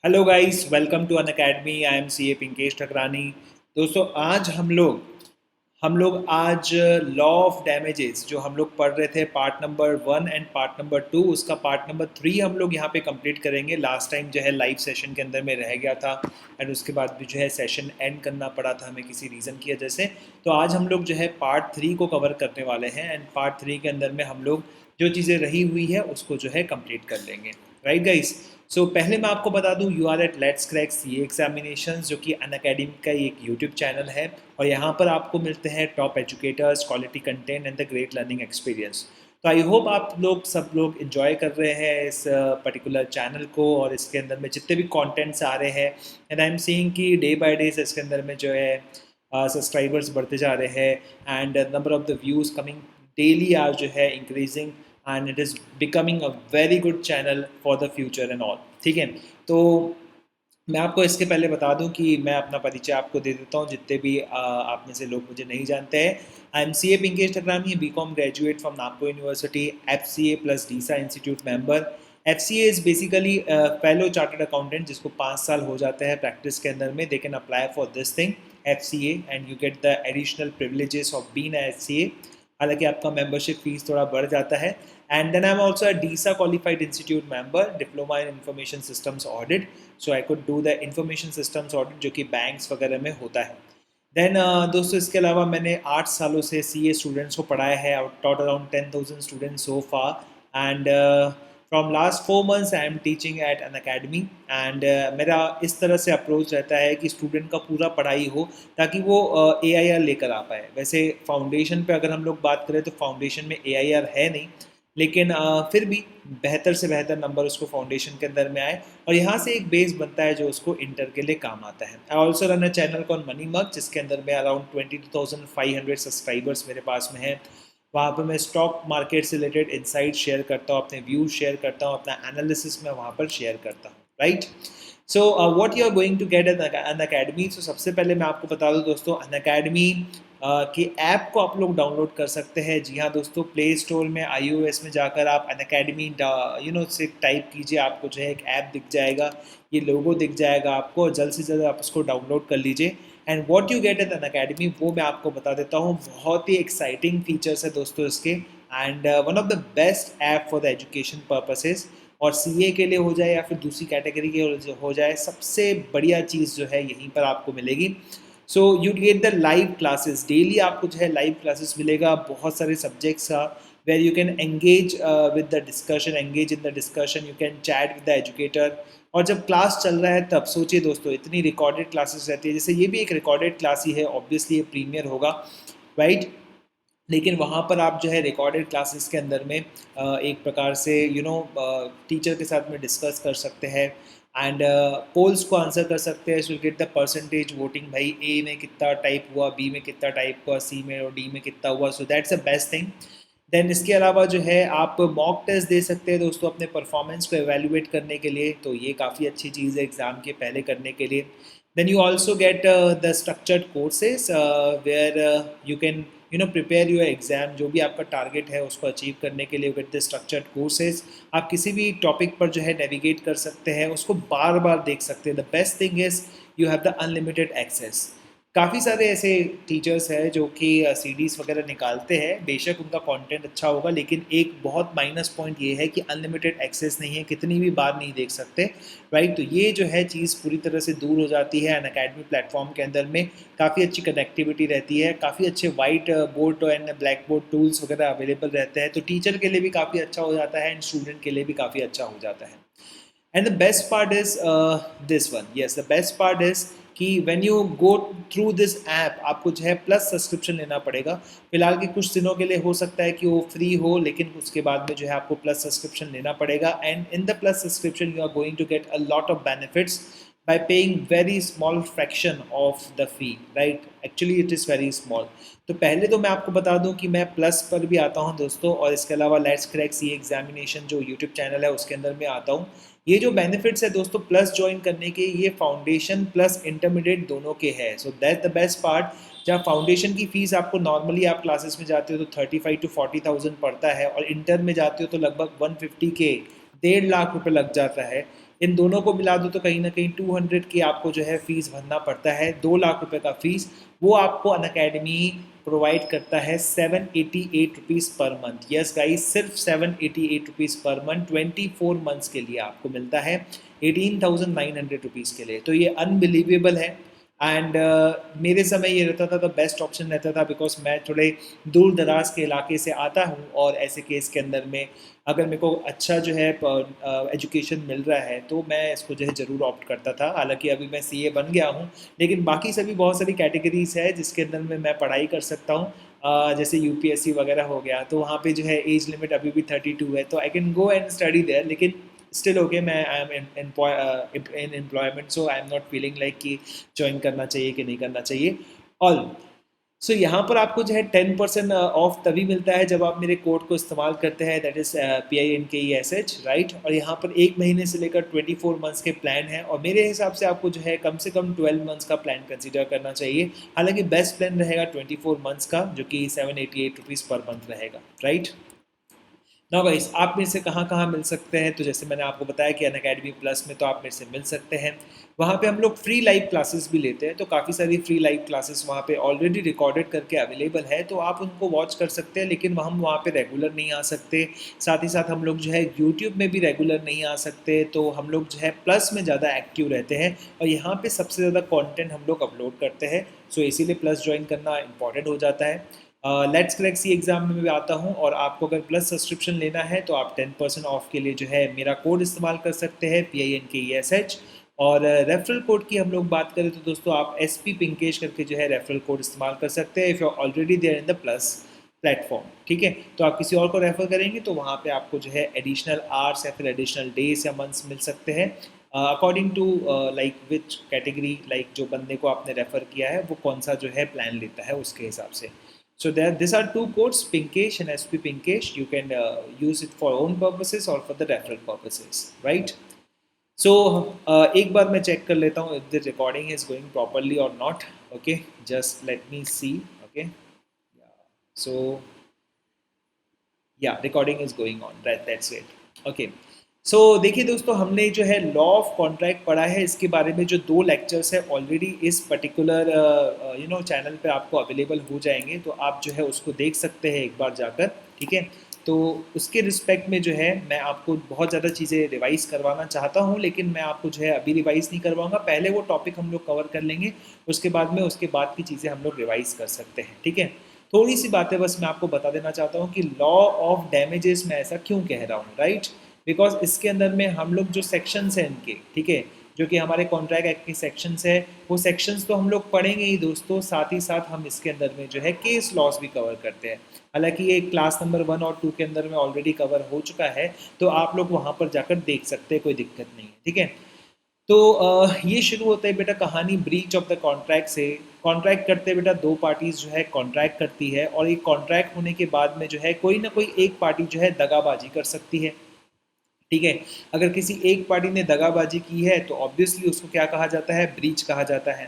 Hello guys, welcome to Unacademy. I am C A Pinkesh Thakrani. दोस्तों, आज हम लोग आज लॉ ऑफ डैमेजेस जो हम लोग पढ़ रहे थे, part number 1 and part number 2, उसका पार्ट नंबर 3 हम लोग यहाँ पे कंप्लीट करेंगे। लास्ट टाइम जो है लाइव सेशन के अंदर में रह गया था एंड उसके बाद भी जो है सेशन एंड करना पड़ा था हमें किसी रीज़न की वजह से। तो आज हम लोग जो है पार्ट 3 को कवर करने वाले हैं एंड पार्ट 3 के अंदर में हम लोग जो चीज़ें रही हुई है उसको जो है कंप्लीट कर लेंगे। Right guys. सो पहले मैं आपको बता दूं, you are at let's crack C examination, जो कि अन अकेडमी का एक यूट्यूब चैनल है और यहाँ पर आपको मिलते हैं top educators, quality content and the great learning experience. तो आई होप आप लोग सब लोग इन्जॉय कर रहे हैं इस पर्टिकुलर चैनल को और इसके अंदर में जितने भी कंटेंट्स आ रहे हैं। एंड आई एम सीइंग कि डे बाय डे इसके अंदर में जो है सब्सक्राइबर्स बढ़ते जा रहे हैं and number of the views coming daily R जो है increasing and it is becoming a very good channel for the future and all. ठीक है। तो मैं आपको इसके पहले बता दूं कि मैं अपना परिचय आपको दे देता हूं, जितने भी आप में से लोग मुझे नहीं जानते हैं। I am C A Pinkesh Thakrani, B com graduate from Nagpur university, F C A plus DISA institute member. F C A is basically fellow chartered accountant, जिसको 5 साल हो जाते हैं प्रैक्टिस के अंदर में। They can apply for this thing F C A and you get the additional privileges of being F C A. हालांकि आपका मेंबरशिप फीस थोड़ा बढ़ जाता है। And then I am also a DISA qualified institute member, diploma in information systems audit. So I could do the information systems audit, जो कि banks वगैरह में होता है। देन दोस्तों, इसके अलावा मैंने 8 सालों से सी ए स्टूडेंट्स को पढ़ाया है, taught around 10,000 students so far. And from last 4 months I am teaching at Unacademy. And मेरा इस तरह से अप्रोच रहता है कि स्टूडेंट का पूरा पढ़ाई हो ताकि वो ए आई आर लेकर आ पाए। वैसे फाउंडेशन पे अगर हम लोग बात करें तो फाउंडेशन में ए आई आर है नहीं, लेकिन फिर भी बेहतर से बेहतर नंबर उसको फाउंडेशन के अंदर में आए और यहाँ से एक बेस बनता है जो उसको इंटर के लिए काम आता है। I also run a channel con money mug, जिसके अंदर में अराउंड 22,500 सब्सक्राइबर्स मेरे पास में हैं। वहाँ पर मैं स्टॉक मार्केट से रिलेटेड इंसाइट शेयर करता हूँ, अपने व्यूज शेयर करता हूँ, अपना एनालिसिस मैं वहाँ पर शेयर करता हूँ। Right. So what you are going to get Unacademy. So सबसे पहले मैं आपको बता दूं दोस्तों, अन अकेडमी के ऐप को आप लोग डाउनलोड कर सकते हैं। जी हाँ दोस्तों, प्ले स्टोर में iOS में जाकर आप अन अकेडमी से टाइप कीजिए, आपको जो है एक ऐप दिख जाएगा, ये लोगो दिख जाएगा आपको। जल्द से जल्द आप उसको डाउनलोड कर लीजिए। And what you get at Unacademy वो मैं आपको बता देता हूँ। बहुत ही एक्साइटिंग फीचर्स है दोस्तों इसके, and one of the best app for the education purposes. और सीए के लिए हो जाए या फिर दूसरी कैटेगरी के हो जाए, सबसे बढ़िया चीज़ जो है यहीं पर आपको मिलेगी। So you get the live classes daily, आपको जो है लाइव क्लासेस मिलेगा बहुत सारे सब्जेक्ट्स का, where you can engage with the discussion, engage in the discussion, you can chat with the educator. और जब क्लास चल रहा है तब सोचिए दोस्तों, इतनी रिकॉर्डेड क्लासेस रहती है, जैसे ये भी एक रिकॉर्डेड क्लास ही है, ऑब्वियसली ये प्रीमियर होगा। राइट। लेकिन वहाँ पर आप जो है रिकॉर्डेड क्लासेस के अंदर में एक प्रकार से टीचर के साथ में डिस्कस कर सकते हैं एंड पोल्स को आंसर कर सकते हैं। सो गेट द परसेंटेज वोटिंग, भाई ए में कितना टाइप हुआ, बी में कितना टाइप हुआ, सी में और डी में कितना हुआ। So that's the best thing. Then इसके अलावा जो है आप मॉक टेस्ट दे सकते हैं दोस्तों अपने परफॉर्मेंस को एवेल्युएट करने के लिए, तो ये काफ़ी अच्छी चीज़ है एग्ज़ाम के पहले करने के लिए। Then you also get the structured courses where you can prepare your exam. जो भी आपका टारगेट है उसको अचीव करने के लिए गेट द स्ट्रक्चर्ड कोर्सेज। आप किसी भी टॉपिक पर जो है नेविगेट कर सकते हैं, उसको बार बार देख सकते हैं। The best thing is you have the unlimited access. काफ़ी सारे ऐसे टीचर्स हैं जो कि सीडीज़ वगैरह निकालते हैं, बेशक उनका कंटेंट अच्छा होगा, लेकिन एक बहुत माइनस पॉइंट ये है कि अनलिमिटेड एक्सेस नहीं है, कितनी भी बार नहीं देख सकते। राइट। तो ये जो है चीज़ पूरी तरह से दूर हो जाती है अन अकेडमी प्लेटफॉर्म के अंदर में। काफ़ी अच्छी कनेक्टिविटी रहती है, काफ़ी अच्छे white board and black board tools वगैरह अवेलेबल रहते हैं, तो टीचर के लिए भी काफ़ी अच्छा हो जाता है एंड स्टूडेंट के लिए भी काफ़ी अच्छा हो जाता है। And the best part is this one, yes the best part is कि when you go through this app, आपको जो है प्लस सब्सक्रिप्शन लेना पड़ेगा। फिलहाल के कुछ दिनों के लिए हो सकता है कि वो फ्री हो, लेकिन उसके बाद में जो है आपको प्लस सब्सक्रिप्शन लेना पड़ेगा। And in the plus subscription you are going to get a lot of benefits by paying very small fraction of the fee, right? Actually it is very small। तो पहले तो मैं आपको बता दूं कि मैं प्लस पर भी आता हूं दोस्तों, और इसके अलावा लेट्स क्रैक सी एग्जामिनेशन जो यूट्यूब चैनल है उसके अंदर मैं आता हूं। ये जो बेनिफिट्स है दोस्तों प्लस ज्वाइन करने के, ये फाउंडेशन प्लस इंटरमीडिएट दोनों के हैं। So that the best part. जहाँ फाउंडेशन की फीस आपको नॉर्मली आप क्लासेस में जाते हो तो 35 to 40,000 पड़ता है, और इंटर में जाते हो तो लगभग 150K, 1.5 लाख रुपए लग जाता है। इन दोनों को मिला दो तो कहीं ना कहीं 200 की आपको जो है फ़ीस भरना पड़ता है। 2 लाख रुपए का फ़ीस वो आपको अनअकैडमी प्रोवाइड करता है 788 rupees per month. Yes guys, सिर्फ 788 रुपीज़ पर मंथ 24 मंथ्स के लिए आपको मिलता है 18,900 रुपीज़ के लिए। तो ये अनबिलीवेबल है। एंड मेरे समय ये रहता था तो बेस्ट ऑप्शन रहता था, बिकॉज मैं थोड़े दूर दराज के इलाके से आता हूँ और ऐसे केस के अंदर में अगर मेरे को अच्छा जो है एजुकेशन मिल रहा है तो मैं इसको जो है ज़रूर ऑप्ट करता था। हालांकि अभी मैं सीए बन गया हूँ, लेकिन बाकी सभी बहुत सारी कैटेगरीज है जिसके अंदर में मैं पढ़ाई कर सकता हूँ। जैसे यूपीएससी वगैरह हो गया तो वहाँ पे जो है एज लिमिट अभी भी 32 है, तो I can go and study there. लेकिन स्टिल ओके, मैं I am in employment, so I am not feeling like कि ज्वाइन करना चाहिए कि नहीं करना चाहिए। ऑल सो यहाँ पर आपको जो है 10% ऑफ तभी मिलता है जब आप मेरे कोड को इस्तेमाल करते हैं, दैट इज़ PINKESH, राइट। और यहाँ पर 1 महीने से लेकर 24 मंथ्स के प्लान हैं, और मेरे हिसाब से आपको जो है कम से कम 12 मंथ्स का प्लान कंसीडर करना चाहिए। हालांकि बेस्ट प्लान रहेगा 24 मंथ्स का, जो कि 788 रुपीज़ पर मंथ रहेगा, राइट। ना गाइस, आप मेरे से कहाँ कहाँ मिल सकते हैं, तो जैसे मैंने आपको बताया कि अनअकैडमी प्लस में तो आप मेरे से मिल सकते हैं। वहाँ पे हम लोग फ्री लाइव क्लासेस भी लेते हैं, तो काफ़ी सारी फ्री लाइव क्लासेस वहाँ पे ऑलरेडी रिकॉर्डेड करके अवेलेबल है, तो आप उनको वॉच कर सकते हैं। लेकिन हम वहाँ पे रेगुलर नहीं आ सकते, साथ ही साथ हम लोग जो है यूट्यूब में भी रेगुलर नहीं आ सकते, तो हम लोग जो है प्लस में ज़्यादा एक्टिव रहते हैं और यहाँ पर सबसे ज़्यादा कॉन्टेंट हम लोग अपलोड करते हैं। सो इसीलिए प्लस ज्वाइन करना इंपॉर्टेंट हो जाता है। लेट्स क्रैक सी एग्ज़ाम में भी आता हूँ, और आपको अगर प्लस सब्सक्रिप्शन लेना है तो आप 10% ऑफ के लिए जो है मेरा कोड इस्तेमाल कर सकते हैं PINKESH। और रेफरल कोड की हम लोग बात करें तो दोस्तों आप SP पिंकेश करके जो है रेफरल कोड इस्तेमाल कर सकते हैं if you are already there in the plus platform, ठीक है। तो आप किसी और को रेफर करेंगे तो वहाँ पे आपको जो है एडिशनल आवर्स या फिर एडिशनल डेज या मंथ्स मिल सकते हैं, according to like which category, like जो बंदे को आपने रेफ़र किया है वो कौन सा जो है प्लान लेता है उसके हिसाब से। So these are two codes, Pinkesh and SP Pinkesh. You can use it for own purposes or for the referral purposes, right? So एक बार मैं चेक कर लेता हूँ if the recording is going properly or not. Okay, just let me see. Okay, yeah. So yeah, recording is going on. That's it. Okay. सो देखिए दोस्तों, हमने जो है लॉ ऑफ कॉन्ट्रैक्ट पढ़ा है, इसके बारे में जो 2 लेक्चर्स है ऑलरेडी इस पर्टिकुलर चैनल पे आपको अवेलेबल हो जाएंगे, तो आप जो है उसको देख सकते हैं एक बार जाकर, ठीक है। तो उसके रिस्पेक्ट में जो है मैं आपको बहुत ज़्यादा चीज़ें रिवाइज़ करवाना चाहता हूँ, लेकिन मैं आपको जो है अभी रिवाइज़ नहीं करवाऊँगा। पहले वो टॉपिक हम लोग कवर कर लेंगे, उसके बाद की चीज़ें हम लोग रिवाइज़ कर सकते हैं, ठीक है। थोड़ी सी बातें बस मैं आपको बता देना चाहता हूँ कि लॉ ऑफ डैमेजेस मैं ऐसा क्यों कह रहा हूँ, राइट। बिकॉज इसके अंदर में हम लोग जो सेक्शंस हैं इनके, ठीक है, जो कि हमारे कॉन्ट्रैक्ट एक्ट के सेक्शंस है, वो सेक्शंस तो हम लोग पढ़ेंगे ही दोस्तों, साथ ही साथ हम इसके अंदर में जो है केस लॉस भी कवर करते हैं। हालांकि ये क्लास नंबर 1 और 2 के अंदर में ऑलरेडी कवर हो चुका है, तो आप लोग वहाँ पर जाकर देख सकते हैं, कोई दिक्कत नहीं है, ठीक है। तो ये शुरू होता है बेटा कहानी ब्रीच ऑफ द कॉन्ट्रैक्ट से। कॉन्ट्रैक्ट करते बेटा 2 पार्टीज जो है कॉन्ट्रैक्ट करती है, और एक कॉन्ट्रैक्ट होने के बाद में जो है कोई ना कोई एक पार्टी जो है दगाबाजी कर सकती है, ठीक है। अगर किसी एक पार्टी ने दगाबाजी की है तो ऑब्वियसली उसको क्या कहा जाता है, ब्रीच कहा जाता है।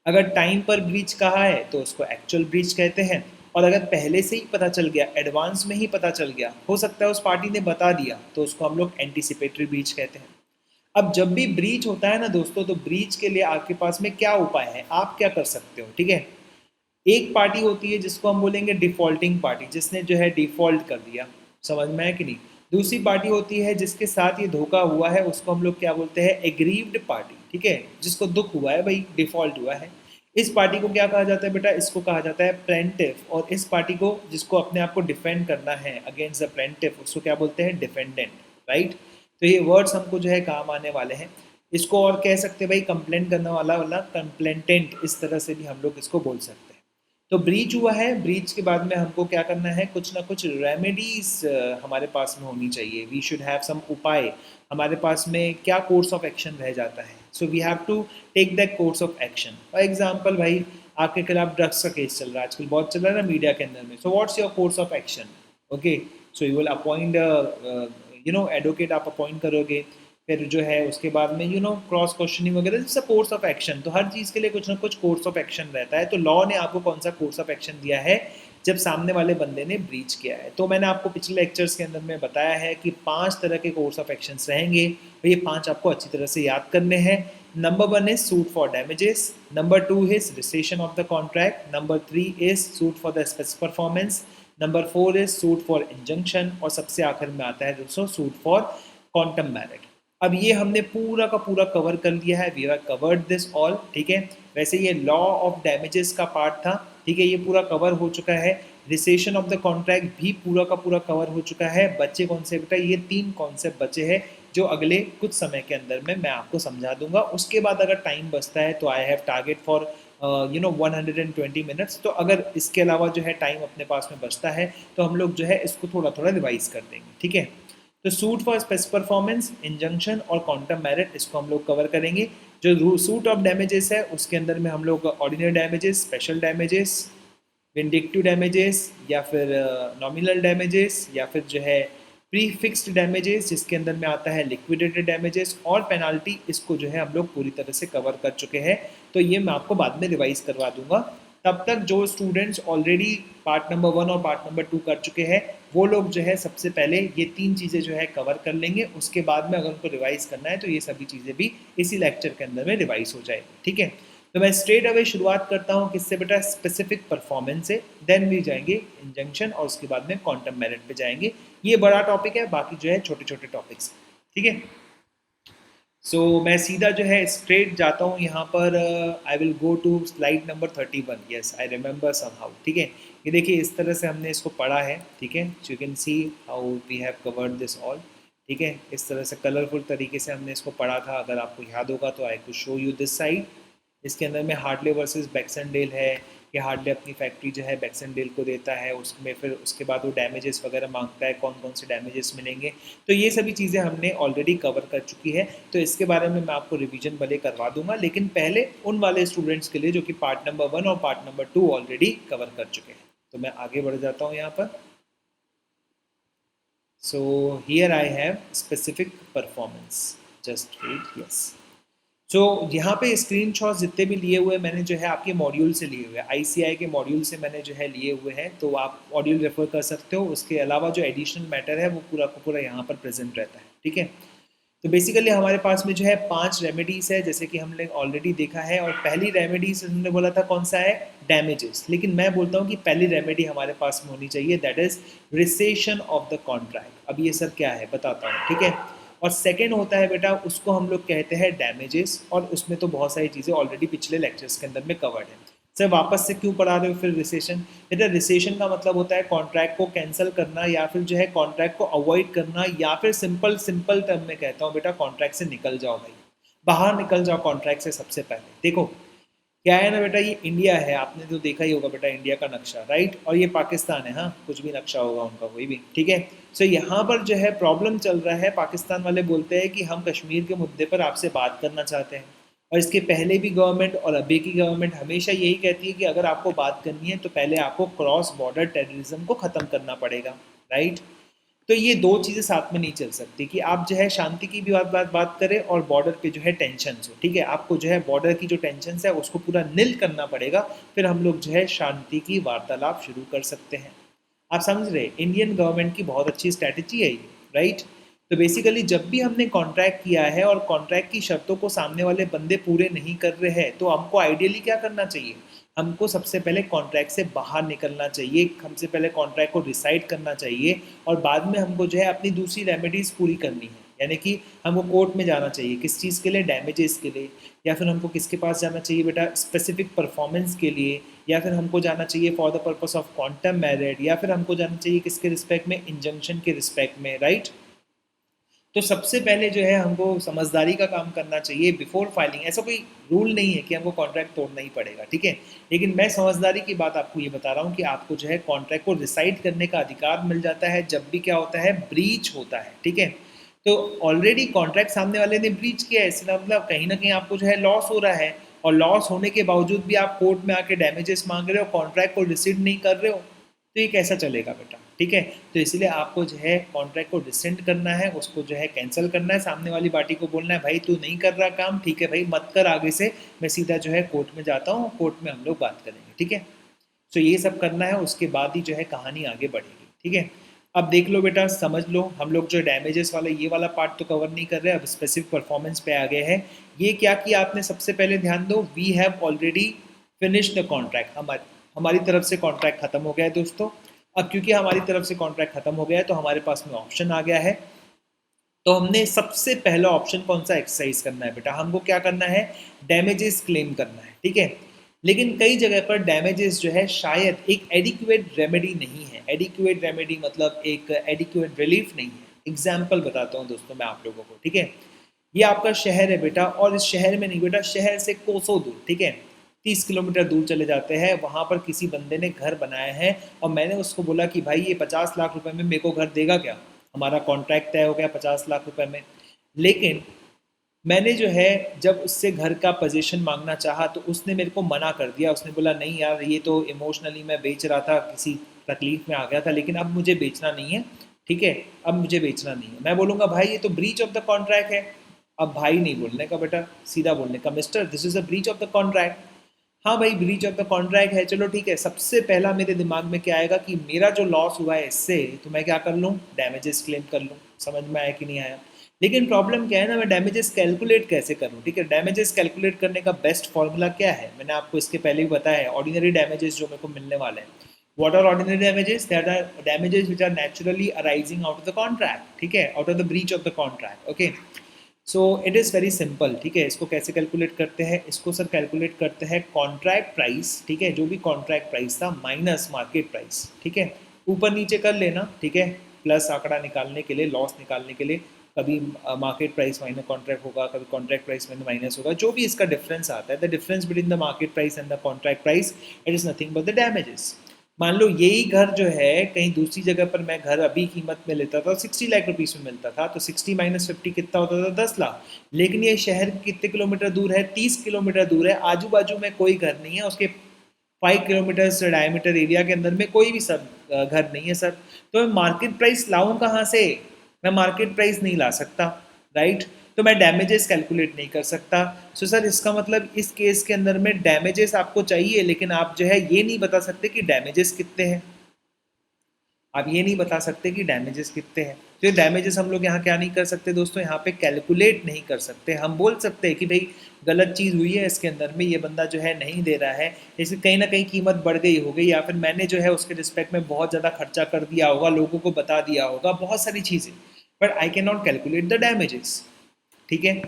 अगर टाइम पर ब्रीच कहा है तो उसको एक्चुअल ब्रीच कहते हैं, और अगर पहले से ही पता चल गया, एडवांस में ही पता चल गया, हो सकता है उस पार्टी ने बता दिया, तो उसको हम लोग एंटीसिपेटरी ब्रीच कहते हैं। अब जब भी ब्रीच होता है ना दोस्तों, तो ब्रीच के लिए आपके पास में क्या उपाय है, आप क्या कर सकते हो, ठीक है। एक पार्टी होती है जिसको हम बोलेंगे डिफॉल्टिंग पार्टी, जिसने जो है डिफॉल्ट कर दिया, समझ में है कि नहीं। दूसरी पार्टी होती है जिसके साथ ये धोखा हुआ है, उसको हम लोग क्या बोलते हैं, एग्रीव्ड पार्टी, ठीक है, जिसको दुख हुआ है, भाई डिफॉल्ट हुआ है। इस पार्टी को क्या कहा जाता है बेटा, इसको कहा जाता है प्लेंटिफ। और इस पार्टी को, जिसको अपने आप को डिफेंड करना है अगेंस्ट द प्लेंटिफ, उसको क्या बोलते हैं, डिफेंडेंट, राइट। तो ये वर्ड्स हमको जो है काम आने वाले हैं। इसको और कह सकते हैं भाई कंप्लेंट करने वाला वाला कंप्लेंटेंट, इस तरह से भी हम लोग इसको बोल सकते हैं। तो ब्रीच हुआ है, ब्रीच के बाद में हमको क्या करना है, कुछ ना कुछ रेमेडीज हमारे पास में होनी चाहिए। वी शुड हैव सम उपाय, हमारे पास में क्या कोर्स ऑफ एक्शन रह जाता है। So we have to take that course of action. For example भाई, आपके खिलाफ ड्रग्स का केस चल रहा है, आजकल बहुत चल रहा है ना मीडिया के अंदर में। So what's your course of action, okay. So you will appoint advocate, आप अपॉइंट करोगे, फिर जो है उसके बाद में क्रॉस क्वेश्चनिंग वगैरह, दिस कोर्स ऑफ एक्शन। तो हर चीज़ के लिए कुछ ना कुछ कोर्स ऑफ एक्शन रहता है। तो लॉ ने आपको कौन सा कोर्स ऑफ एक्शन दिया है, जब सामने वाले बंदे ने ब्रीच किया है। तो मैंने आपको पिछले लेक्चर्स के अंदर में बताया है कि 5 तरह के कोर्स ऑफ एक्शंस रहेंगे और ये 5 आपको अच्छी तरह से याद करने हैं। Number 1 is suit for damages, number 2 is recession of the contract, number 3 is suit for the specific performance, number 4 is suit for injunction और सबसे आखिर में आता है दोस्तों सूट फॉर क्वांटम मेरिट। अब ये हमने पूरा का पूरा कवर कर लिया है, we have covered this all, ठीक है। वैसे ये लॉ ऑफ डैमेजेस का पार्ट था, ठीक है, ये पूरा कवर हो चुका है। रिसेशन ऑफ द कॉन्ट्रैक्ट भी पूरा का पूरा कवर हो चुका है। बच्चे कौन से बेटा, ये 3 कॉन्सेप्ट बचे हैं जो अगले कुछ समय के अंदर में मैं आपको समझा दूंगा। उसके बाद अगर टाइम बचता है तो I have target for 120 minutes. तो अगर इसके अलावा जो है टाइम अपने पास में बचता है तो हम लोग जो है इसको थोड़ा थोड़ा रिवाइज कर देंगे, ठीक है। तो suit for specific performance, injunction और क्वांटम मेरिट, इसको हम लोग कवर करेंगे। जो सूट ऑफ डैमेजेस है उसके अंदर में हम लोग ordinary damages, special damages, vindictive damages या फिर नॉमिनल डैमेजेस या फिर जो है प्री फिक्स्ड डैमेजेस जिसके अंदर में आता है लिक्विडेटेड डैमेजेस और पेनाल्टी, इसको जो है हम लोग पूरी तरह से कवर कर चुके हैं। तो ये मैं आपको बाद में रिवाइज करवा दूंगा। तब तक जो स्टूडेंट्स ऑलरेडी पार्ट नंबर 1 और पार्ट नंबर 2 कर चुके हैं वो लोग जो है सबसे पहले ये 3 चीज़ें जो है कवर कर लेंगे। उसके बाद में अगर उनको रिवाइज करना है तो ये सभी चीज़ें भी इसी लेक्चर के अंदर में रिवाइज हो जाएगी, ठीक है। तो मैं स्ट्रेट अवे शुरुआत करता हूँ किससे बेटा, स्पेसिफिक परफॉर्मेंस से, देन भी जाएंगे इंजंक्शन और उसके बाद में क्वांटम मेरिट पे जाएंगे। ये बड़ा टॉपिक है, बाकी जो है छोटे छोटे टॉपिक्स, ठीक है। सो मैं सीधा जो है स्ट्रेट जाता हूँ यहाँ पर। I will go to slide number 31। Yes, I remember somehow, ठीक है। ये देखिए इस तरह से हमने इसको पढ़ा है, ठीक है। You can see how we have covered this all, ठीक है। इस तरह से कलरफुल तरीके से हमने इसको पढ़ा था। अगर आपको याद होगा तो I could show you this side. इसके अंदर में हार्डले वर्सेस बैक्सनडेल है कि हार्डले अपनी फैक्ट्री जो है बैक्सनडेल को देता है, उसमें फिर उसके बाद वो डैमेजेस वगैरह मांगता है, कौन कौन से डैमेजेस मिलेंगे। तो ये सभी चीज़ें हमने ऑलरेडी कवर कर चुकी है। तो इसके बारे में मैं आपको रिवीजन भले करवा दूंगा, लेकिन पहले उन वाले स्टूडेंट्स के लिए जो कि पार्ट नंबर 1 और पार्ट नंबर 2 ऑलरेडी कवर कर चुके हैं। तो मैं आगे बढ़ जाता हूँ यहाँ पर। So here I have specific performance, just wait, yes. So यहाँ पे स्क्रीनशॉट्स जितने भी लिए हुए मैंने जो है आपके मॉड्यूल से लिए हुए हैं, आईसीआई के मॉड्यूल से मैंने जो है लिए हुए हैं। तो आप मॉड्यूल रेफर कर सकते हो। उसके अलावा जो एडिशनल मैटर है वो पूरा का पूरा यहाँ पर प्रेजेंट रहता है, ठीक है। तो बेसिकली हमारे पास में जो है 5 रेमेडीज़ है जैसे कि हमने ऑलरेडी देखा है। और पहली रेमेडीज हमने बोला था कौन सा है, डैमेजेस। लेकिन मैं बोलता हूँ कि पहली रेमेडी हमारे पास में होनी चाहिए, that is recession of the contract. अब ये सब क्या है बताता हूँ, ठीक है। और सेकेंड होता है बेटा, उसको हम लोग कहते हैं डैमेजेस। और उसमें तो बहुत सारी चीज़ें ऑलरेडी पिछले लेक्चर्स के अंदर में कवर्ड है। सर वापस से क्यों पढ़ा रहे हो फिर रिसेशन? बेटा रिसेशन का मतलब होता है कॉन्ट्रैक्ट को कैंसिल करना या फिर जो है कॉन्ट्रैक्ट को अवॉइड करना, या फिर सिंपल सिंपल टर्म में कहता हूँ बेटा कॉन्ट्रैक्ट से निकल जाओ भाई, बाहर निकल जाओ कॉन्ट्रैक्ट से सबसे पहले। देखो क्या है ना बेटा, ये इंडिया है, आपने तो देखा ही होगा बेटा इंडिया का नक्शा, राइट। और ये पाकिस्तान है, हाँ कुछ भी नक्शा होगा उनका कोई भी, ठीक है। सो यहाँ पर जो है प्रॉब्लम चल रहा है, पाकिस्तान वाले बोलते हैं कि हम कश्मीर के मुद्दे पर आपसे बात करना चाहते हैं। और इसके पहले भी गवर्नमेंट और अभी की गवर्नमेंट हमेशा यही कहती है कि अगर आपको बात करनी है तो पहले आपको क्रॉस बॉर्डर टेररिज्म को ख़त्म करना पड़ेगा, राइट। तो ये दो चीज़ें साथ में नहीं चल सकती कि आप जो है शांति की भी बात करें और बॉर्डर पे जो है टेंशन हो, ठीक है। आपको जो है बॉर्डर की जो टेंशन है उसको पूरा निल करना पड़ेगा, फिर हम लोग जो है शांति की वार्तालाप शुरू कर सकते हैं। आप समझ रहे, इंडियन गवर्नमेंट की बहुत अच्छी स्ट्रैटेजी है ये, राइट। तो बेसिकली जब भी हमने कॉन्ट्रैक्ट किया है और कॉन्ट्रैक्ट की शर्तों को सामने वाले बंदे पूरे नहीं कर रहे हैं तो हमको आइडियली क्या करना चाहिए, हमको सबसे पहले कॉन्ट्रैक्ट से बाहर निकलना चाहिए, हमसे पहले कॉन्ट्रैक्ट को डिसाइड करना चाहिए और बाद में हमको जो है अपनी दूसरी रेमेडीज़ पूरी करनी है। यानी कि हमको कोर्ट में जाना चाहिए, किस चीज़ के लिए, डैमेजेस के लिए, या फिर हमको किसके पास जाना चाहिए बेटा, स्पेसिफिक परफॉर्मेंस के लिए, या फिर हमको जाना चाहिए for the purpose of quantum merit, या फिर हमको जाना चाहिए किसके रिस्पेक्ट में, इंजंक्शन के रिस्पेक्ट में, राइट। तो सबसे पहले जो है हमको समझदारी का काम करना चाहिए बिफोर फाइलिंग। ऐसा कोई रूल नहीं है कि हमको कॉन्ट्रैक्ट तोड़ना ही पड़ेगा, ठीक है। लेकिन मैं समझदारी की बात आपको ये बता रहा हूँ कि आपको जो है कॉन्ट्रैक्ट को डिसाइड करने का अधिकार मिल जाता है जब भी क्या होता है, ब्रीच होता है, ठीक है। तो ऑलरेडी कॉन्ट्रैक्ट सामने वाले ने ब्रीच किया है, इसका मतलब कहीं ना कहीं आपको जो है लॉस हो रहा है। और लॉस होने के बावजूद भी आप कोर्ट में आके डैमेजेस मांग रहे हो, कॉन्ट्रैक्ट को रिसीड नहीं कर रहे हो, तो ये कैसा चलेगा बेटा, ठीक है। तो इसलिए आपको जो है कॉन्ट्रैक्ट को डिसेंड करना है, उसको जो है कैंसिल करना है, सामने वाली पार्टी को बोलना है भाई तू नहीं कर रहा काम, ठीक है भाई मत कर आगे से, मैं सीधा जो है कोर्ट में जाता हूँ, कोर्ट में हम लोग बात करेंगे, ठीक है। तो ये सब करना है, उसके बाद ही जो है कहानी आगे बढ़ेगी। ठीक है, अब देख लो बेटा, समझ लो, हम लोग जो डैमेजेस वाला ये वाला पार्ट तो कवर नहीं कर रहे, अब स्पेसिफिक परफॉर्मेंस पे आ गए हैं। ये क्या किया आपने, सबसे पहले ध्यान दो, we have already finish the contract, हमारी तरफ से कॉन्ट्रैक्ट खत्म हो गया है दोस्तों। अब क्योंकि हमारी तरफ से कॉन्ट्रैक्ट खत्म हो गया है तो हमारे पास में ऑप्शन आ गया है। तो हमने सबसे पहला ऑप्शन कौन सा एक्सरसाइज करना है बेटा, हमको क्या करना है, डैमेजेस क्लेम करना है। ठीक है, लेकिन कई जगह पर डैमेजेस जो है शायद एक एडिक्वेट रेमेडी नहीं है। एडिक्वेट रेमेडी मतलब एक एडिक्वेट रिलीफ नहीं है। एग्जाम्पल बताता हूँ दोस्तों मैं आप लोगों को। ठीक है, ये आपका शहर है बेटा, और इस शहर में नहीं बेटा, शहर से कोसों दूर, ठीक है, 30 किलोमीटर दूर चले जाते हैं, वहाँ पर किसी बंदे ने घर बनाया है और मैंने उसको बोला कि भाई ये 50 लाख रुपए में मेरे को घर देगा क्या, हमारा कॉन्ट्रैक्ट तय हो गया 50 लाख रुपए में। लेकिन मैंने जो है जब उससे घर का पोजीशन मांगना चाहा तो उसने मेरे को मना कर दिया, उसने बोला नहीं यार ये तो इमोशनली मैं बेच रहा था, किसी तकलीफ में आ गया था, लेकिन अब मुझे बेचना नहीं है। ठीक है, अब मुझे बेचना नहीं है। मैं बोलूँगा भाई ये तो ब्रीच ऑफ द कॉन्ट्रैक्ट है। अब भाई नहीं बोलने का बेटा, सीधा बोलने का, mister this is a breach of the contract. हाँ भाई ब्रीच ऑफ द कॉन्ट्रैक्ट है, चलो ठीक है। सबसे पहला मेरे दिमाग में क्या आएगा कि मेरा जो लॉस हुआ है इससे, तो मैं क्या कर लूँ, डैमेजेस क्लेम कर लूँ। समझ में आया कि नहीं आया? लेकिन प्रॉब्लम क्या है ना, मैं डैमेजेस कैलकुलेट कैसे करूँ? ठीक है, डैमेजेस कैलकुलेट करने का बेस्ट फॉर्मूला क्या है, मैंने आपको इसके पहले भी बताया है। ऑर्डिनरी डैमेजेस जो मेरे को मिलने वाले हैं, what are ordinary damages, that are damages which are naturally arising out of the contract. ठीक है, out of the breach of the contract. Okay, so it is very simple. ठीक है, इसको कैसे कैलकुलेट करते हैं, इसको सर कैलकुलेट करते हैं कॉन्ट्रैक्ट प्राइस, ठीक है, जो भी कॉन्ट्रैक्ट प्राइस था माइनस मार्केट प्राइस। ठीक है, ऊपर नीचे कर लेना। ठीक है, प्लस आंकड़ा निकालने के लिए, लॉस निकालने के लिए, कभी मार्केट प्राइस माइनस कॉन्ट्रैक्ट होगा, कभी कॉन्ट्रैक्ट प्राइस माइनस होगा, जो भी इसका डिफरेंस आता है, the difference between the market price and the contract price, it is nothing but the damages. मान लो यही घर जो है कहीं दूसरी जगह पर मैं घर अभी कीमत में लेता था, 60 लाख रुपीस में मिलता था, तो 60 माइनस 50 कितना होता था, 10 लाख। लेकिन ये शहर कितने किलोमीटर दूर है, 30 किलोमीटर दूर है, आजू बाजू में कोई घर नहीं है, उसके 5 किलोमीटर डायमीटर एरिया के अंदर में कोई भी सब घर नहीं है सर। तो मैं मार्केट प्राइस लाऊं कहाँ से, मैं मार्केट प्राइस नहीं ला सकता, राइट। तो मैं डैमेजेस कैलकुलेट नहीं कर सकता। सो सर इसका मतलब इस केस के अंदर में डैमेजेस आपको चाहिए, लेकिन आप जो है ये नहीं बता सकते कि डैमेजेस कितने हैं, आप ये नहीं बता सकते कि डैमेजेस कितने हैं। तो डैमेजेस हम लोग यहाँ क्या नहीं कर सकते दोस्तों, यहाँ पे कैलकुलेट नहीं कर सकते। हम बोल सकते हैं कि भाई गलत चीज़ हुई है इसके अंदर में, ये बंदा जो है नहीं दे रहा है, इसकी कहीं ना कहीं कीमत बढ़ गई होगी, या फिर मैंने जो है उसके रिस्पेक्ट में बहुत ज़्यादा खर्चा कर दिया होगा, लोगों को बता दिया होगा, बहुत सारी चीज़ें, but I can not calculate the damages. ठीक है,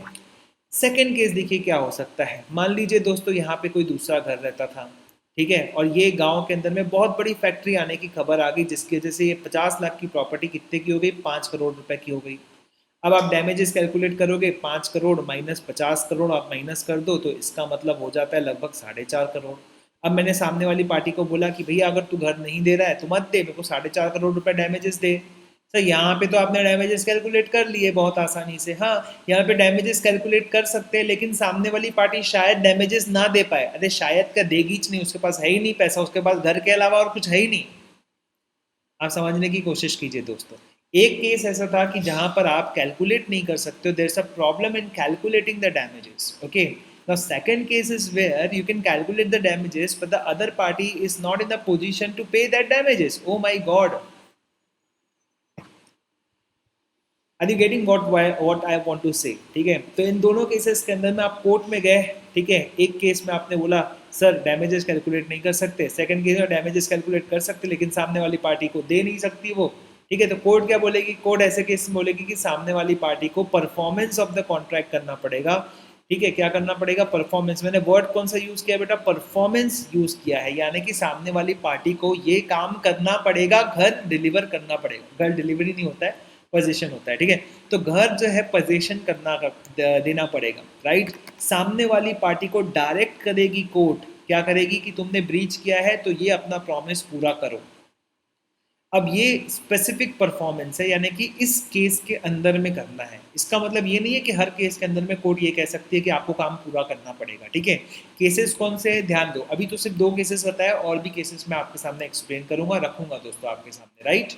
सेकेंड केस देखिए क्या हो सकता है। मान लीजिए दोस्तों यहाँ पे कोई दूसरा घर रहता था, ठीक है, और ये गांव के अंदर में बहुत बड़ी फैक्ट्री आने की खबर आ गई, जिसकी वजह से ये 50 लाख की प्रॉपर्टी कितने की हो गई, 5 करोड़ रुपए की हो गई। अब आप डैमेजेस कैलकुलेट करोगे, 5 करोड़ माइनस 50 करोड़ आप माइनस कर दो, तो इसका मतलब हो जाता है लगभग 4.5 करोड़। अब मैंने सामने वाली पार्टी को बोला कि भैया अगर तू घर नहीं दे रहा है तो मत दे, मेरे को 4.5 करोड़ रुपए डैमेजेस दे। सर यहाँ पे तो आपने डैमेजेस कैलकुलेट कर लिए बहुत आसानी से। हाँ, यहाँ पे डैमेजेस कैलकुलेट कर सकते हैं, लेकिन सामने वाली पार्टी शायद डैमेजेस ना दे पाए। अरे शायद का देगी नहीं, उसके पास है ही नहीं पैसा, उसके पास घर के अलावा और कुछ है ही नहीं। आप समझने की कोशिश कीजिए दोस्तों। एक केस ऐसा था कि जहां पर आप कैलकुलेट नहीं कर सकते हो, there is a problem in calculating the damages. Okay, the second case is where you can calculate the damages but the other party is not in the position to pay that damages. Oh my god, are you getting what I want to say? ठीक है, तो इन दोनों cases के अंदर में आप court में गए, ठीक है, एक केस में आपने बोला सर डैमेजेस कैलकुलेट नहीं कर सकते, सेकंड केस में डैमेजेस कैलकुलेट कर सकते लेकिन सामने वाली पार्टी को दे नहीं सकती वो। ठीक है, तो कोर्ट क्या बोलेगी, कोर्ट ऐसे केस में बोलेगी कि सामने वाली पार्टी को परफॉर्मेंस ऑफ द कॉन्ट्रैक्ट करना पड़ेगा। ठीक है, क्या करना पड़ेगा, परफॉर्मेंस। मैंने वर्ड कौन सा यूज किया बेटा, परफॉर्मेंस यूज किया है, यानी कि सामने वाली पार्टी को ये काम करना पड़ेगा, घर डिलीवर करना पड़ेगा। घर डिलीवरी नहीं होता है, पोजीशन होता है। ठीक है, तो घर जो है पोजीशन देना पड़ेगा, राइट। सामने वाली पार्टी को डायरेक्ट करेगी कोर्ट, क्या करेगी कि तुमने ब्रीच किया है तो ये अपना प्रॉमिस पूरा करो। अब ये स्पेसिफिक परफॉर्मेंस है, यानी कि इस केस के अंदर में करना है। इसका मतलब ये नहीं है कि हर केस के अंदर में कोर्ट ये कह सकती है कि आपको काम पूरा करना पड़ेगा। ठीक है, केसेस कौन से हैं ध्यान दो, अभी तो सिर्फ 2 केसेस बताया, और भी केसेस मैं आपके सामने एक्सप्लेन करूंगा, रखूंगा दोस्तों आपके सामने, राइट।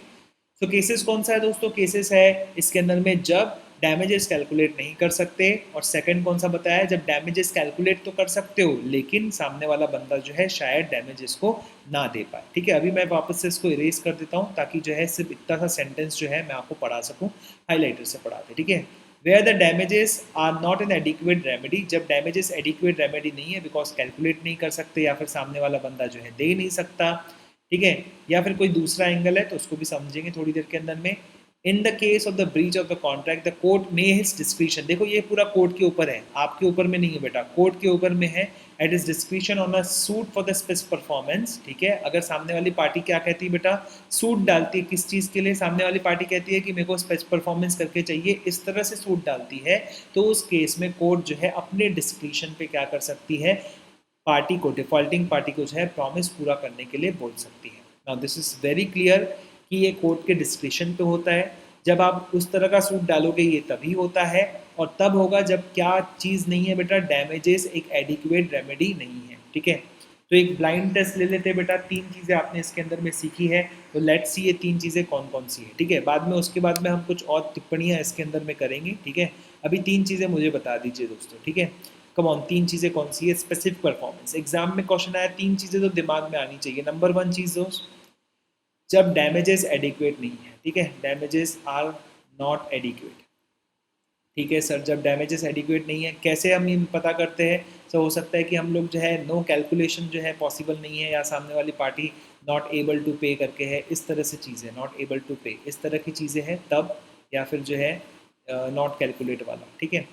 तो केसेस कौन सा है दोस्तों, केसेस है इसके अंदर में जब डैमेजेस कैलकुलेट नहीं कर सकते। और सेकंड कौन सा बताया, जब डैमेजेस कैलकुलेट तो कर सकते हो लेकिन सामने वाला बंदा जो है शायद डैमेजेस को ना दे पाए। ठीक है, अभी मैं वापस से इसको इरेज कर देता हूँ ताकि जो है सिर्फ इतना सा सेंटेंस जो है मैं आपको पढ़ा सकूँ हाईलाइटर से पढ़ा दे। ठीक है, where the damages are not an adequate remedy, जब डैमेजेस एडिक्वेट रेमेडी नहीं है बिकॉज कैलकुलेट नहीं कर सकते या फिर सामने वाला बंदा जो है दे नहीं सकता। ठीक है, या फिर कोई दूसरा एंगल है तो उसको भी समझेंगे थोड़ी देर के अंदर में। In the case of the breach of the contract the court may his description, देखो ये पूरा कोर्ट के ऊपर है, आपके ऊपर में नहीं है बेटा, कोर्ट के ऊपर में है। It is description on a suit for the specific performance. ठीक है, अगर सामने वाली पार्टी क्या कहती है बेटा, सूट डालती है किस चीज़ के लिए, सामने वाली पार्टी कहती है कि मेरे को स्पेसिफिक परफॉर्मेंस करके चाहिए, इस तरह से सूट डालती है, तो उस केस में कोर्ट जो है अपने डिस्क्रिप्शन पे क्या कर सकती है, पार्टी को, डिफॉल्टिंग पार्टी को जो है प्रॉमिस पूरा करने के लिए बोल सकती है। Now this is very clear कि ये कोर्ट के डिस्क्रिप्शन पे होता है। जब आप उस तरह का सूट डालोगे ये तभी होता है, और तब होगा जब क्या चीज़ नहीं है बेटा, डैमेजेस एक एडिक्वेट रेमेडी नहीं है। ठीक है, तो एक ब्लाइंड टेस्ट ले लेते हैं बेटा, 3 चीज़ें आपने इसके अंदर में सीखी है, तो लेट्स सी ये 3 चीज़ें कौन कौन सी है। ठीक है, बाद में उसके बाद में हम कुछ और टिप्पणियाँ इसके अंदर में करेंगे। ठीक है, अभी 3 चीज़ें मुझे बता दीजिए दोस्तों। ठीक है, कम ऑन, 3 चीज़ें कौन सी है, स्पेसिफिक परफॉर्मेंस, एग्जाम में क्वेश्चन आया 3 चीज़ें तो दिमाग में आनी चाहिए। नंबर 1 चीज़ दोस्त, जब डैमेजेस एडिक्वेट नहीं है। ठीक है, डैमेजेस आर नॉट एडिक्वेट। ठीक है सर, जब डैमेजेस एडिक्वेट नहीं है कैसे हम ये पता करते हैं, तो हो सकता है कि हम लोग जो है नो कैलकुलेशन जो है पॉसिबल नहीं है, या सामने वाली पार्टी नॉट एबल टू पे करके है, इस तरह से चीज़ें, नॉट एबल टू पे इस तरह की चीज़ें हैं तब, या फिर जो है नॉट कैलकुलेट वाला। ठीक है,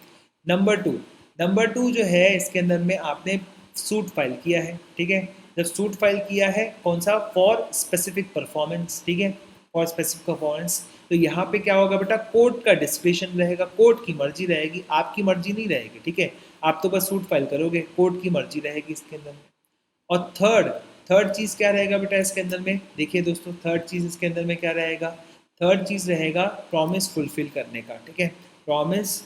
नंबर 2 जो है इसके अंदर में आपने सूट फाइल किया है। ठीक है, जब सूट फाइल किया है कौन सा, फॉर स्पेसिफिक परफॉर्मेंस। ठीक है, फॉर स्पेसिफिक परफॉर्मेंस, तो यहाँ पे क्या होगा बेटा, कोर्ट का डिस्क्रिप्शन रहेगा, कोर्ट की मर्जी रहेगी, आपकी मर्जी नहीं रहेगी। ठीक है, आप तो बस सूट फाइल करोगे, कोर्ट की मर्जी रहेगी इसके अंदर में। और थर्ड चीज़ क्या रहेगा बेटा इसके अंदर में, देखिए दोस्तों, थर्ड चीज़ इसके अंदर में क्या रहेगा, थर्ड चीज़ रहेगा प्रॉमिस फुलफिल करने का। ठीक है, promise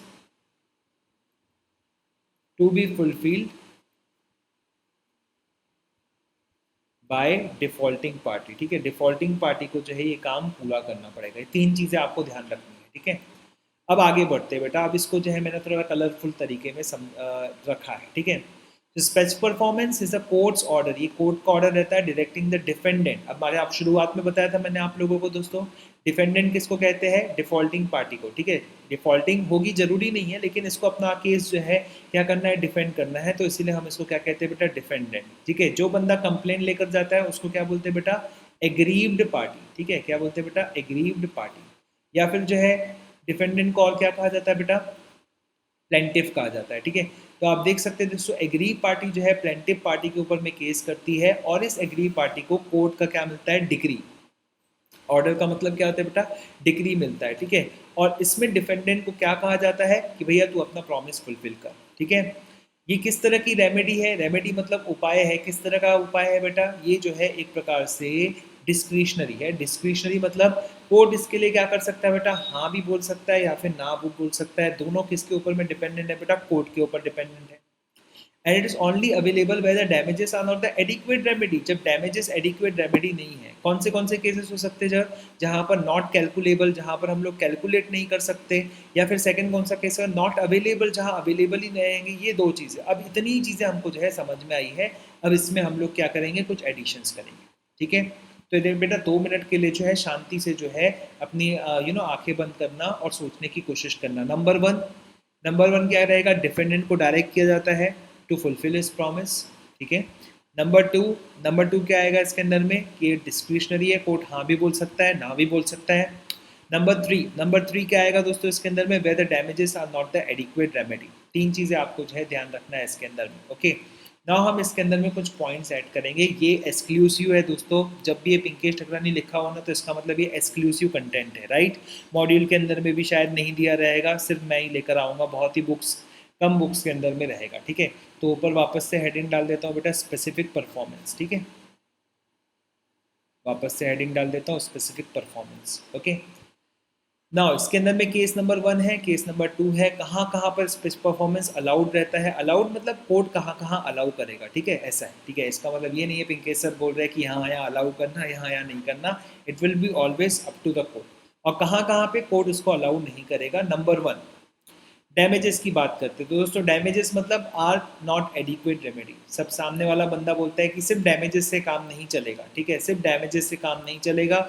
to be fulfilled by defaulting party. ठीक है, डिफॉल्टिंग पार्टी को जो है ये काम पूरा करना पड़ेगा, ये 3 चीज़ें आपको ध्यान रखनी है। ठीक है, अब आगे बढ़ते हैं बेटा, अब इसको जो है मैंने थोड़ा कलरफुल तरीके में रखा है। ठीक है, specific performance is a courts order, ये कोर्ट का ऑर्डर रहता है डायरेक्टिंग द डिफेंडेंट। अब हमारे आप शुरुआत में बताया था मैंने आप लोगों को दोस्तों, डिफेंडेंट किसको कहते हैं, डिफॉल्टिंग पार्टी को। ठीक है, डिफॉल्टिंग होगी जरूरी नहीं है, लेकिन इसको अपना केस जो है क्या करना है, डिफेंड करना है, तो इसीलिए हम इसको क्या कहते हैं बेटा, डिफेंडेंट। ठीक है, जो बंदा कंप्लेन लेकर जाता है उसको क्या बोलते हैं बेटा, एग्रीव्ड पार्टी। ठीक है, क्या बोलते हैं बेटा, एग्रीव्ड पार्टी। या फिर जो है डिफेंडेंट को और क्या कहा जाता है बेटा, प्लेंटिफ कहा जाता है। ठीक है, तो आप देख सकते हैं दोस्तों, एग्री पार्टी जो है प्लेंटिफ पार्टी के ऊपर में केस करती है, और इस एग्री पार्टी को कोर्ट का क्या मिलता है, डिक्री। ऑर्डर का मतलब क्या होता है बेटा, डिक्री मिलता है। ठीक है, और इसमें डिफेंडेंट को क्या कहा जाता है कि भैया तू अपना प्रॉमिस फुलफिल कर। ठीक है, ये किस तरह की रेमेडी है, रेमेडी मतलब उपाय है, किस तरह का उपाय है बेटा, ये जो है एक प्रकार से डिस्क्रिशनरी है। डिस्क्रिशनरी मतलब कोर्ट इसके लिए क्या कर सकता है बेटा, हाँ भी बोल सकता है या फिर ना भी बोल सकता है, दोनों किसके ऊपर में डिपेंडेंट है बेटा, कोर्ट के ऊपर डिपेंडेंट है। And it is only available where the damages are not the adequate remedy, जब डैमेजेस एडिक्वेट रेमेडी नहीं है। कौन से केसेस हो सकते हैं, जब जहाँ पर नॉट कैलकुलेबल, जहाँ पर हम लोग कैलकुलेट नहीं कर सकते, या फिर सेकंड कौन सा केस है, नॉट अवेलेबल, जहाँ अवेलेबल ही नहीं रहेंगे। ये 2 चीज़ें, अब इतनी चीज़ें हमको जो है समझ में आई है, अब इसमें हम लोग क्या करेंगे, कुछ एडिशंस करेंगे। ठीक है, तो इधर बेटा 2 मिनट के लिए जो है शांति से जो है अपनी आंखें बंद करना और सोचने की कोशिश करना। नंबर वन क्या रहेगा, डिफेंडेंट को डायरेक्ट किया जाता है टू फुलफिल हिज प्रॉमिस। ठीक है, नंबर टू क्या आएगा इसके अंदर में कि ये डिस्क्रिशनरी है, कोर्ट हाँ भी बोल सकता है ना भी बोल सकता है। नंबर थ्री क्या आएगा दोस्तों इसके अंदर में, where the damages are not the adequate remedy. 3 चीज़ें आपको जो है ध्यान रखना है इसके अंदर में। ओके, नाउ हम इसके अंदर में कुछ पॉइंट्स ऐड करेंगे। ये एक्सक्लूसिव है दोस्तों, जब भी ये पिंकेश ठकरानी लिखा हो ना तो इसका मतलब ये एक्सक्लूसिव कंटेंट है, राइट। मॉड्यूल के अंदर में भी शायद नहीं दिया रहेगा, सिर्फ मैं ही लेकर आऊँगा, बहुत ही कम बुक्स के अंदर में रहेगा। ठीक है, तो ऊपर वापस से हेडिंग डाल देता हूँ बेटा, स्पेसिफिक परफॉर्मेंस। ठीक है, वापस से हेडिंग डाल देता हूँ, स्पेसिफिक परफॉर्मेंस। ओके, नाउ इसके अंदर में केस नंबर 1 है, केस नंबर 2 है, कहाँ कहाँ पर स्पेसिफिक परफॉर्मेंस अलाउड रहता है। अलाउड मतलब कोर्ट कहाँ कहाँ अलाउ करेगा। ठीक है, ऐसा है। ठीक है, इसका मतलब ये नहीं है पिंकेश सर बोल रहे हैं कि यहाँ यहाँ अलाउ करना, यहाँ यहाँ नहीं करना, it will be always up to the court. और कहाँ कहाँ पे कोर्ट उसको अलाउ नहीं करेगा। नंबर 1, डैमेजेस की बात करते हैं तो दोस्तों डैमेजेस मतलब आर नॉट एडिक्वेट रेमेडी। सब सामने वाला बंदा बोलता है कि सिर्फ डैमेजेस से काम नहीं चलेगा, ठीक है, सिर्फ डैमेजेस से काम नहीं चलेगा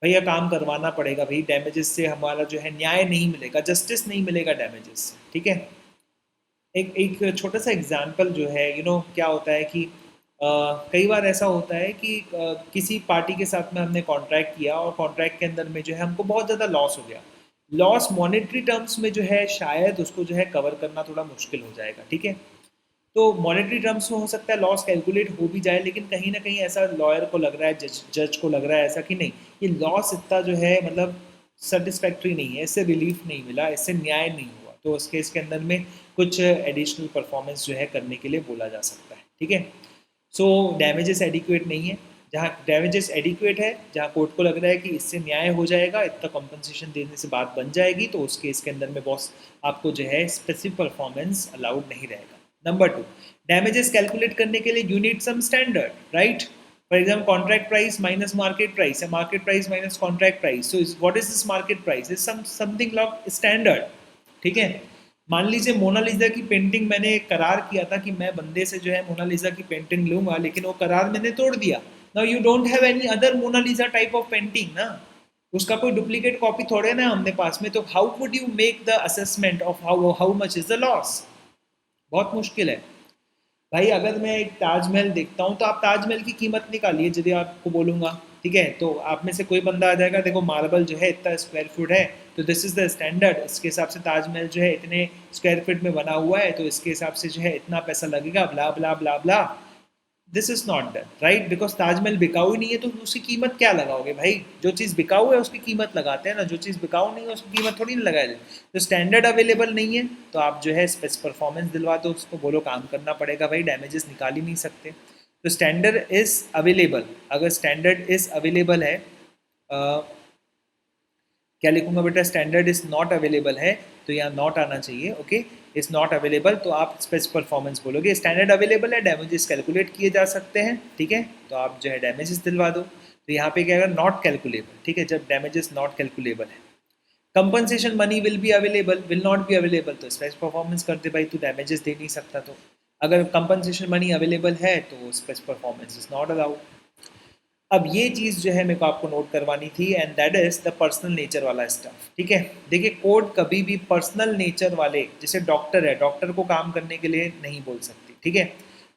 भैया, काम करवाना पड़ेगा भाई, डैमेजेस से हमारा जो है न्याय नहीं मिलेगा, जस्टिस नहीं मिलेगा डैमेजेस से, ठीक है। एक एक छोटा सा एग्जांपल जो है क्या होता है कि कई बार ऐसा होता है कि किसी पार्टी के साथ में हमने कॉन्ट्रैक्ट किया और कॉन्ट्रैक्ट के अंदर में जो है हमको बहुत ज़्यादा लॉस हो गया। लॉस मॉनेटरी टर्म्स में जो है शायद उसको जो है कवर करना थोड़ा मुश्किल हो जाएगा, ठीक है। तो मॉनेटरी टर्म्स में हो सकता है लॉस कैलकुलेट हो भी जाए, लेकिन कहीं ना कहीं ऐसा लॉयर को लग रहा है, जज को लग रहा है ऐसा कि नहीं, ये लॉस इतना जो है मतलब सेटिस्फैक्ट्री नहीं है, इससे रिलीफ नहीं मिला, इससे न्याय नहीं हुआ, तो उस केस के अंदर में कुछ एडिशनल परफॉर्मेंस जो है करने के लिए बोला जा सकता है, ठीक है। सो डैमेजेस एडिक्वेट नहीं है। जहाँ डैमेजेस एडिक्वेट है, जहाँ कोर्ट को लग रहा है कि इससे न्याय हो जाएगा, इतना कॉम्पनसेशन देने से बात बन जाएगी, तो उस केस के अंदर में बॉस आपको जो है स्पेसिफिक परफॉर्मेंस अलाउड नहीं रहेगा। नंबर 2, डैमेजेस कैलकुलेट करने के लिए you need some standard, right. For example contract price minus market price या market price minus contract price, so what is this market price, is something like standard, ठीक है। मान लीजिए मोनालिसा की painting मैंने करार किया था कि मैं बंदे से जो है मोनालिसा की पेंटिंग लूंगा, लेकिन वो करार मैंने तोड़ दिया। Now you don't have any other Mona Lisa type of painting ना, उसका कोई डुप्लीकेट कॉपी थोड़े ना हमने पास में, तो how would you make the assessment of how much is the loss. बहुत मुश्किल है भाई। अगर मैं एक ताजमहल देखता हूँ तो आप ताजमहल की कीमत निकालिए, यदि आपको बोलूँगा, ठीक है, तो आप में से कोई बंदा आ जाएगा, देखो मार्बल जो है इतना स्क्वायर फुट है, तो दिस इज़ द स्टैंडर्ड, इसके हिसाब से ताजमहल जो है इतने स्क्वायर फीट में बना हुआ है, तो इसके हिसाब से जो है इतना पैसा लगेगा, blah blah blah blah. This is not done right, because Taj Mahal बिकाऊ ही नहीं है, तो उसकी कीमत क्या लगाओगे भाई। जो चीज़ बिकाऊ है उसकी कीमत लगाते हैं ना, जो चीज़ बिकाऊ नहीं है उसकी कीमत थोड़ी ना लगाए। तो स्टैंडर्ड अवेलेबल नहीं है, तो आप जो है स्पेस परफॉर्मेंस दिलवा दो उसको, बोलो काम करना पड़ेगा भाई, डैमेजेस निकाल ही नहीं सकते। तो स्टैंडर्ड इज अवेलेबल, अगर स्टैंडर्ड इज अवेलेबल है, क्या लिखूंगा बेटा, स्टैंडर्ड इज नॉट अवेलेबल है, तो यहाँ नॉट आना चाहिए, ओके। इज नॉट अवेलेबल तो आप स्पेस परफॉर्मेंस बोलोगे, स्टैंडर्ड अवेलेबल है, डैमेजेस कैलकुलेट किए जा सकते हैं, ठीक है, तो आप जो है डैमेजेस दिलवा दो। तो यहाँ पे क्या, अगर नॉट कैलकुलेबल, ठीक है, जब डैमेजेस नॉट कैलकुलेबल है। Compensation money will be available, will not be available, तो स्पेस परफॉर्मेंस करते भाई, तो डैमेजेस दे नहीं सकता। तो अगर कंपनसेशन मनी अवेलेबल है तो space performance is not allowed. अब ये चीज़ जो है मेरे को आपको नोट करवानी थी, and that is the personal nature वाला स्टफ, ठीक है। देखिए कोर्ट कभी भी पर्सनल नेचर वाले, जैसे डॉक्टर है, डॉक्टर को काम करने के लिए नहीं बोल सकती, ठीक है।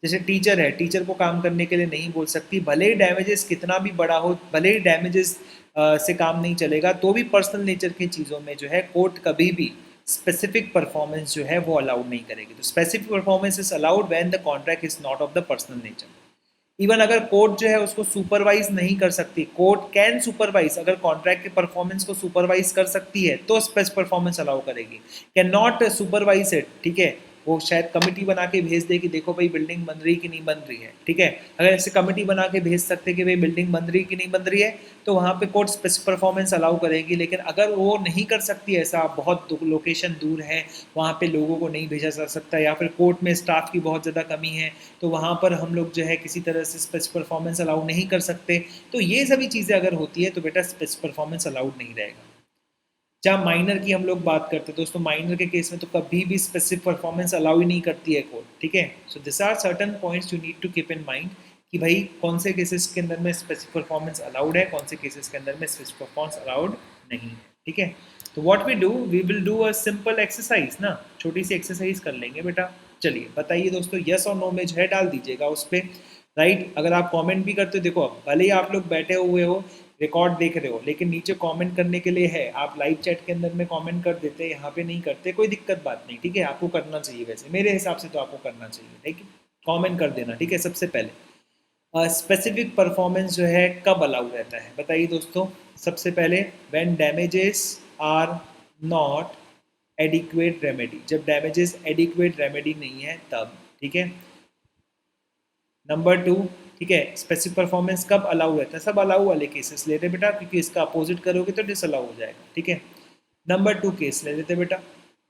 जैसे टीचर है, टीचर को काम करने के लिए नहीं बोल सकती, भले ही डैमेजेस कितना भी बड़ा हो, भले ही डैमेजेस से काम नहीं चलेगा, तो भी पर्सनल नेचर की चीज़ों में जो है कोर्ट कभी भी स्पेसिफिक परफॉर्मेंस जो है वो अलाउड नहीं करेगी। तो specific performance is allowed when the contract is not of the personal nature. Even अगर कोर्ट जो है उसको सुपरवाइज नहीं कर सकती, कोर्ट कैन सुपरवाइज, अगर कॉन्ट्रैक्ट के परफॉर्मेंस को सुपरवाइज कर सकती है तो स्पेस परफॉर्मेंस अलाउ करेगी, कैन नॉट सुपरवाइज इट, ठीक है। वो शायद कमिटी बना के भेज दे कि देखो भाई बिल्डिंग बन रही कि नहीं बन रही है, ठीक है। अगर ऐसे कमिटी बना के भेज सकते कि भाई बिल्डिंग बन रही कि नहीं बन रही है, तो वहाँ पे कोर्ट स्पेस परफॉर्मेंस अलाउ करेगी। लेकिन अगर वो नहीं कर सकती, ऐसा बहुत लोकेशन दूर है, वहाँ पे लोगों को नहीं भेजा जा सकता, या फिर कोर्ट में स्टाफ की बहुत ज़्यादा कमी है, तो वहाँ पर हम लोग जो है किसी तरह से स्पेस परफॉर्मेंस अलाउ नहीं कर सकते। तो ये सभी चीज़ें अगर होती है तो बेटा स्पेस परफॉर्मेंस अलाउड नहीं रहेगा। जहाँ माइनर की हम लोग बात करते हैं दोस्तों, माइनर के केस में तो कभी भी स्पेसिफिक परफॉर्मेंस अलाउ ही नहीं करती है कोर्ट, ठीक है। So this are certain points you need to keep in mind कि भाई कौन से केसेस के अंदर में स्पेसिफिक परफॉर्मेंस अलाउड है, कौन से केसेस के अंदर में स्पेसिफिक परफॉर्मेंस अलाउड नहीं है, ठीक है। तो what we do, we will do a simple exercise ना, छोटी सी एक्सरसाइज कर लेंगे बेटा। चलिए बताइए दोस्तों, यस और नो में जो है डाल दीजिएगा उस पर, राइट। अगर आप कमेंट भी करते हो, देखो भले ही आप लोग बैठे हुए हो, रिकॉर्ड देख रहे हो, लेकिन नीचे कमेंट करने के लिए है, आप लाइव चैट के अंदर में कमेंट कर देते हैं, यहाँ पे नहीं करते, कोई दिक्कत बात नहीं, ठीक है। आपको करना चाहिए, वैसे मेरे हिसाब से तो आपको करना चाहिए, ठीक है, कमेंट कर देना, ठीक है। सबसे पहले स्पेसिफिक परफॉर्मेंस जो है कब अलाउ रहता है, बताइए दोस्तों। सबसे पहले when damages are not adequate remedy, जब डैमेजेस एडिक्वेट रेमेडी नहीं है तब, ठीक है। नंबर 2, ठीक है, स्पेसिफिक परफॉर्मेंस कब अलाउ रहता है, सब अलाउ वाले केसेस ले रहे बेटा, क्योंकि इसका अपोजिट करोगे तो डिसअलाउ हो जाएगा, ठीक है। नंबर 2 केस ले लेते बेटा।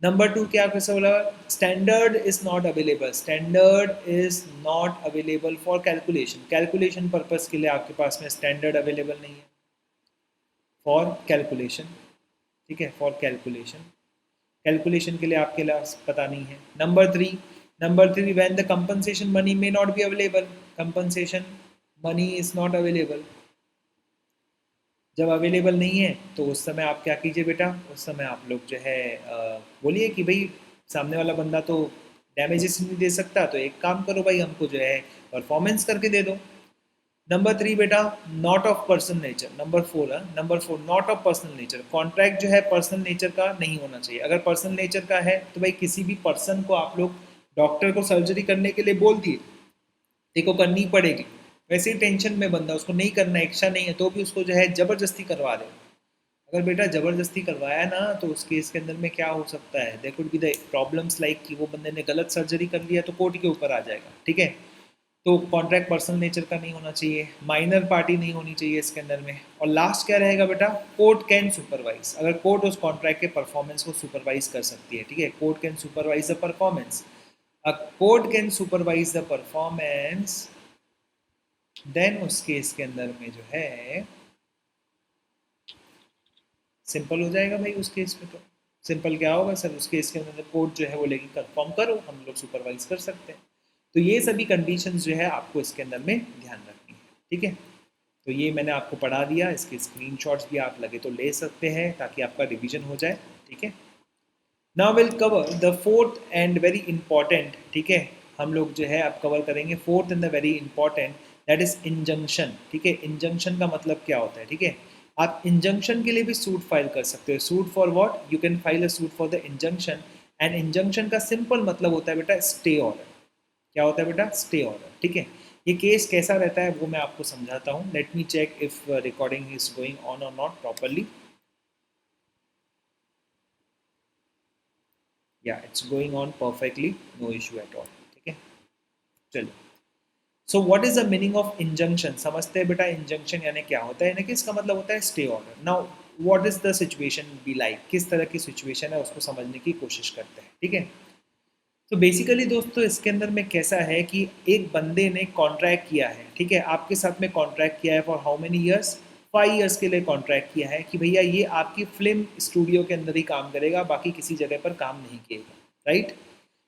नंबर 2 क्या कैसे बोला, standard is not available, standard is not available for calculation, calculation purpose के लिए आपके पास में स्टैंडर्ड अवेलेबल नहीं है। फॉर कैलकुलेशन, ठीक है, फॉर कैलकुलेशन, कैलकुलेशन के लिए आपके लिए पता नहीं है। Number 3 when the compensation money may not be available, compensation money is not available, जब अवेलेबल नहीं है तो उस समय आप क्या कीजिए बेटा, उस समय आप लोग जो है बोलिए कि भाई सामने वाला बंदा तो डैमेजेस नहीं दे सकता, तो एक काम करो भाई, हमको जो है परफॉर्मेंस करके दे दो। नंबर 3 बेटा, not of personal nature. Number 4 not of personal nature, contract जो है पर्सनल नेचर का नहीं होना चाहिए। अगर पर्सनल नेचर का है तो भाई किसी भी पर्सन को आप लोग डॉक्टर को सर्जरी करने के लिए बोल दिए, देखो करनी पड़ेगी, वैसे ही टेंशन में बंदा, उसको नहीं करना, इच्छा नहीं है, तो भी उसको जो है ज़बरदस्ती करवा दे। अगर बेटा ज़बरदस्ती करवाया ना तो उस केस के अंदर में क्या हो सकता है, there could be the problems like कि वो बंदे ने गलत सर्जरी कर लिया तो कोर्ट के ऊपर आ जाएगा, ठीक है। तो कॉन्ट्रैक्ट पर्सनल नेचर का नहीं होना चाहिए, माइनर पार्टी नहीं होनी चाहिए इसके अंदर में। और लास्ट क्या रहेगा बेटा, कोर्ट कैन सुपरवाइज, अगर कोर्ट उस कॉन्ट्रैक्ट के परफॉर्मेंस को सुपरवाइज कर सकती है, ठीक है, court can supervise the performance, a court can supervise the performance, then उस केस के अंदर में जो है सिंपल हो जाएगा भाई। उस केस में तो सिंपल क्या होगा सर, उस केस के अंदर कोर्ट जो है वो लेगी कंफर्म करो, हम लोग सुपरवाइज कर सकते हैं। तो ये सभी कंडीशंस जो है आपको इसके अंदर में ध्यान रखनी है, ठीक है। तो ये मैंने आपको पढ़ा दिया, इसके स्क्रीनशॉट्स भी आप लगे तो ले सकते हैं ताकि आपका रिवीजन हो जाए, ठीक है। Now will cover the fourth and very important, ठीक है, हम लोग जो है अब कवर करेंगे fourth and the very important, that is injunction, ठीक है। इंजंक्शन का मतलब क्या होता है, ठीक है। आप इंजंक्शन के लिए भी सूट फाइल कर सकते हो। Suit for what, you can file a suit for the injunction, and injunction का सिंपल मतलब होता है बेटा स्टे ऑर्डर। क्या होता है बेटा, स्टे ऑर्डर, ठीक है। ये केस कैसा रहता है वो मैं आपको समझाता हूँ। Let me check if recording is going on or not properly. या it's going on perfectly, no issue at all, ठीक है। चलिए, so what is the meaning of injunction, समझते हैं बेटा। इंजंक्शन यानी क्या होता है, यानी कि इसका मतलब होता है stay order. Now what is the situation be like, किस तरह की सिचुएशन है उसको समझने की कोशिश करते हैं, ठीक है। तो बेसिकली दोस्तों इसके अंदर में कैसा है कि एक बंदे ने कॉन्ट्रैक्ट किया है, ठीक है, आपके साथ में कॉन्ट्रैक्ट किया है for how many years, 5 years के लिए कॉन्ट्रैक्ट किया है कि भैया ये आपकी फिल्म स्टूडियो के अंदर ही काम करेगा, बाकी किसी जगह पर काम नहीं किएगा, राइट।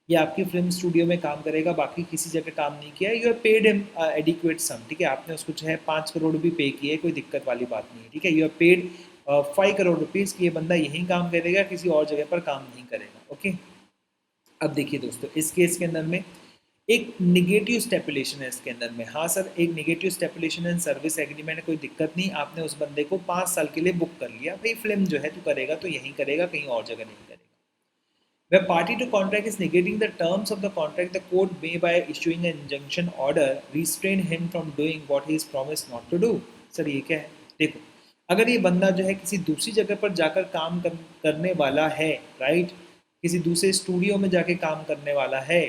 ये आपकी फिल्म स्टूडियो में काम करेगा, बाकी किसी जगह काम नहीं किया है। You have paid him adequate sum, ठीक है, आपने उसको जो है 5 करोड़ भी पे किए, कोई दिक्कत वाली बात नहीं है, ठीक है। You have paid 5 crore rupees कि ये बंदा यहीं काम करेगा, किसी और जगह पर काम नहीं करेगा, ओके। अब देखिए दोस्तों, इस केस के अंदर में एक निगेटिव स्टेपुलेशन है इसके अंदर में। हाँ सर, एक निगेटिव स्टेपुलेशन एंड सर्विस एग्रीमेंट है, कोई दिक्कत नहीं। आपने उस बंदे को 5 साल के लिए बुक कर लिया, भाई फिल्म जो है तू करेगा तो यहीं करेगा, कहीं और जगह नहीं करेगा। Where party to contract is negating the terms of the contract, the court may, by issuing an injunction order, restrain him from doing what he is promised not to do. Sir ये क्या है, देखो, अगर ये बंदा जो है किसी दूसरी जगह पर जाकर करने वाला है, राइट, किसी दूसरे स्टूडियो में जाके काम करने वाला है,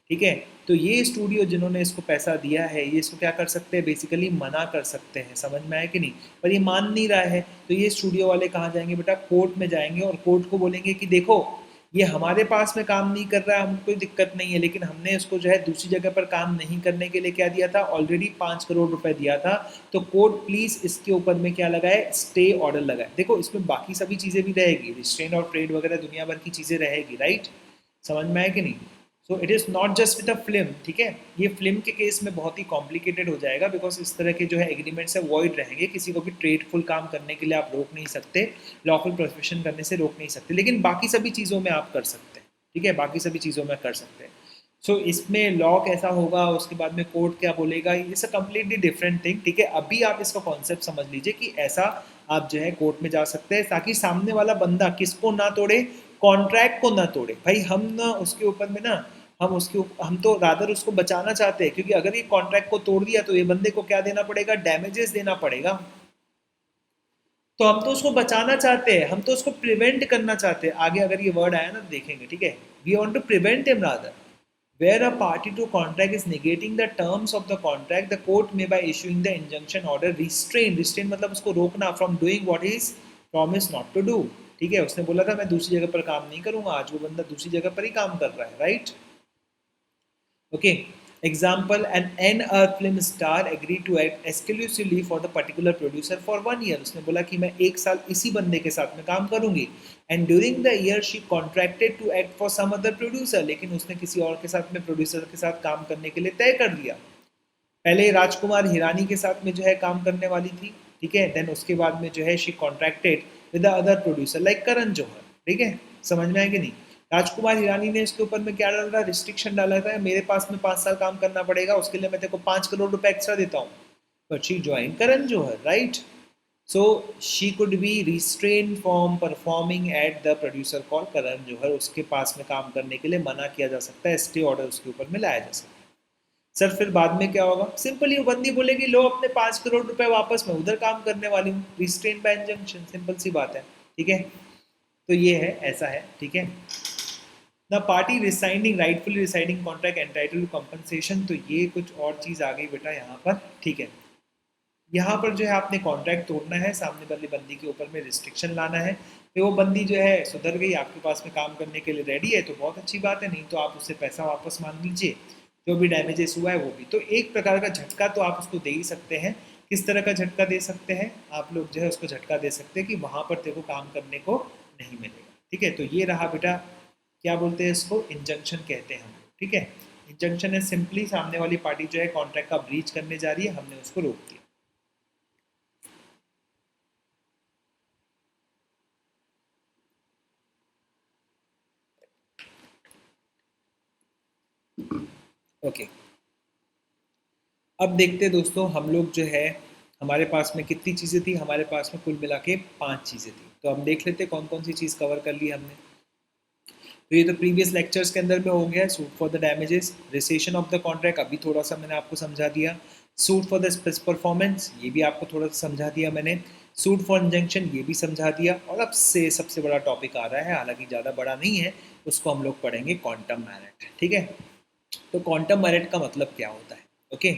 ठीक है, तो ये स्टूडियो जिन्होंने इसको पैसा दिया है ये इसको क्या कर सकते हैं, बेसिकली मना कर सकते हैं। समझ में आया कि नहीं। पर ये मान नहीं रहा है तो ये स्टूडियो वाले कहाँ जाएंगे बेटा, कोर्ट में जाएंगे और कोर्ट को बोलेंगे कि देखो ये हमारे पास में काम नहीं कर रहा है, हमको कोई दिक्कत नहीं है, लेकिन हमने इसको जो है दूसरी जगह पर काम नहीं करने के लिए क्या दिया था, ऑलरेडी 5 करोड़ रुपए दिया था, तो कोर्ट प्लीज इसके ऊपर में क्या लगाए, स्टे ऑर्डर लगाए। देखो इसमें बाकी सभी चीज़ें भी रहेगी, रिस्ट्रेन और ट्रेड वगैरह दुनिया भर की चीज़ें रहेगी, राइट। समझ में आए कि नहीं। सो it is not just with a film, ठीक है। ये फिल्म के केस में बहुत ही कॉम्प्लिकेटेड हो जाएगा, बिकॉज इस तरह के जो है एग्रीमेंट्स है वॉइड रहेंगे, किसी को भी ट्रेडफुल काम करने के लिए आप रोक नहीं सकते, लॉफुल प्रोफेशन करने से रोक नहीं सकते, लेकिन बाकी सभी चीज़ों में आप कर सकते हैं, ठीक है, बाकी सभी चीज़ों में कर सकते हैं। सो इसमें लॉ कैसा होगा, उसके बाद में कोर्ट क्या बोलेगा, it's a completely different thing, ठीक है। अभी आप इसका कॉन्सेप्ट समझ लीजिए कि ऐसा आप जो है कोर्ट में जा सकते हैं ताकि सामने वाला बंदा किसको ना तोड़े, कॉन्ट्रैक्ट को ना तोड़े। भाई हम ना उसके ऊपर में ना हम तो रादर उसको बचाना चाहते हैं, क्योंकि अगर ये कॉन्ट्रैक्ट को तोड़ दिया तो ये बंदे को क्या देना पड़ेगा, डैमेजेस देना पड़ेगा। तो हम तो उसको बचाना चाहते हैं, हम तो उसको प्रिवेंट करना चाहते हैं। आगे अगर ये वर्ड आया ना देखेंगे, ठीक है, we want to prevent him rather. Where a party to contract is negating the terms of the contract, the court may, by issuing the injunction order, restrain मतलब उसको रोकना, from doing what he is promised not to do, ठीक है। उसने बोला था मैं दूसरी जगह पर काम नहीं करूंगा, आज वो बंदा दूसरी जगह पर ही काम कर रहा है, right, okay. Example, an N film star agreed to act exclusively for the particular producer for 1 year. उसने बोला कि मैं 1 साल इसी बंदे के साथ में काम करूंगी. And during the year she contracted to act for some other producer. लेकिन उसने किसी और के साथ में प्रोड्यूसर के साथ काम करने के लिए तय कर दिया. पहले राजकुमार हिरानी के साथ में जो है काम करने वाली थी, ठीक है. देन उसके बाद में जो है she contracted with the other producer like Karan Johar. ठीक है, समझ में आया कि नहीं. राजकुमार हिरानी ने इसके ऊपर में क्या डाला, रिस्ट्रिक्शन डाला था, मेरे पास में 5 साल काम करना पड़ेगा, उसके लिए मैं तेरे को 5 करोड़ रुपए एक्स्ट्रा देता हूँ. But she join Karan Johar, right. So she could be restrain from performing at the producer call Karan Johar. उसके पास में काम करने के लिए मना किया जा सकता है, स्टे ऑर्डर उसके ऊपर में लाया जा सकता है. सर फिर बाद में क्या होगा, सिंपली वो बंदी बोलेगी लो अपने 5 करोड़ रुपए वापस, मैं उधर काम करने वाली हूँ. रिस्ट्रेन बाय इंजंक्शन, सिंपल सी बात है. ठीक है, तो ये है, ऐसा है. ठीक है, the party resigning rightfully resigning contract entitle to compensation. तो ये कुछ और चीज़ आ गई बेटा यहाँ पर. ठीक है, यहाँ पर जो है आपने कॉन्ट्रैक्ट तोड़ना है, सामने वाली बंदी के ऊपर में रिस्ट्रिक्शन लाना है. तो वो बंदी जो है सुधर गई, आपके पास में काम करने के लिए रेडी है, तो बहुत अच्छी बात है. नहीं तो आप उससे पैसा वापस मांग लीजिए, जो भी डैमेजेस हुआ है वो भी. तो एक प्रकार का झटका तो आप उसको दे ही सकते हैं. किस तरह का झटका दे सकते हैं आप लोग, जो है उसको झटका दे सकते हैं कि वहाँ पर तेरे को काम करने को नहीं मिलेगा. ठीक है, तो ये रहा बेटा, क्या बोलते हैं इसको, इंजंक्शन कहते हैं हम लोग. ठीक है, इंजंक्शन है सिंपली सामने वाली पार्टी जो है कॉन्ट्रैक्ट का ब्रीच करने जा रही है, हमने उसको रोक दिया. ओके, अब देखते हैं दोस्तों, हम लोग जो है हमारे पास में कितनी चीज़ें थी, हमारे पास में कुल मिला के 5 चीज़ें थी. तो हम देख लेते हैं कौन कौन सी चीज़ कवर कर ली हमने. तो ये तो प्रीवियस लेक्चर्स के अंदर में हो गया. Suit for the damages, recession of the contract, अभी थोड़ा सा मैंने आपको समझा दिया. Suit for the space performance, ये भी आपको थोड़ा सा समझा दिया मैंने. सूट फॉर इंजंक्शन, ये भी समझा दिया. और अब से सबसे बड़ा टॉपिक आ रहा है, हालांकि ज़्यादा बड़ा नहीं है, उसको हम लोग पढ़ेंगे क्वांटम मैरिट. ठीक है, तो क्वांटम मैरिट का मतलब क्या होता है. ओके,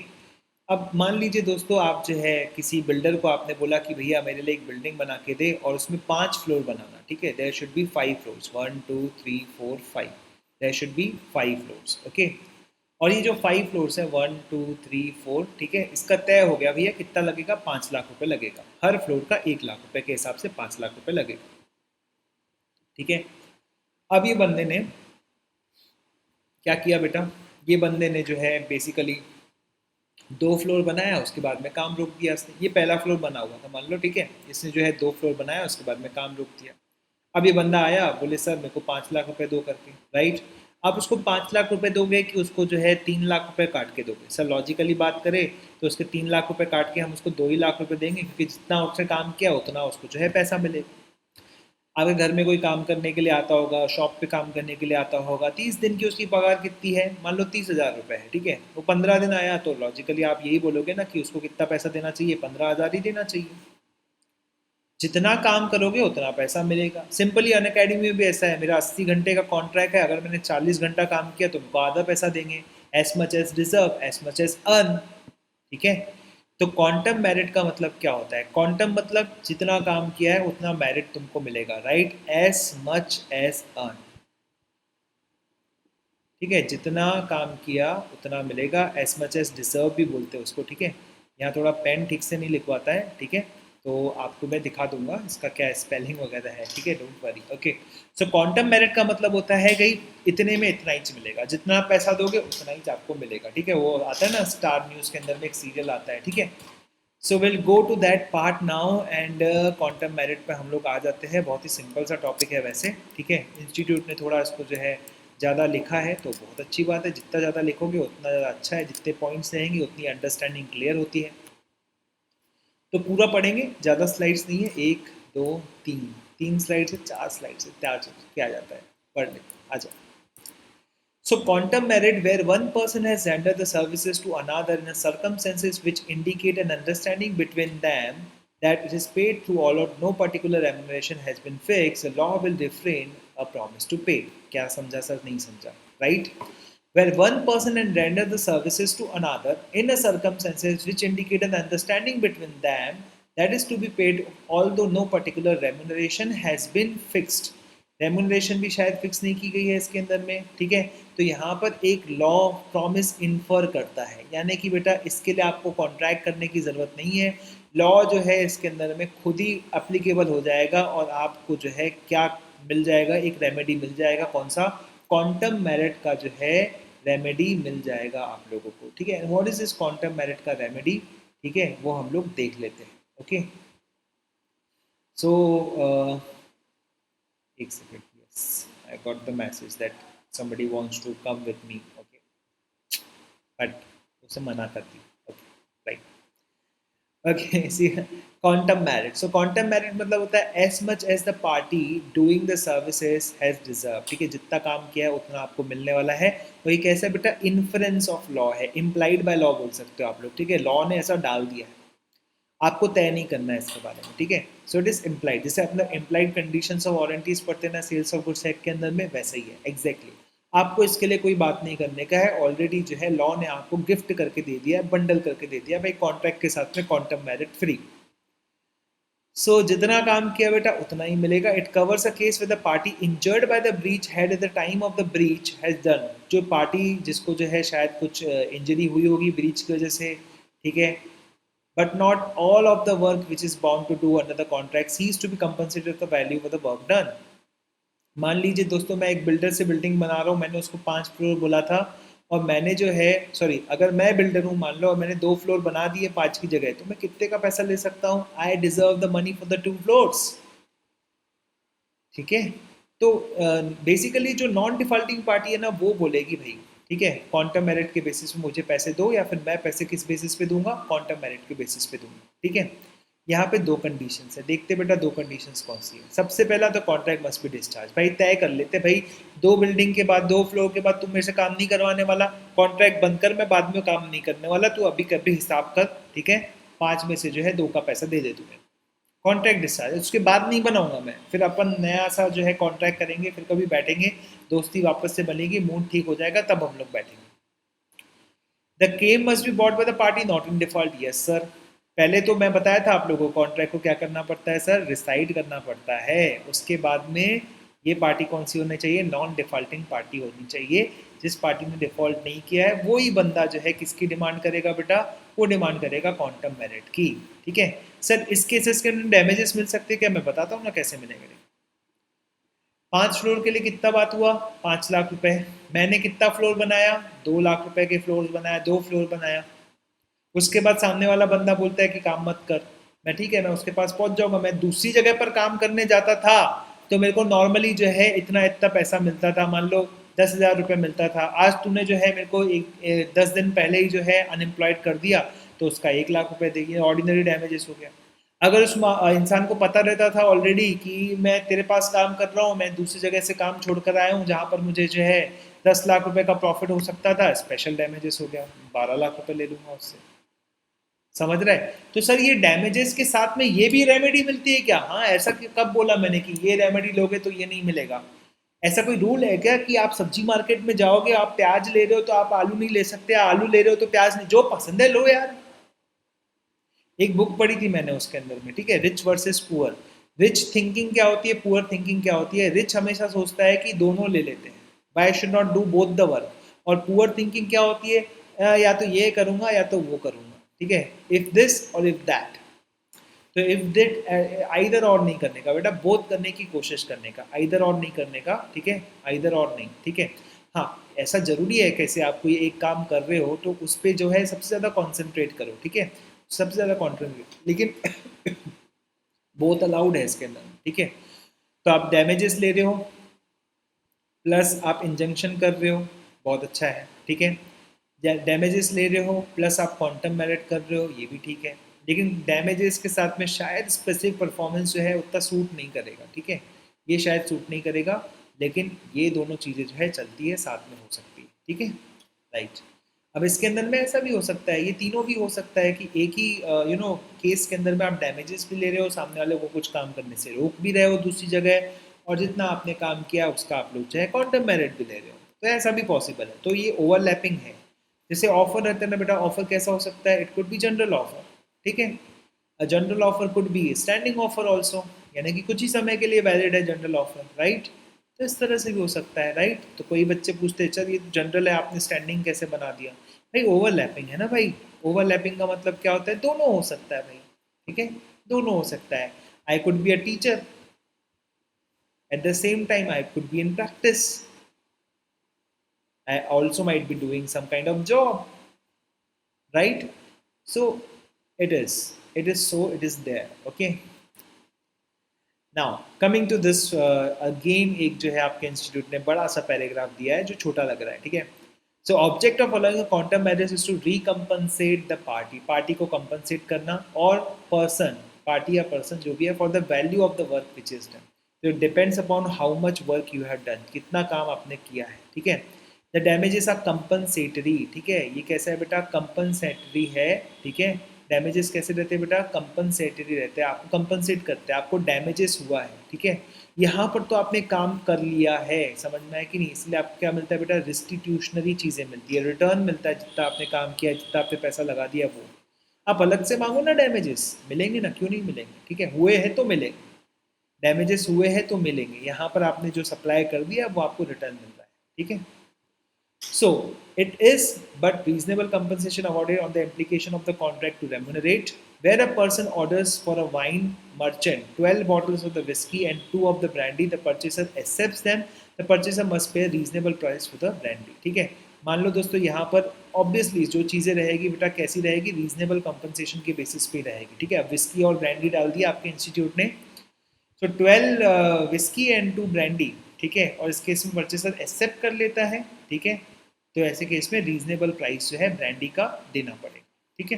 अब मान लीजिए दोस्तों, आप जो है किसी बिल्डर को आपने बोला कि भैया मेरे लिए एक बिल्डिंग बना के दे और उसमें 5 फ्लोर बनाना. ठीक है, there should be 5 floors, 1 2 3 4 5, there should be 5 floors. Okay, और ये जो 5 फ्लोर्स है 1 2 3 4, ठीक है, इसका तय हो गया भैया कितना लगेगा, 5 लाख रुपए लगेगा. हर फ्लोर का 1 लाख रुपए के हिसाब से 5 लाख रुपए लगेगा. ठीक है, अब ये बंदे ने क्या किया बेटा, ये बंदे ने जो है बेसिकली 2 फ्लोर बनाया, उसके बाद में काम रोक दिया इसने. ये पहला फ्लोर बना हुआ था मान लो. ठीक है, इसने जो है 2 फ्लोर बनाया, उसके बाद में काम रोक दिया. अब ये बंदा आया, बोले सर मेरे को 5 लाख रुपए दो करके, राइट. आप उसको 5 लाख रुपए दोगे कि उसको जो है 3 लाख रुपए काट के दोगे. सर लॉजिकली बात करें तो उसके 3 लाख रुपए काट के हम उसको 2 ही लाख रुपए देंगे, क्योंकि जितना उसने काम किया उतना उसको जो है पैसा मिलेगा. अगर घर में कोई काम करने के लिए आता होगा, शॉप पे काम करने के लिए आता होगा, 30 दिन की उसकी पगार कितनी है, मान लो 30,000 रुपये है. ठीक है, वो 15 दिन आया, तो लॉजिकली आप यही बोलोगे ना कि उसको कितना पैसा देना चाहिए, 15,000 ही देना चाहिए. जितना काम करोगे उतना पैसा मिलेगा. सिंपली अनअकैडमी में भी ऐसा है, मेरा 80 घंटे का कॉन्ट्रैक्ट है, अगर मैंने 40 घंटा काम किया तो उनको आधा पैसा देंगे. As much as deserve, as much as earn. ठीक है, तो क्वांटम मेरिट का मतलब क्या होता है, क्वांटम मतलब जितना काम किया है उतना मेरिट तुमको मिलेगा, right. As much as earn. ठीक है, जितना काम किया उतना मिलेगा. एज मच एज डिजर्व भी बोलते हैं उसको. ठीक है, यहाँ थोड़ा पेन ठीक से नहीं लिखवाता है. ठीक है, तो आपको मैं दिखा दूंगा इसका क्या स्पेलिंग वगैरह है. ठीक है, don't worry. Okay, so quantum merit का मतलब होता है कि इतने में इतना ही मिलेगा, जितना पैसा दोगे उतना ही आपको मिलेगा. ठीक है, वो आता है ना स्टार न्यूज़ के अंदर में एक सीरियल आता है. ठीक है, so will go to that part now. And quantum merit पे हम लोग आ जाते हैं. बहुत ही सिंपल सा टॉपिक है वैसे. ठीक है, इंस्टीट्यूट ने थोड़ा इसको जो है ज़्यादा लिखा है, तो बहुत अच्छी बात है. जितना ज़्यादा लिखोगे उतना ज़्यादा अच्छा है, जितने पॉइंट्स रहेंगे उतनी अंडरस्टैंडिंग क्लियर होती है. तो पूरा पढ़ेंगे, ज़्यादा स्लाइड्स नहीं है, 1 2 3, 3 स्लाइड से 4 स्लाइड से क्या जाता है, पढ़ ले, आ जाओ. So quantum merit, where one person has rendered the services to another in a circumstances which indicate an understanding between them that it is paid through all or no particular remuneration has been fixed, the law will refrain a promise to pay. क्या समझा sir, नहीं समझा, right? Where one person has rendered the services to another in a circumstances which indicate an understanding between them that is to be paid although no particular remuneration has been fixed. Remuneration भी शायद fix नहीं की गई है इसके अंदर में, ठीक है। तो यहाँ पर एक लॉ प्रॉमिस इन्फर करता है, यानी कि बेटा इसके लिए आपको कॉन्ट्रैक्ट करने की ज़रूरत नहीं है, लॉ जो है इसके अंदर में खुद ही अप्लीकेबल हो जाएगा और आपको जो है क्या मिल जाएगा, एक रेमेडी मिल जाएगा, कौन सा, क्वांटम मेरिट का जो है रेमेडी मिल जाएगा आप लोगों को, ठीक है। What is this quantum merit का रेमेडी, ठीक है, वो हम लोग देख लेते हैं। ओके, सो एक second, yes I got the message that somebody wants to come with me, okay, but उसे मना कर दी, okay, right, okay, see, quantum merit, so quantum merit मतलब होता है as much as the party doing the services has deserved, ठीक है, जितना काम किया है उतना आपको मिलने वाला है। वही कैसे बेटा, इन्फ्रेंस ऑफ लॉ है, इम्प्लाइड बाय लॉ बोल सकते हो आप लोग, ठीक है, लॉ ने ऐसा डाल दिया है, आपको तय नहीं करना है इसके बारे में, ठीक है। सो इट इज इम्प्लाइड, जैसे अपना इम्प्लाइड कंडीशंस ऑफ वारंटीज पढ़ते हैं ना सेल्स ऑफ गुड्स एक्ट के अंदर में, वैसा ही है एग्जैक्टली। आपको इसके लिए कोई बात नहीं करने का है, ऑलरेडी जो है लॉ ने आपको गिफ्ट करके दे दिया है, बंडल करके दे दिया भाई, कॉन्ट्रैक्ट के साथ में क्वांटम मेरिट फ्री। सो जितना काम किया बेटा उतना ही मिलेगा। It covers a case with the party injured by the breach had at the time of the breach has done, जो पार्टी जिसको जो है शायद कुछ इंजरी हुई होगी ब्रीच की वजह से, ठीक है, but not all of the work which is bound to do under the contract cease to be compensated the value of the work done। मान लीजिए दोस्तों मैं एक बिल्डर से बिल्डिंग बना रहा हूँ, मैंने उसको 5 फ्लोर बोला था और मैंने जो है सॉरी अगर मैं बिल्डर हूँ मान लो और मैंने 2 फ्लोर बना दिए 5 की जगह, तो मैं कितने का पैसा ले सकता हूँ, I deserve the money for the 2 floors, ठीक है। तो बेसिकली जो नॉन डिफॉल्टिंग पार्टी है ना वो बोलेगी भाई ठीक है क्वांटम मेरिट के बेसिस पे मुझे पैसे दो, या फिर मैं पैसे किस बेसिस पे दूंगा, क्वांटम मेरिट के बेसिस पे दूंगा, ठीक है। यहाँ पे 2 कंडीशंस है, देखते बेटा 2 कंडीशंस कौन सी है। सबसे पहला तो कॉन्ट्रैक्ट मस्ट बी डिस्चार्ज, भाई तय कर लेते भाई 2 बिल्डिंग के बाद 2 फ्लोर के बाद तुम मेरे से काम नहीं करवाने वाला, कॉन्ट्रैक्ट बंद कर, मैं बाद में काम नहीं करने वाला, तू अभी कभी हिसाब कर, ठीक है, 5 में से जो है 2 का पैसा दे दे तुम्हें, कॉन्ट्रैक्ट डिस्चार्ज। उसके बाद नहीं बनाऊंगा मैं, फिर अपन नया सा जो है कॉन्ट्रैक्ट करेंगे, फिर कभी बैठेंगे, दोस्ती वापस से बनेगी, मूड ठीक हो जाएगा, तब हम लोग बैठेंगे। The came must be bought by the party not in default, yes sir. पहले तो मैं बताया था आप लोगों को कॉन्ट्रैक्ट को क्या करना पड़ता है सर, रिसाइड करना पड़ता है। उसके बाद में ये पार्टी कौन सी होनी चाहिए, नॉन डिफॉल्टिंग पार्टी होनी चाहिए। जिस पार्टी ने डिफॉल्ट नहीं किया है वही बंदा जो है किसकी डिमांड करेगा बेटा, वो डिमांड करेगा क्वांटम मेरिट की, ठीक है। सर इस केसेस के डैमेजेस मिल सकते हैं क्या, मैं बताता हूँ ना कैसे मिलेंगे। 5 फ्लोर के लिए कितना बात हुआ, 5 लाख रुपए। मैंने कितना फ्लोर बनाया, 2 लाख रुपए के फ्लोर बनाया, 2 फ्लोर बनाया। उसके बाद सामने वाला बंदा बोलता है कि काम मत कर, मैं ठीक है मैं उसके पास पहुंच जाऊंगा, मैं दूसरी जगह पर काम करने जाता था तो मेरे को नॉर्मली जो है इतना इतना पैसा मिलता था, मान लो 10,000 रुपये मिलता था। आज तूने जो है मेरे को 10 दिन पहले ही जो है अनएम्प्लॉयड कर दिया, तो उसका 1 लाख रुपये देगी, ऑर्डिनरी डैमेजेस हो गया। अगर उस इंसान को पता रहता था ऑलरेडी कि मैं तेरे पास काम कर रहा हूँ, मैं दूसरी जगह से काम छोड़ कर आया हूँ जहाँ पर मुझे जो है 10 लाख रुपए का प्रॉफिट हो सकता था, स्पेशल डैमेजेस हो गया, 12 लाख रुपए ले लूंगा उससे, समझ रहे हैं। तो सर ये डैमेजेस के साथ में ये भी रेमेडी मिलती है क्या, हाँ ऐसा कब बोला मैंने कि ये रेमेडी लोगे तो ये नहीं मिलेगा। ऐसा कोई रूल है क्या कि आप सब्जी मार्केट में जाओगे, आप प्याज ले रहे हो तो आप आलू नहीं ले सकते, आलू ले रहे हो तो प्याज नहीं, जो पसंद है लो यार। एक बुक पढ़ी थी मैंने उसके अंदर में, ठीक है, rich versus poor. Rich thinking क्या होती है, पुअर थिंकिंग क्या होती है। रिच हमेशा सोचता है कि दोनों ले लेते हैं, why should not do both the work. और पुअर थिंकिंग क्या होती है, या तो ये करूंगा या तो वो करूंगा, ठीक है, इफ दिस और इफ दैट। तो इफ दिट आइदर और नहीं करने का बेटा, बोथ करने की कोशिश करने का, आइदर और नहीं करने का, ठीक है, आइदर और नहीं, ठीक है। हाँ ऐसा जरूरी है, कैसे आप कोई एक काम कर रहे हो तो उस पर जो है सबसे ज़्यादा कॉन्सेंट्रेट करो, ठीक है, सबसे ज़्यादा कॉन्सेंट्रेट, लेकिन बोथ अलाउड है इसके अंदर, ठीक है। तो आप डैमेजेस ले रहे हो प्लस आप इंजंक्शन कर रहे हो, बहुत अच्छा है, ठीक है। डैमेजेस ले रहे हो प्लस आप क्वांटम मेरिट कर रहे हो, ये भी ठीक है, लेकिन डैमेजेस के साथ में शायद स्पेसिफिक परफॉर्मेंस जो है उतना सूट नहीं करेगा, ठीक है, ये शायद सूट नहीं करेगा, लेकिन ये दोनों चीज़ें जो है चलती है, साथ में हो सकती है, ठीक है, राइट। अब इसके अंदर में ऐसा भी हो सकता है, ये तीनों भी हो सकता है कि एक ही केस के अंदर में आप डैमेजेस भी ले रहे हो, सामने वाले को कुछ काम करने से रोक भी रहे हो दूसरी जगह, और जितना आपने काम किया उसका आप लोग जो है क्वांटम मेरिट भी ले रहे हो, तो ऐसा भी पॉसिबल है। तो ये ओवरलैपिंग है। जैसे ऑफर रहता है ना बेटा, ऑफर कैसा हो सकता है, it could B general offer, ठीक है, general offer could be standing offer also, यानी कि कुछ ही समय के लिए वैलिड है जनरल ऑफर, राइट। तो इस तरह से भी हो सकता है, राइट। तो कोई बच्चे पूछते हैं चल ये तो जनरल है, आपने स्टैंडिंग कैसे बना दिया? भाई ओवरलैपिंग है ना भाई। ओवरलैपिंग का मतलब क्या होता है? दोनों हो सकता है भाई, ठीक है, दोनों हो सकता है। I could be a teacher at the same time I could be in practice, I also might be doing some kind of job, right? So it is so, it is there, okay? Now coming to this again, एक जो है आपके institute ने बड़ा सा paragraph दिया है जो छोटा लग रहा है, ठीक है। So object of allowing a quantum marriage is to recompensate the party, party को कंपनसेट करना, और पर्सन, पार्टी या पर्सन जो भी है, for the value of the work which is done. तो it depends upon how much work you have done, कितना काम आपने किया है, ठीक है। द डैमेजेस आर कंपनसेटरी, ठीक है। ये कैसा है बेटा? कंपनसेटरी है, ठीक है। डैमेजेस कैसे रहते हैं बेटा? कंपनसेटरी रहते हैं, आपको कंपनसेट करते हैं, आपको डैमेजेस हुआ है, ठीक है। यहाँ पर तो आपने काम कर लिया है, समझ में आया कि नहीं? इसलिए आपको क्या मिलता है बेटा? रिस्टिट्यूशनरी चीज़ें मिलती है, रिटर्न मिलता है, जितना आपने काम किया, जितना आपने पैसा लगा दिया वो। आप अलग से मांगो ना, डैमेजेस मिलेंगे ना, क्यों नहीं मिलेंगे, ठीक है। हुए हैं तो मिलेंगे, डैमेजेस हुए हैं तो मिलेंगे। यहाँ पर आपने जो सप्लाई कर दिया वो आपको रिटर्न मिल रहा है, ठीक है। So it is but reasonable compensation awarded on the implication of the contract to remunerate. Where a person orders for a wine merchant 12 bottles of the whiskey and 2 of the brandy, the purchaser accepts them. The purchaser must pay a reasonable price for the brandy. ठीक है। मान लो दोस्तों यहाँ पर obviously जो चीज़ें रहेगी बेटा कैसी रहेगी? रीजनेबल कंपनसेशन के बेसिस पे रहेगी, ठीक है। अब विस्की और ब्रांडी डाल दिया आपके इंस्टीट्यूट ने, सो 12 विस्की एंड 2 ब्रांडी, ठीक है। और इस केस में परचेसर एक्सेप्ट कर लेता है, ठीक है। तो ऐसे केस में रीजनेबल प्राइस जो है ब्रांडी का देना पड़ेगा, ठीक है।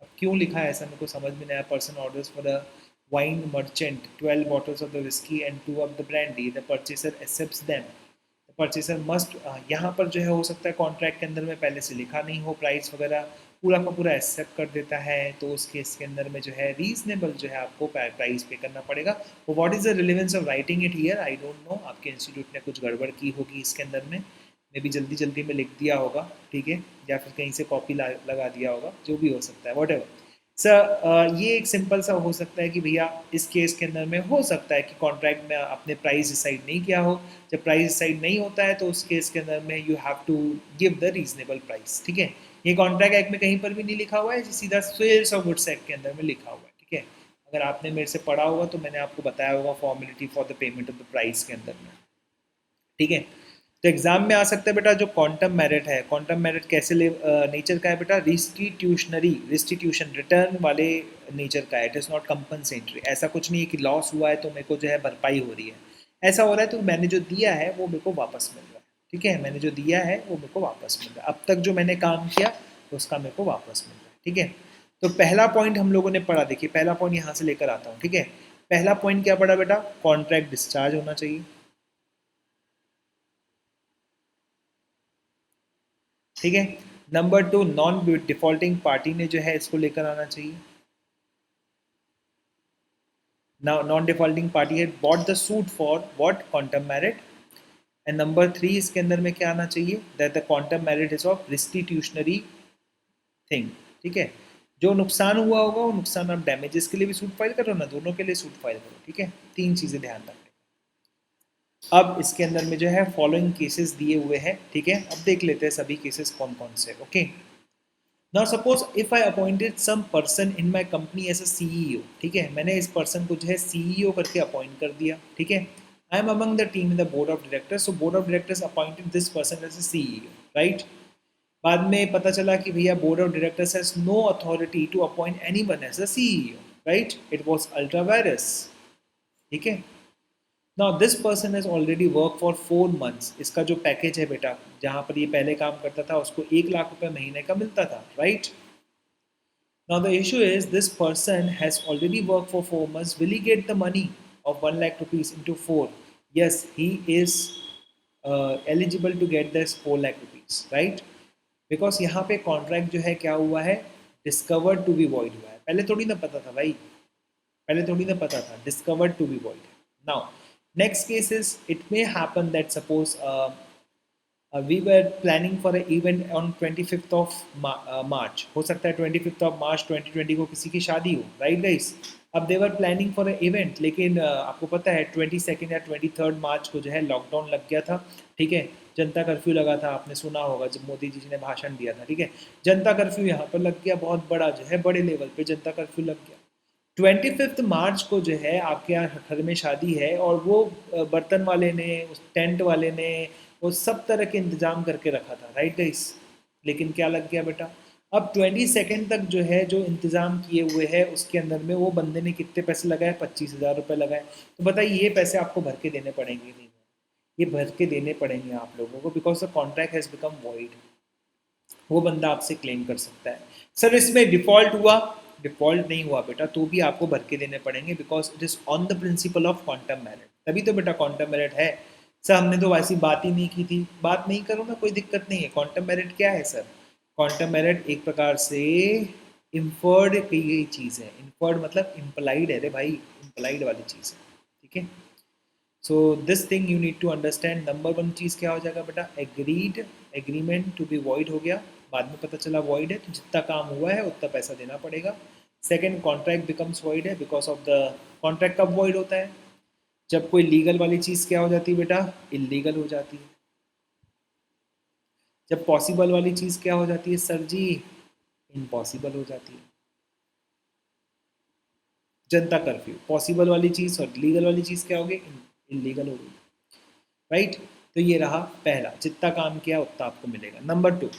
अब क्यों लिखा है ऐसा मेरे को समझ में नहीं आया। Person orders for the wine merchant 12 bottles of the whisky and 2 of the brandy, the purchaser accepts them, the purchaser must, यहाँ पर जो है हो सकता है कॉन्ट्रैक्ट के अंदर में पहले से लिखा नहीं हो प्राइस वगैरह, पूरा का पूरा एक्सेप्ट कर देता है, तो उस केस के अंदर में जो है रीजनेबल जो है आपको प्राइस पे करना पड़ेगा। वो what is the relevance of writing it here, I don't know. आपके इंस्टीट्यूट ने कुछ गड़बड़ की होगी इसके अंदर में, मे भी जल्दी जल्दी में लिख दिया होगा, ठीक है, या फिर कहीं से कॉपी लगा दिया होगा, जो भी हो सकता है, वॉट एवर। सर ये एक सिंपल सा हो सकता है कि भैया इस केस के अंदर में हो सकता है कि कॉन्ट्रैक्ट में आपने प्राइस डिसाइड नहीं किया हो। जब प्राइस डिसाइड नहीं होता है तो उस केस के अंदर में you have to give the reasonable price, ठीक है। ये कॉन्ट्रैक्ट एक्ट में कहीं पर भी नहीं लिखा हुआ है, सीधा सेल्स ऑफ गुड्स एक्ट के अंदर में लिखा हुआ है, ठीक है। अगर आपने मेरे से पढ़ा होगा तो मैंने आपको बताया होगा formality for the payment of the price के अंदर में, ठीक है। तो एग्जाम में आ सकता है बेटा जो क्वांटम मेरिट है, क्वांटम मेरिट कैसे नेचर का है बेटा? रिस्टिट्यूशनरी, रिस्टिट्यूशन रिटर्न वाले नेचर का है, इट इज़ नॉट कंपनसेटरी। ऐसा कुछ नहीं है कि लॉस हुआ है तो मेरे को जो है भरपाई हो रही है, ऐसा हो रहा है तो मैंने जो दिया है वो मेरे को वापस मिल रहा है, ठीक है। मैंने जो दिया है वो मेरे को वापस मिल रहा है, अब तक जो मैंने काम किया उसका मेरे को वापस मिल रहा है, ठीक है। तो पहला पॉइंट हम लोगों ने पढ़ा, देखिए पहला पॉइंट यहाँ से लेकर आता हूँ, ठीक है। पहला पॉइंट क्या पढ़ा बेटा? कॉन्ट्रैक्ट डिस्चार्ज होना चाहिए, ठीक है। नंबर 2, नॉन डिफॉल्टिंग पार्टी ने जो है इसको लेकर आना चाहिए। नॉन डिफॉल्टिंग पार्टी है bought the suit for what? Quantum merit. And number 3 इसके अंदर में क्या आना चाहिए? That the quantum merit is of restitutionary thing, ठीक है। जो नुकसान हुआ होगा वो नुकसान आप डैमेजेस के लिए भी सूट फाइल करो ना, दोनों के लिए सूट फाइल करो, ठीक है। 3 चीज़ें ध्यान रखना। अब इसके अंदर में जो है फॉलोइंग केसेस दिए हुए हैं, ठीक है। अब देख लेते हैं सभी केसेस कौन कौन से, okay. Now suppose if I appointed some person in my company as a CEO, ठीक है। मैंने इस पर्सन को जो है सीईओ करके अपॉइंट कर दिया, ठीक है। I am among the team in the board of directors, so board of directors appointed this person as a CEO, right. बाद में पता चला कि भैया board of directors has no authority to appoint anyone as a CEO, right. It was ultra vires, ठीक है। Now this person has already work for 4 months, इसका जो पैकेज है बेटा, जहाँ पर ये पहले काम करता था उसको 1 लाख रुपए महीने का मिलता था, right. Now the issue is this person has already worked for 4 months. Will he get the money of 1 lakh rupees into 4? Yes, he is eligible to get this 4 lakh rupees, right? Because यहाँ पे contract जो है क्या हुआ है? Discovered to be void हुआ है। पहले थोड़ी ना पता था भाई, पहले थोड़ी ना पता था, discovered to be void. Now next case is it may happen that suppose we were planning for a event on 25th of March, हो सकता है 25th of March 2020 को किसी की शादी हो, राइट गाइस। अब देवर प्लानिंग फॉर इवेंट, लेकिन आपको पता है 22 या 23 मार्च को जो है लॉकडाउन लग गया था, ठीक है। जनता कर्फ्यू लगा था, आपने सुना होगा जब मोदी जी ने भाषण दिया था, ठीक है। जनता कर्फ्यू यहाँ पर लग गया, बहुत बड़ा जो है, बड़े लेवल पे जनता कर्फ्यू लग गया। 25 मार्च को जो है आपके यहाँ घर में शादी है, और वो बर्तन वाले ने, उस टेंट वाले ने, वो सब तरह के इंतजाम करके रखा था, राइट गाइस। लेकिन क्या लग गया बेटा, अब 22 तक जो है, जो इंतजाम किए हुए है उसके अंदर में वो बंदे ने कितने पैसे लगाए, 25,000 रुपये लगाए। तो बताइए ये पैसे आपको भर के देने पड़ेंगे नहीं? ये भर के देने पड़ेंगे आप लोगों को, because the contract has become void. वो बंदा आपसे क्लेम कर सकता है। सर इसमें डिफ़ॉल्ट हुआ, डिफ़ॉल्ट नहीं हुआ बेटा, तो भी आपको भर के देने पड़ेंगे, because it is on the principle of quantum merit, तभी तो बेटा क्वांटम मेरिट है। सर हमने तो वैसी बात ही नहीं की थी, बात नहीं करो ना, कोई दिक्कत नहीं है। क्वांटम मेरिट क्या है सर? क्वांटम मेरिट एक प्रकार से इन्फर्ड की गई चीज़ है। इन्फर्ड मतलब इम्प्लाइड है रे भाई, इम्प्लाइड वाली चीज़ है, ठीक है। So this thing you need to understand. Number one चीज़ क्या हो जाएगा बेटा, agreed, agreement to be void हो गया, बाद में पता चला वॉइड है, तो जितना काम हुआ है उतना पैसा देना पड़ेगा। सेकंड, कॉन्ट्रैक्ट बिकम्स वॉइड है बिकॉज ऑफ द कॉन्ट्रैक्ट। कब वॉइड होता है? जब कोई लीगल वाली चीज़ क्या हो जाती है बेटा, इलीगल हो जाती है। जब पॉसिबल वाली चीज़ क्या हो जाती है सर जी, इम्पॉसिबल हो जाती है। जनता कर्फ्यू पॉसिबल वाली चीज़, और लीगल वाली चीज़ क्या हो गई, इलीगल हो गई, राइट। तो ये रहा पहला, जितना काम किया उतना आपको मिलेगा। Number two,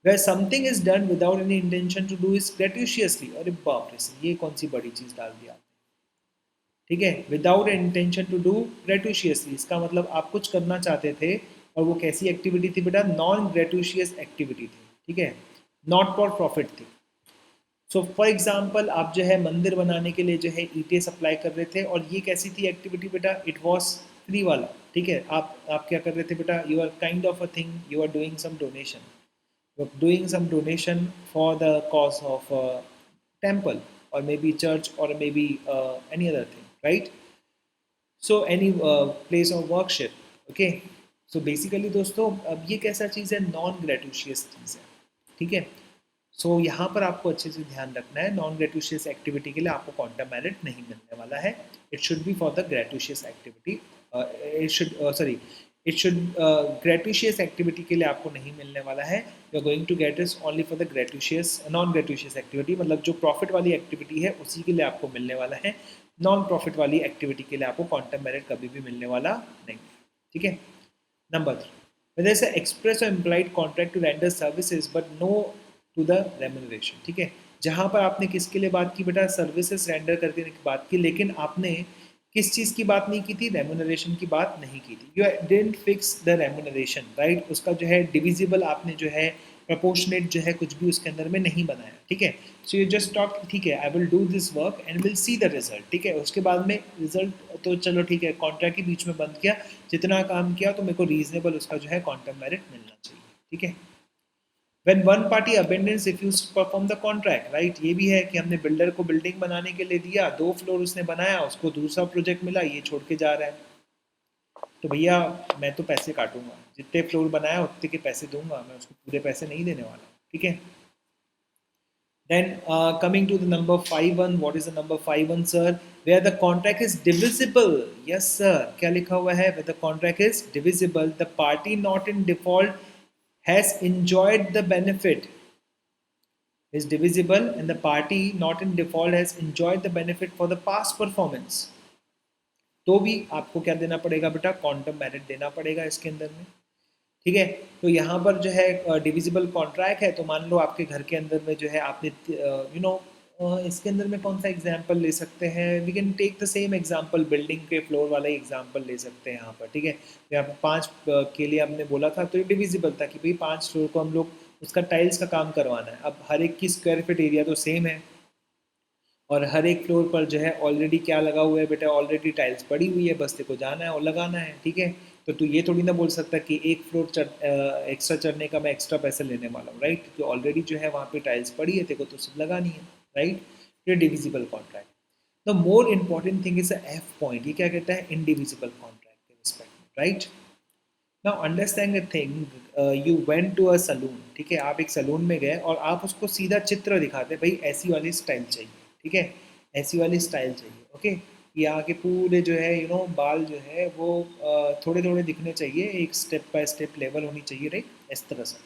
where something is done without any intention to do is gratuitously। अरे बाप रे, ये कौन सी बड़ी चीज़ डाल दिया, ठीक है। विदाउट इंटेंशन टू डू ग्रेटुशियसली, इसका मतलब आप कुछ करना चाहते थे, और वो कैसी एक्टिविटी थी बेटा, नॉन ग्रेटुशियस एक्टिविटी थी, ठीक है, नॉट फॉर प्रॉफिट थी। सो फॉर एग्जाम्पल, आप जो है मंदिर बनाने के लिए जो है ईंटें सप्लाई कर रहे थे, और ये कैसी थी एक्टिविटी बेटा, इट वॉज फ्री वाला, ठीक है। आप क्या कर रहे थे बेटा, you are kind of a thing, you are doing some donation, you're doing some donation for the cause of a temple, or maybe church, or maybe any other thing, right? So any place of worship, okay। So basically दोस्तों, अब ये कैसा चीज़ है, non ग्रेटुशियस चीज़ है, ठीक है। सो यहाँ पर आपको अच्छे से ध्यान रखना है, नॉन ग्रेटुशियस एक्टिविटी के लिए आपको क्वांटम मेरिट नहीं मिलने वाला है। It should be for the gratuitous activity, it should sorry, it should gratuitous activity के लिए आपको नहीं मिलने वाला है। You are going to get is only for the gratuitous, non gratuitous activity, मतलब जो प्रॉफिट वाली एक्टिविटी है उसी के लिए आपको मिलने वाला है। नॉन प्रॉफिट वाली एक्टिविटी के लिए आपको क्वांटम मेरिट कभी भी मिलने वाला नहीं, ठीक है। Number three, whether it's an express or implied contract to render services but no to the remuneration, ठीक है। जहाँ पर आपने किसके लिए बात की बेटा, सर्विसेज रेंडर करके की बात की, लेकिन आपने किस चीज़ की बात नहीं की थी, रेमुनरेशन की बात नहीं की थी। You didn't fix the remuneration, right. उसका जो है डिविजिबल आपने जो है प्रपोर्शनेट जो है कुछ भी उसके अंदर में नहीं बनाया, ठीक है। सो यू जस्ट टॉक, ठीक है, I will do this work and will see the result, ठीक है। उसके बाद में रिजल्ट तो चलो ठीक है, कॉन्ट्रैक्ट के बीच में बंद किया, जितना काम किया तो मेरे को रीजनेबल उसका जो है क्वांटम मेरिट मिलना चाहिए, ठीक है। When one party abandons refuse to perform the contract, right, ये भी है कि हमने बिल्डर को बिल्डिंग बनाने के लिए दिया, 2 फ्लोर उसने बनाया, उसको दूसरा प्रोजेक्ट मिला, ये छोड़ के जा रहा है, तो भैया मैं तो पैसे काटूंगा, जितने फ्लोर बनाया उतने के पैसे दूंगा, मैं उसको पूरे पैसे नहीं देने वाला, ठीक है। Then coming to the number 5(1), what is the number 5(1), sir? Where the contract is divisible. Yes, sir. क्या लिखा हुआ है? Where the contract is divisible, the party not in default has enjoyed the benefit. Is divisible, and the party not in default has enjoyed the benefit for the past performance. तो भी आपको क्या देना पड़ेगा बेटा, क्वांटम मेरिट देना पड़ेगा इसके अंदर में, ठीक है। तो यहाँ पर जो है डिविजिबल कॉन्ट्रैक्ट है, तो मान लो आपके घर के अंदर में जो है आपने यू नो इसके अंदर में कौन सा एग्जांपल ले सकते हैं, we can take the same example, building के फ्लोर वाला ही एग्जांपल ले सकते हैं यहाँ पर, ठीक है। यहाँ पर 5 के लिए हमने बोला था, तो ये डिविजिबल था कि भाई 5 फ्लोर को हम लोग उसका टाइल्स का काम करवाना है। अब हर एक की स्क्वायर फीट एरिया तो सेम है, और हर एक फ्लोर पर जो है ऑलरेडी क्या लगा हुआ है बेटा, ऑलरेडी टाइल्स पड़ी हुई है, बस तेरे को जाना है और लगाना है, ठीक है। तो तू ये थोड़ी ना बोल सकता कि एक फ्लोर एक्स्ट्रा चढ़ने का मैं एक्स्ट्रा पैसे लेने वाला हूँ, राइट। जो ऑलरेडी जो है वहाँ पे टाइल्स पड़ी है, तेरे को तो सब लगानी है, राइट। ये divisible contract. The more important thing is the F point, ये क्या कहता है, इनडिविजिबल कॉन्ट्रैक्ट के रिस्पेक्ट में, right. Now understand the thing, you went to a saloon, ठीक है, आप एक सलून में गए और आप उसको सीधा चित्र दिखाते, भाई ऐसी वाली स्टाइल चाहिए, ठीक है, ऐसी वाली स्टाइल चाहिए। ओके, यहाँ के पूरे जो है बाल जो है वो थोड़े थोड़े दिखने चाहिए, एक स्टेप बाय स्टेप लेवल होनी चाहिए, राइट, इस तरह से।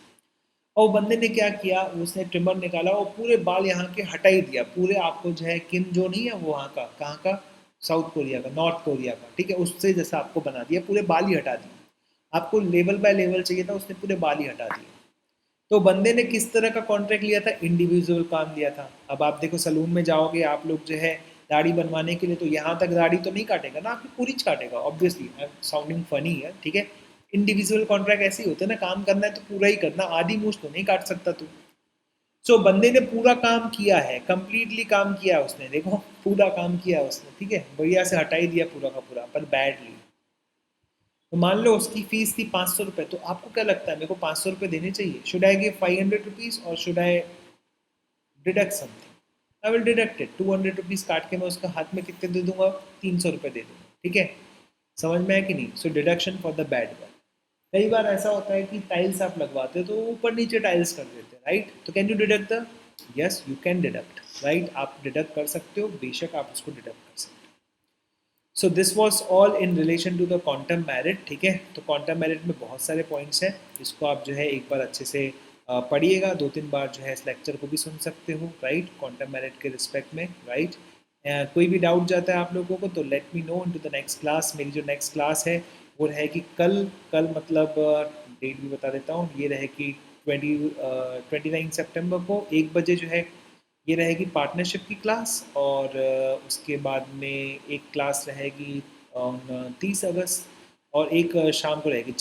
और बंदे ने क्या किया, उसने ट्रिमर निकाला और पूरे बाल यहाँ के हटा ही दिया पूरे। आपको जो है किम जो नहीं है वो वहाँ का, कहाँ का, साउथ कोरिया का, नॉर्थ कोरिया का, ठीक है, उससे जैसा आपको बना दिया, पूरे बाल ही हटा दिए। आपको लेवल बाय लेवल चाहिए था, उसने पूरे बाल ही हटा दिए। तो बंदे ने किस तरह का कॉन्ट्रैक्ट लिया था, इंडिविजुअल काम लिया था। अब आप देखो सलून में जाओगे आप लोग जो है दाढ़ी बनवाने के लिए, तो यहाँ तक दाढ़ी तो नहीं काटेगा ना, आपकी पूरी काटेगा ऑब्वियसली, साउंडिंग फनी है, ठीक है। इंडिविजुअल कॉन्ट्रैक्ट ऐसे ही होते हैं ना, काम करना है तो पूरा ही करना, आधी मूछ तो नहीं काट सकता तू। सो बंदे ने पूरा काम किया है, कंप्लीटली काम किया उसने, देखो पूरा काम किया उसने, ठीक है, बढ़िया से हटा ही दिया पूरा का पूरा, पर बैडली। तो मान लो उसकी फीस थी 500 रुपये, तो आपको क्या लगता है मेरे को 500 रुपये देने चाहिए? शुड आई गिव 500 रुपीज़ और should I deduct something? I will deduct it, 200 rupees काट के मैं उसका हाथ में कितने दे दूंगा, 300 रुपये दे दूंगा, ठीक है। समझ में है कि नहीं? So deduction for the bad one. कई बार ऐसा होता है कि टाइल्स आप लगवाते हो तो ऊपर नीचे टाइल्स कर देते हैं, राइट, तो can you deduct the, yes you can deduct, right, आप डिडक्ट कर सकते हो, बेशक आप उसको डिडक्ट कर सकते हो। So this was all in relation to the quantum merit, ठीक है। तो क्वांटम मैरिट में बहुत सारे पॉइंट्स हैं, इसको आप जो है एक बार अच्छे से पढ़िएगा, 2-3 बार जो है इस लेक्चर को भी सुन सकते हो, राइट, क्वांटम मैरिट के रिस्पेक्ट में, राइट। कोई भी डाउट जाता है आप लोगों को तो let me know in to the next class. मेरी जो नेक्स्ट क्लास है वो रहेगी कल, कल मतलब डेट भी बता देता हूँ, ये रहेगी 29 सितंबर को 1 बजे जो है ये रहेगी पार्टनरशिप की क्लास। और उसके बाद में एक क्लास रहेगी ऑन 30 अगस्त, और एक शाम को रहेगी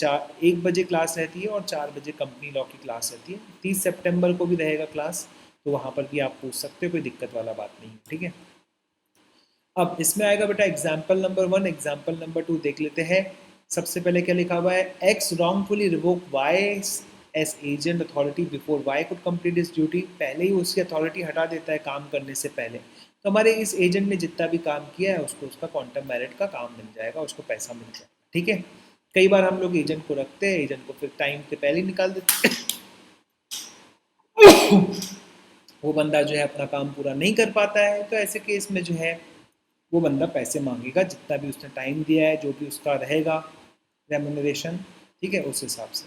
1 बजे क्लास रहती है, और 4 बजे कंपनी लॉ की क्लास रहती है। 30 सितंबर को भी रहेगा क्लास, तो वहाँ पर भी आप पूछ सकते हो, कोई दिक्कत वाला बात नहीं है, ठीक है। अब इसमें आएगा बेटा एग्जाम्पल नंबर 1, एग्जाम्पल नंबर 2 देख लेते हैं। सबसे पहले क्या लिखा हुआ है, X wrongfully revoke Y as agent authority before Y could complete his duty. पहले ही उसकी अथॉरिटी हटा देता है काम करने से पहले, तो हमारे इस एजेंट ने जितना भी काम किया है उसको उसका क्वांटम मेरिट का काम मिल जाएगा, उसको पैसा मिल जाएगा, ठीक है। कई बार हम लोग एजेंट को रखते हैं, एजेंट को फिर टाइम से पहले ही निकाल देते हैं। वो बंदा जो है अपना काम पूरा नहीं कर पाता है, तो ऐसे केस में जो है वो बंदा पैसे मांगेगा, जितना भी उसने टाइम दिया है, जो भी उसका रहेगा रेमुनरेशन, ठीक है, उस हिसाब से।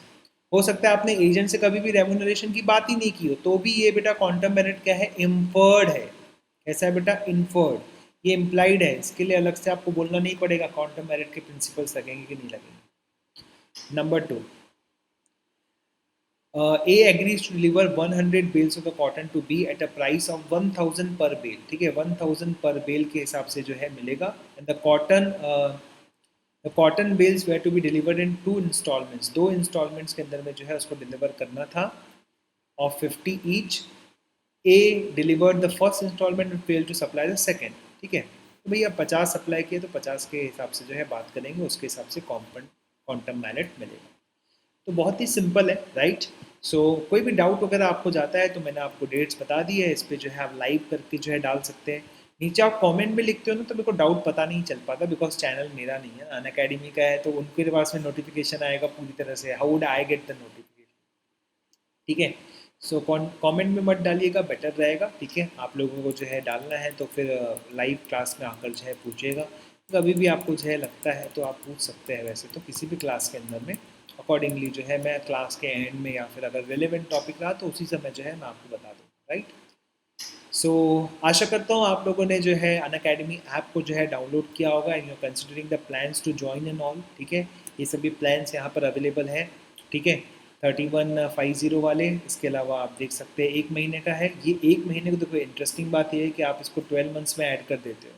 हो सकता है आपने एजेंट से कभी भी रेमुनरेशन की बात ही नहीं की हो, तो भी ये बेटा क्वांटम मेरिट क्या है, इम्फर्ड है। कैसा है बेटा, इन्फर्ड, ये इम्प्लाइड है, इसके लिए अलग से आपको बोलना नहीं पड़ेगा क्वांटम मेरिट के प्रिंसिपल्स लगेंगे कि नहीं लगेंगे। Number 2, A agrees to deliver 100 bales of the cotton to B at a price of 1000 per bale, ठीक है, 1000 पर बेल के हिसाब से जो है मिलेगा। And the cotton bales were to be delivered in 2 installments, 2 installments के अंदर में जो है उसको डिलीवर करना था, of 50 each. A delivered the first installment and fail to supply the second, ठीक है। तो भैया 50 सप्लाई किए तो 50 के हिसाब से जो है बात करेंगे, उसके हिसाब से क्वांटम मेरिट मिलेगा। तो बहुत ही सिंपल है, राइट। सो कोई भी डाउट वगैरह आपको जाता है तो मैंने आपको डेट्स बता दी है, इस पर जो है आप लाइव करके जो है डाल सकते हैं। नीचे आप कमेंट में लिखते हो ना तो मेरे को डाउट पता नहीं चल पाता, बिकॉज चैनल मेरा नहीं है, अनअकैडमी का है, तो उनके पास में नोटिफिकेशन आएगा पूरी तरह से, how would I get the notification, ठीक है। सो कमेंट में मत डालिएगा, बेटर रहेगा, ठीक है। आप लोगों को जो है डालना है तो फिर लाइव क्लास में आकर जो है पूछिएगा, कभी भी आपको जो है लगता है तो आप पूछ सकते हैं, वैसे तो किसी भी क्लास के अंदर में अकॉर्डिंगली जो है मैं क्लास के एंड में या फिर अगर रिलेवेंट टॉपिक रहा तो उसी समय जो है मैं आपको बता दूँगा, राइट। सो आशा करता हूँ आप लोगों ने जो है अनअकैडमी ऐप को जो है डाउनलोड किया होगा, and you considering the plans to join and all, ठीक है। ये सभी प्लान्स यहाँ पर अवेलेबल हैं, ठीक है, 3150 वाले। इसके अलावा आप देख सकते हैं 1 महीने का है, ये 1 महीने को देखो इंटरेस्टिंग बात ये है कि आप इसको 12 मंथ्स में ऐड कर देते हो,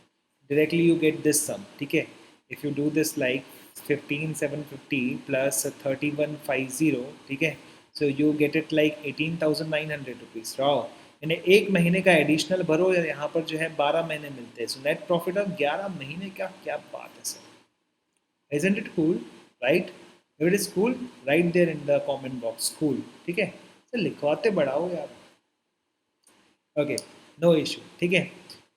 डायरेक्टली यू गेट दिस सम, ठीक है। If you do this like 15750 plus 3150, ठीक है, so you get it like 18,900 rupees raw, यानी 1 महीने का एडिशनल भरो, यहाँ पर जो है 12 महीने मिलते हैं, सो नेट प्रॉफिट ऑफ 11 महीने का, क्या बात है sir, isn't it cool, right? If it is cool, write there in the comment box cool, ठीक है। सर लिखवाते बढ़ाओ यार, ओके, नो इशू, ठीक है।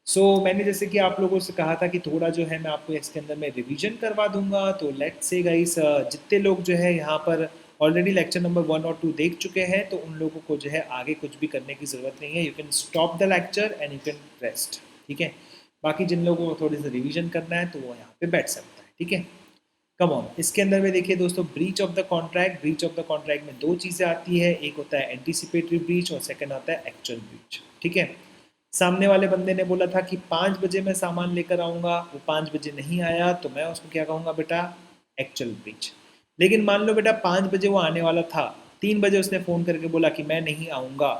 सो मैंने जैसे कि आप लोगों से कहा था कि थोड़ा जो है मैं आपको इसके अंदर में रिवीजन करवा दूंगा, तो लेट्स से गाइस जितने लोग जो है यहाँ पर ऑलरेडी लेक्चर नंबर 1 और 2 देख चुके हैं, तो उन लोगों को जो है आगे कुछ भी करने की ज़रूरत नहीं है, you can stop the lecture and you can rest, ठीक है। बाकी जिन लोगों को थोड़ी सी रिवीजन करना है तो वो यहाँ पे बैठ सकता है, ठीक है। कम ऑन, इसके अंदर में देखिए दोस्तों, breach of the contract, breach of the contract में दो चीज़ें आती है, एक होता है एंटीसिपेटरी ब्रीच और सेकंड होता है एक्चुअल ब्रीच, ठीक है। सामने वाले बंदे ने बोला था कि 5 बजे मैं सामान लेकर आऊँगा, वो 5 बजे नहीं आया, तो मैं उसको क्या कहूँगा बेटा, एक्चुअल ब्रीच। लेकिन मान लो बेटा 5 बजे वो आने वाला था, 3 बजे उसने फ़ोन करके बोला कि मैं नहीं आऊँगा,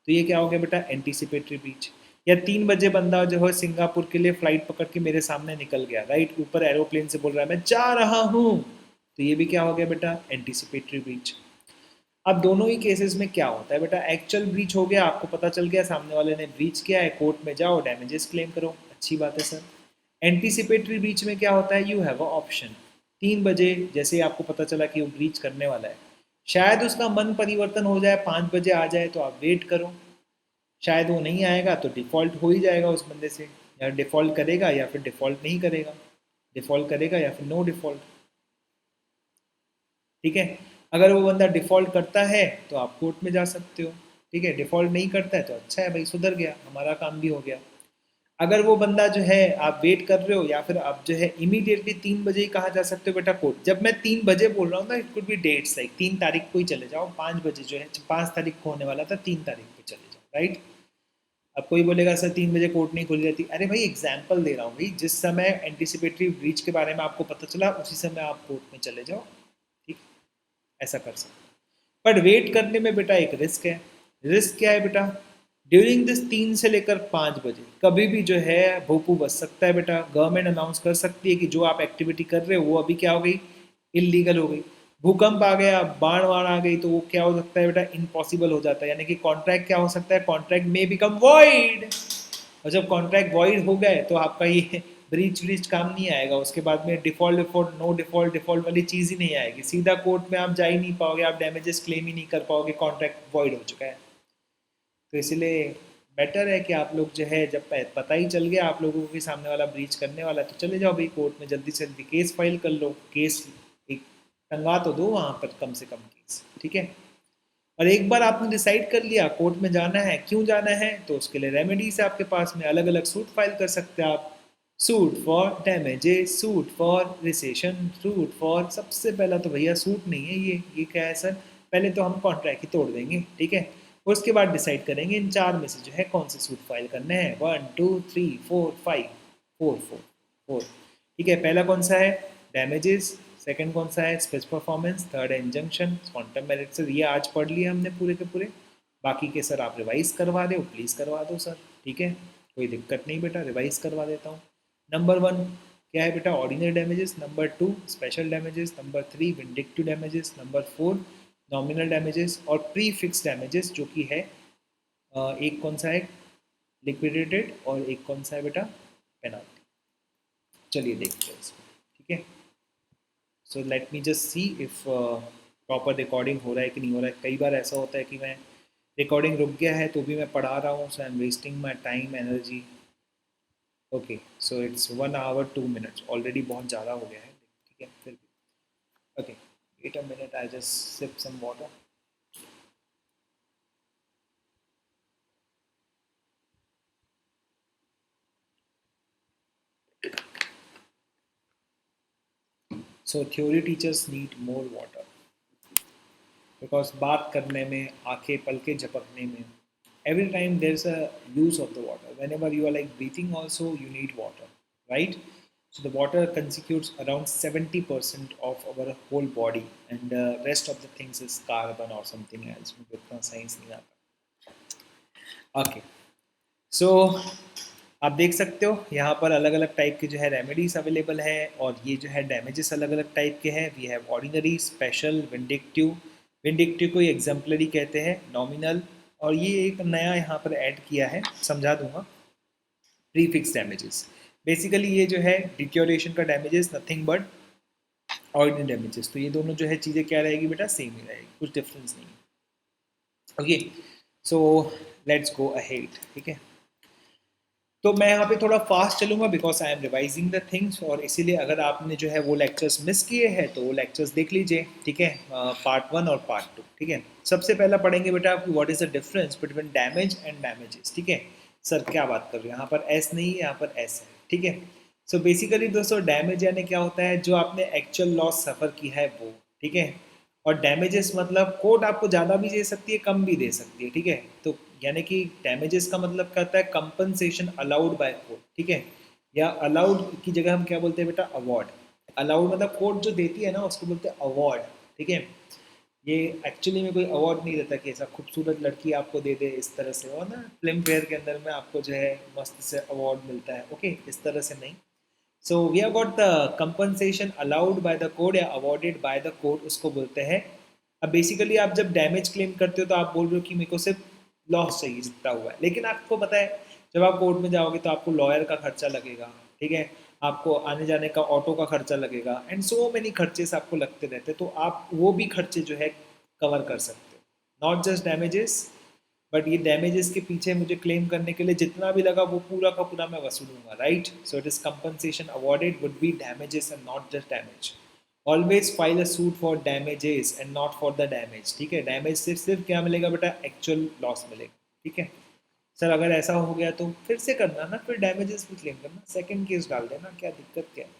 तो ये क्या हो गया बेटा, एंटीसिपेटरी ब्रीच। या 3 बजे बंदा जो है सिंगापुर के लिए फ़्लाइट पकड़ के मेरे सामने निकल गया, राइट, ऊपर एरोप्लेन से बोल रहा है मैं जा रहा हूँ, तो ये भी क्या हो गया बेटा, एंटीसिपेटरी ब्रीच। अब दोनों ही केसेस में क्या होता है बेटा, एक्चुअल ब्रीच हो गया, आपको पता चल गया सामने वाले ने ब्रीच किया है, कोर्ट में जाओ डैमेजेस क्लेम करो, अच्छी बात है सर। एंटीसिपेटरी ब्रीच में क्या होता है, यू हैव अ ऑप्शन। 3 बजे जैसे ही आपको पता चला कि वो ब्रीच करने वाला है, शायद उसका मन परिवर्तन हो जाए, 5 बजे आ जाए, तो आप वेट करो। शायद वो नहीं आएगा तो डिफ़ॉल्ट हो ही जाएगा उस बंदे से, या डिफ़ॉल्ट करेगा या फिर डिफ़ॉल्ट नहीं करेगा, डिफ़ॉल्ट करेगा या फिर नो डिफ़ॉल्ट, ठीक है। अगर वो बंदा डिफ़ॉल्ट करता है तो आप कोर्ट में जा सकते हो, ठीक है। डिफ़ॉल्ट नहीं करता है तो अच्छा है भाई, सुधर गया, हमारा काम भी हो गया। अगर वो बंदा जो है, आप वेट कर रहे हो या फिर आप जो है इमीडिएटली 3 बजे ही कहाँ जा सकते हो बेटा, कोर्ट। जब मैं 3 बजे बोल रहा हूँ ना, it could be dates like 3 तारीख को ही चले जाओ, 5 बजे जो है 5 तारीख को होने वाला था, 3 तारीख को चले जाओ, राइट। अब कोई बोलेगा सर 3 बजे कोर्ट नहीं खुली रहती, अरे भाई एग्जाम्पल दे रहा हूँ भाई, जिस समय एंटीसिपेटरी ब्रीच के बारे में आपको पता चला उसी समय आप कोर्ट में चले जाओ, ठीक, ऐसा कर सकते हो। बट वेट करने में बेटा एक रिस्क है। रिस्क क्या है बेटा, ड्यूरिंग दिस 3 से लेकर 5 बजे कभी भी जो है भोपू बच सकता है बेटा। गवर्नमेंट अनाउंस कर सकती है कि जो आप एक्टिविटी कर रहे हो वो अभी क्या हो गई, इलीगल हो गई। भूकंप आ गया, बाढ़ वाढ़ आ गई, तो वो क्या हो सकता है बेटा, इम्पॉसिबल हो जाता है, यानी कि कॉन्ट्रैक्ट क्या हो सकता है, कॉन्ट्रैक्ट में बिकम वॉइड। और जब कॉन्ट्रैक्ट वॉइड हो गए तो आपका ये ब्रीच व्रीच काम नहीं आएगा, उसके बाद में default default no default default वाली चीज़ ही नहीं आएगी, सीधा कोर्ट में आप जा ही नहीं पाओगे, आप डैमेजेस क्लेम ही नहीं कर पाओगे, कॉन्ट्रैक्ट वॉइड हो चुका है। तो इसलिए बेटर है कि आप लोग जो है, जब पता ही चल गया आप लोगों को कि सामने वाला ब्रीच करने वाला है, तो चले जाओ भाई कोर्ट में, जल्दी से जल्दी केस फाइल कर लो, केस एक टंगा तो दो वहाँ पर कम से कम केस, ठीक है। और एक बार आपने डिसाइड कर लिया कोर्ट में जाना है, क्यों जाना है, तो उसके लिए रेमेडीज है आपके पास में, अलग अलग सूट फाइल कर सकते हैं आप। Suit for damages, suit for recession, suit for, सबसे पहला तो भैया सूट नहीं है ये क्या है सर, पहले तो हम कॉन्ट्रैक्ट ही तोड़ देंगे, ठीक है। उसके बाद डिसाइड करेंगे इन चार में से जो है कौन से सूट फाइल करने हैं, 1 2 3 4 5, 4 ठीक है। पहला कौन सा है, डैमेजेस, सेकंड कौन सा है, स्पेस परफॉर्मेंस, थर्ड है इंजंक्शन, क्वांटम मेरिट। सर ये आज पढ़ लिए हमने पूरे के पूरे, बाकी के सर आप रिवाइज करवा दो, प्लीज़ करवा दो सर, ठीक है, कोई दिक्कत नहीं बेटा, रिवाइज करवा देता हूँ। नंबर 1 क्या है बेटा, ordinary damages, number 2 special damages, number 3 vindictive damages, number 4 nominal damages, और प्री फिक्स डैमेजेस जो कि है एक कौन सा है, लिक्विडेटेड, और एक कौन सा है बेटा, पेनाल्टी। चलिए देखते हैं इसको, ठीक है। सो let me just see if proper recording हो रहा है कि नहीं हो रहा है। कई बार ऐसा होता है कि मैं रिकॉर्डिंग रुक गया है तो भी मैं पढ़ा रहा हूँ, so I am wasting my time energy. Okay, so it's 1 hour 2 minutes, already बहुत ज़्यादा हो गया है, ठीक है, फिर भी okay, wait a minute, I just sip some water. So theory teachers need more water, because बात करने में, आंखें पलके झपकने में, every time there's a use of the water. Whenever you are like breathing also you need water, right? So the water constitutes around 70% of our whole body, and the rest of the things is carbon or something else, मुझे इतना science नहीं आता। Okay, सो आप देख सकते हो यहाँ पर अलग अलग टाइप के जो है रेमेडीज अवेलेबल है, और ये जो है डैमेजेस अलग अलग टाइप के हैं। We have ordinary, special, vindictive. Vindictive को एग्जाम्पलरी कहते हैं, नॉमिनल, और ये एक नया यहाँ पर ऐड किया है, समझा दूंगा, प्रीफिक्स डैमेजेस। बेसिकली ये जो है डिक्योरेशन का damages, nothing but ordinary damages. तो ये दोनों जो है चीज़ें क्या रहेगी बेटा, सेम ही रहेगी, कुछ डिफरेंस नहीं है। Okay, so let's go ahead, ठीक है। तो मैं यहाँ पे थोड़ा फास्ट चलूँगा because I am revising the things, और इसीलिए अगर आपने जो है वो लेक्चर्स मिस किए हैं तो वो लेक्चर्स देख लीजिए, ठीक है, पार्ट 1 और पार्ट 2, ठीक है। सबसे पहला पढ़ेंगे बेटा आपकी what is the difference between damage and damages, ठीक है। सर क्या बात कर रहे हो, यहाँ पर एस नहीं है, यहाँ पर एस है, ठीक है। सो बेसिकली दोस्तों डैमेज यानी क्या होता है, जो आपने एक्चुअल लॉस सफ़र की है वो, ठीक है। और डैमेजेस मतलब कोर्ट आपको ज़्यादा भी दे सकती है, कम भी दे सकती है, ठीक है। तो यानी कि डैमेजेस का मतलब कहता है कंपनसेशन अलाउड बाय कोर्ट, ठीक है। या अलाउड की जगह हम क्या बोलते हैं बेटा, अवार्ड। अलाउड मतलब कोर्ट जो देती है ना उसको बोलते हैं अवार्ड, ठीक है। ये एक्चुअली में कोई अवार्ड नहीं देता कि ऐसा खूबसूरत लड़की आपको दे दे इस तरह से, और ना फिल्म फेयर के अंदर में आपको जो है मस्त से अवार्ड मिलता है, ओके, इस तरह से नहीं। So we have got the compensation allowed by the court या अवॉर्डेड बाय द कोर्ट, उसको बोलते हैं। अब बेसिकली आप जब डैमेज क्लेम करते हो तो आप बोल रहे हो कि मेरे को सिर्फ लॉस चाहिए जितना हुआ है, लेकिन आपको पता है जब आप कोर्ट में जाओगे तो आपको लॉयर का खर्चा लगेगा, ठीक है। आपको आने जाने का ऑटो का खर्चा लगेगा एंड सो मेनी खर्चेस आपको लगते रहते हैं, तो आप वो भी खर्चे जो है कवर कर सकते हो, नॉट जस्ट डैमेजेस। बट ये डैमेजेस के पीछे मुझे क्लेम करने के लिए जितना भी लगा वो पूरा का पूरा मैं वसूलूंगा, right. So it is compensation awarded would be damages and not just damage. Always file a suit for damages and not for the damage, ठीक है। डैमेज से सिर्फ क्या मिलेगा बेटा, एक्चुअल लॉस मिलेगा, ठीक है। सर अगर ऐसा हो गया तो फिर से करना ना, फिर डैमेजेस भी क्लेम करना, सेकंड केस डाल देना, क्या दिक्कत क्या है।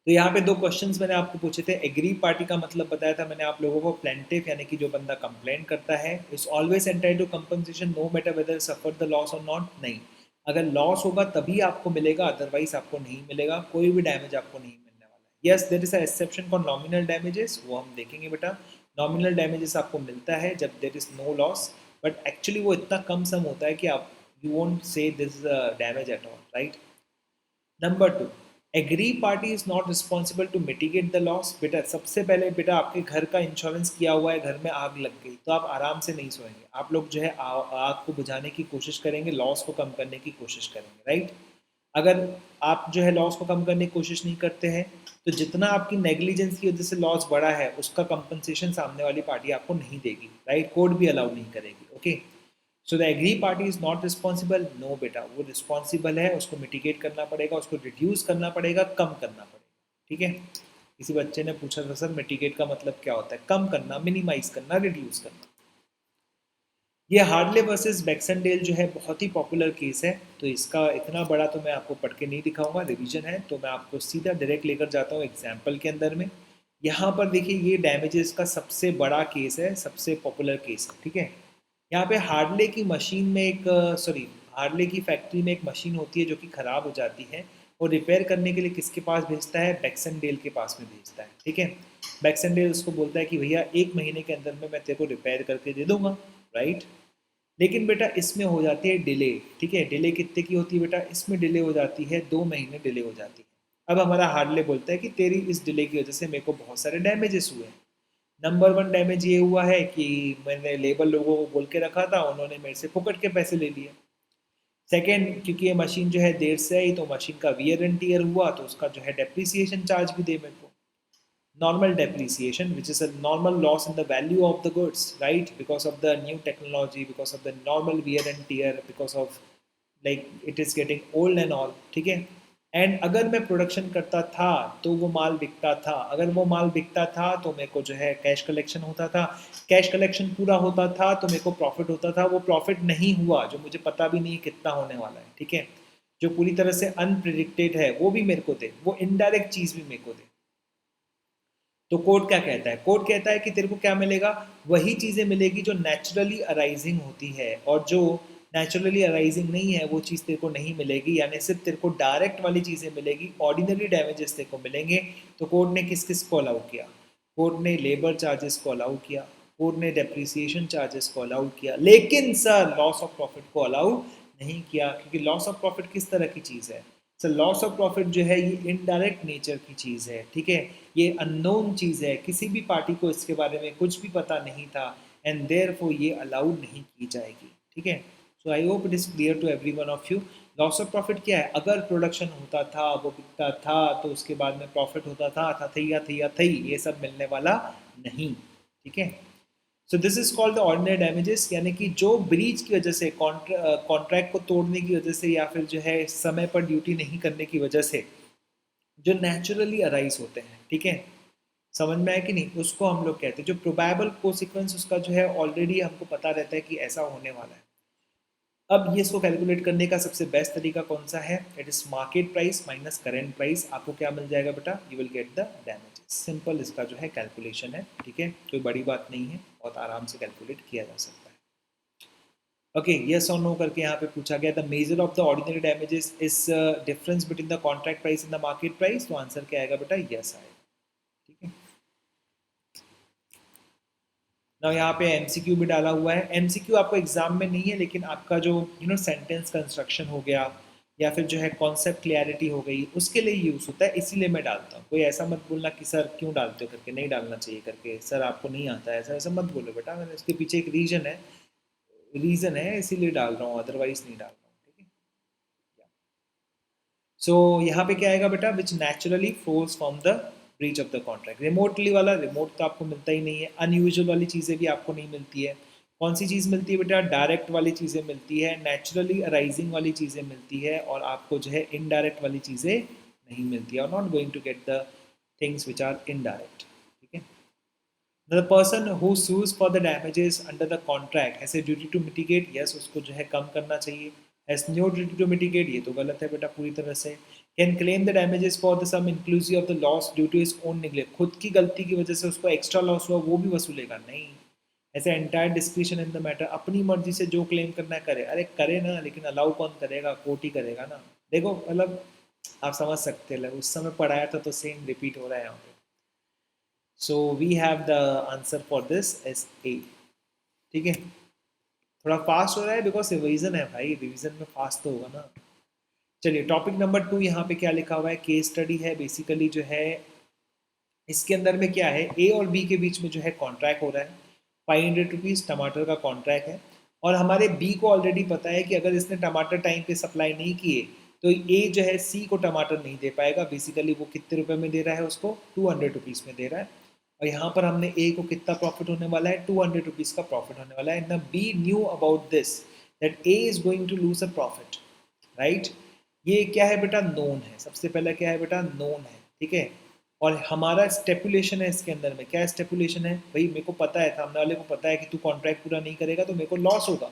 तो यहाँ पे दो क्वेश्चंस मैंने आपको पूछे थे। एग्री पार्टी का मतलब बताया था मैंने आप लोगों को, प्लेंटिफ यानी कि जो बंदा कंप्लेंट करता है is always entitled to compensation no matter whether suffer the loss और नॉट। नहीं, अगर लॉस होगा तभी आपको मिलेगा, अदरवाइज आपको नहीं मिलेगा, कोई भी डैमेज आपको नहीं मिलने वाला है। Yes there is a exception for nominal damages, वो हम देखेंगे बेटा। नॉमिनल डैमेजेस आपको मिलता है जब there is no loss, but actually वो इतना कम सम होता है कि आप you won't say this damage at all, right. Number two, aggrieved party is not responsible to mitigate the loss. बेटा सबसे पहले बेटा आपके घर का इंश्योरेंस किया हुआ है, घर में आग लग गई तो आप आराम से नहीं सोएंगे, आप लोग जो है आग को बुझाने की कोशिश करेंगे, लॉस को कम करने की कोशिश करेंगे, राइट। अगर आप जो है लॉस को कम करने की कोशिश नहीं करते हैं तो जितना आपकी नेग्लिजेंस की वजह से लॉस बढ़ा है उसका कंपनसेशन सामने वाली पार्टी आपको नहीं देगी, राइट। कोर्ट भी अलाउ नहीं करेगी, okay. So the aggrieved party is not responsible, no बेटा वो रिस्पॉन्सिबल है, उसको मिटिगेट करना पड़ेगा, उसको रिड्यूस करना पड़ेगा, कम करना पड़ेगा, ठीक है। किसी बच्चे ने पूछा था सर मिटिगेट का मतलब क्या होता है, कम करना, मिनिमाइज करना, रिड्यूस करना। ये हार्डले वर्सेस बैक्सनडेल जो है बहुत ही पॉपुलर केस है, तो इसका इतना बड़ा तो मैं आपको पढ़ के नहीं दिखाऊंगा, रिवीजन है, तो मैं आपको सीधा डायरेक्ट लेकर जाता हूँ एग्जाम्पल के अंदर में। यहाँ पर देखिए ये डैमेजेस का सबसे बड़ा केस है, सबसे पॉपुलर केस है, ठीक है। यहाँ पे हार्डले की मशीन में एक सॉरी हार्डले की फैक्ट्री में एक मशीन होती है जो कि ख़राब हो जाती है, और रिपेयर करने के लिए किसके पास भेजता है, बैक्सनडेल के पास में भेजता है, ठीक है। बैक्सनडेल उसको बोलता है कि भैया 1 महीने के अंदर में मैं तेरे को रिपेयर करके दे दूंगा, राइट। लेकिन बेटा इसमें हो जाती है डिले, ठीक है। डिले कितने की होती है बेटा, इसमें डिले हो जाती है 2 महीने डिले हो जाती है। अब हमारा हार्डले बोलता है कि तेरी इस डिले की वजह से मेरे को बहुत सारे डैमेजेस हुए हैं। नंबर वन डैमेज ये हुआ है कि मैंने लेबर लोगों को बोल के रखा था, उन्होंने मेरे से फुकट के पैसे ले लिए। सेकेंड, क्योंकि ये मशीन जो है देर से आई तो मशीन का वियर एंड टीयर हुआ, तो उसका जो है डेप्रिसिएशन चार्ज भी दे मेरे को। Normal depreciation, which is a normal loss in the value of the goods, right, because of the new technology, because of the normal wear and tear, because of like it is getting old and all, ठीक है। And अगर मैं production करता था तो वो माल बिकता था, अगर वो माल बिकता था तो मेरे को जो है कैश कलेक्शन होता था, कैश कलेक्शन पूरा होता था तो मेरे को प्रॉफिट होता था, वो प्रॉफिट नहीं हुआ जो मुझे पता भी नहीं कितना होने वाला है, ठीक है। जो पूरी तरह से अनप्रिडिक्टेड है वो भी मेरे को दे, वो इनडायरेक्ट चीज़ भी मेरे को दे। तो कोर्ट क्या कहता है, कोर्ट कहता है कि तेरे को क्या मिलेगा, वही चीज़ें मिलेगी जो नेचुरली अराइजिंग होती है, और जो नेचुरली अराइजिंग नहीं है वो चीज़ तेरे को नहीं मिलेगी, यानी सिर्फ तेरे को डायरेक्ट वाली चीज़ें मिलेगी, ऑर्डिनरी डैमेजेस तेरे को मिलेंगे। तो कोर्ट ने किस किस को अलाउ किया, कोर्ट ने लेबर चार्जेस को अलाउ किया, कोर्ट ने डेप्रिसिएशन चार्जेस को अलाउ किया, लेकिन सर लॉस ऑफ प्रॉफिट को अलाउ नहीं किया, क्योंकि लॉस ऑफ प्रॉफिट किस तरह की चीज़ है, सर लॉस ऑफ प्रॉफिट जो है ये इनडायरेक्ट नेचर की चीज़ है, ठीक है। ये अननोन चीज़ है, किसी भी पार्टी को इसके बारे में कुछ भी पता नहीं था, एंड देयरफॉर ये अलाउड नहीं की जाएगी, ठीक है। So I hope it is clear to every one of you. Loss of profit क्या है, अगर प्रोडक्शन होता था वो बिकता था तो उसके बाद में प्रॉफिट होता था, था थी या थी या थी, ये सब मिलने वाला नहीं, ठीक है। So this is called the ordinary damages, यानी कि जो ब्रीच की वजह से, कॉन्ट्रैक्ट को तोड़ने की वजह से, या फिर जो है समय पर ड्यूटी नहीं करने की वजह से जो नेचुरली अराइज होते हैं, ठीक है। समझ में आया कि नहीं, उसको हम लोग कहते हैं, जो प्रोबेबल कोसिक्वेंस उसका जो है ऑलरेडी हमको पता रहता है कि ऐसा होने वाला है। अब ये इसको कैलकुलेट करने का सबसे बेस्ट तरीका कौन सा है? It is market price minus current price. आपको क्या मिल जाएगा बेटा? You will get the damages. Simple इसका जो है कैलकुलेशन है, ठीक है, कोई बड़ी बात नहीं है, बहुत आराम से कैलकुलेट किया जा सकता है। ओके, यस और नो करके यहाँ पे पूछा गया, the measure of the ordinary damages is difference between the contract price and the market price. तो आंसर क्या आएगा बेटा? यस आएगा, ठीक है। ना यहाँ पे एमसीक्यू भी डाला हुआ है। एमसीक्यू आपको एग्जाम में नहीं है, लेकिन आपका जो सेंटेंस कंस्ट्रक्शन हो गया या फिर जो है कॉन्सेप्ट क्लियरिटी हो गई, उसके लिए यूज़ होता है, इसीलिए मैं डालता हूँ। कोई ऐसा मत बोलना कि सर क्यों डालते हो करके, नहीं डालना चाहिए करके, सर आपको नहीं आता है, ऐसा ऐसा मत बोलो बेटा। मैंने उसके पीछे एक रीज़न है इसीलिए डाल रहा हूँ, अदरवाइज नहीं डाल रहा हूँ, ठीक है। सो यहाँ पे क्या आएगा बेटा? Which naturally flows from the breach of the contract. Remotely वाला, रिमोट तो आपको मिलता ही नहीं है। अनयूजुअल वाली चीज़ें भी आपको नहीं मिलती है। कौन सी चीज़ मिलती है बेटा? डायरेक्ट वाली चीज़ें मिलती है, नेचुरली अराइजिंग वाली चीज़ें मिलती है, और आपको जो है इनडायरेक्ट वाली चीज़ें नहीं मिलती है, और not going to get the things which are indirect, ठीक है। The person who sues for the damages under the contract has a duty to mitigate, yes, उसको जो है कम करना चाहिए। has no duty to mitigate, ये तो गलत है बेटा पूरी तरह से। can claim the damages for the sum inclusive of the loss due to his own neglect, खुद की गलती की वजह से उसको एक्स्ट्रा लॉस हुआ वो भी वसूलेगा नहीं। ऐसे entire discretion in the matter, अपनी मर्जी से जो क्लेम करना है करे, अरे करे ना, लेकिन अलाउ कौन करेगा? कोर्ट ही करेगा ना। देखो मतलब आप समझ सकते हैं, उस समय पढ़ाया था तो सेम रिपीट हो रहा है यहाँ पे। So we have the answer for this essay, ठीक है। थोड़ा फास्ट हो रहा है बिकॉज रिवीजन है भाई, रिवीजन में फास्ट तो होगा ना। चलिए टॉपिक नंबर 2 यहाँ पे क्या लिखा हुआ है? केस स्टडी है बेसिकली जो है। इसके अंदर में क्या है? ए और बी के बीच में जो है कॉन्ट्रैक्ट हो रहा है। 500 रुपीज़ टमाटर का कॉन्ट्रैक्ट है, और हमारे बी को ऑलरेडी पता है कि अगर इसने टमाटर टाइम पे सप्लाई नहीं किए तो ए जो है सी को टमाटर नहीं दे पाएगा। बेसिकली वो कितने रुपए में दे रहा है? उसको 200 रुपीज़ में दे रहा है। और यहाँ पर हमने ए को कितना प्रॉफिट होने वाला है? 200 रुपीज़ का प्रॉफिट होने वाला है। ना be knew about this that A is going to lose a profit, right. ये क्या है बेटा? नोन है। सबसे पहला क्या है बेटा? नोन है, ठीक है। और हमारा स्टेपुलेशन है इसके अंदर में। क्या स्टेपुलेशन है भाई? मेरे को पता है, सामने वाले को पता है कि तू कॉन्ट्रैक्ट पूरा नहीं करेगा तो मेरे को लॉस होगा।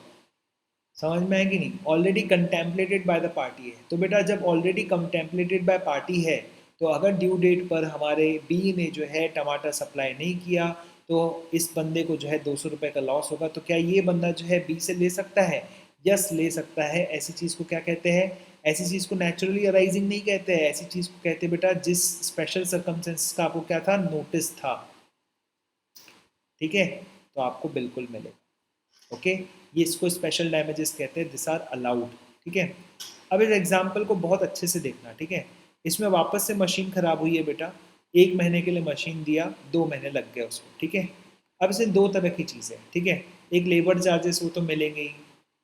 समझ में आएगी नहीं? Already contemplated by the party है। तो बेटा जब ऑलरेडी कंटेम्पलेटेड बाय पार्टी है, तो अगर ड्यू डेट पर हमारे बी ने जो है टमाटर सप्लाई नहीं किया, तो इस बंदे को जो है 200 रुपये का लॉस होगा। तो क्या ये बंदा जो है बी से ले सकता है? यस ले सकता है। ऐसी चीज़ को क्या कहते हैं? ऐसी चीज़ को नेचुरली अराइजिंग नहीं कहते हैं, ऐसी चीज़ को कहते हैं बेटा जिस स्पेशल सर्कमस्टेंसेस का आपको क्या था? नोटिस था, ठीक है। तो आपको बिल्कुल मिलेगा, ओके। ये इसको स्पेशल डैमेजेस कहते हैं, दिस आर अलाउड, ठीक है। अब इस एग्जाम्पल को बहुत अच्छे से देखना, ठीक है। इसमें वापस से मशीन ख़राब हुई है बेटा, 1 महीने के लिए मशीन दिया, 2 महीने लग गए उसको, ठीक है। अब इसमें दो तरह की चीज़ें, ठीक है। एक लेबर चार्जेस वो तो मिलेंगे ही,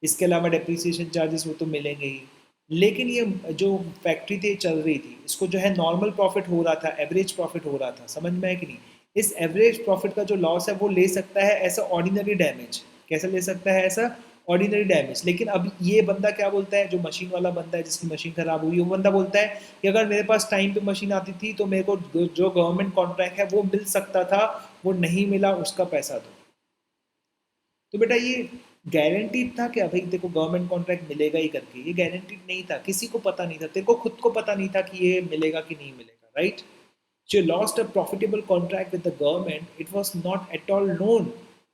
इसके अलावा डेप्रिसिएशन चार्जेस वो तो मिलेंगे ही। लेकिन ये जो फैक्ट्री थी चल रही थी, इसको जो है नॉर्मल प्रॉफिट हो रहा था, एवरेज प्रॉफिट हो रहा था, समझ में है कि नहीं? इस एवरेज प्रॉफिट का जो लॉस है वो ले सकता है ऐसा ऑर्डिनरी डैमेज। कैसे ले सकता है ऐसा? Ordinary damage. लेकिन अब ये बंदा क्या बोलता है? जो मशीन वाला बंदा है जिसकी मशीन खराब हुई है, वो बंदा बोलता है कि अगर मेरे पास टाइम पे मशीन आती थी तो मेरे को जो गवर्नमेंट कॉन्ट्रैक्ट है वो मिल सकता था, वो नहीं मिला, उसका पैसा दो। तो बेटा ये गारंटीड था क्या भाई देखो गवर्नमेंट कॉन्ट्रैक्ट मिलेगा ही करके? ये गारंटीड नहीं था, किसी को पता नहीं था, तेरे को खुद को पता नहीं था कि ये मिलेगा कि नहीं मिलेगा, right. So you lost a profitable contract with the government. It was not at all known.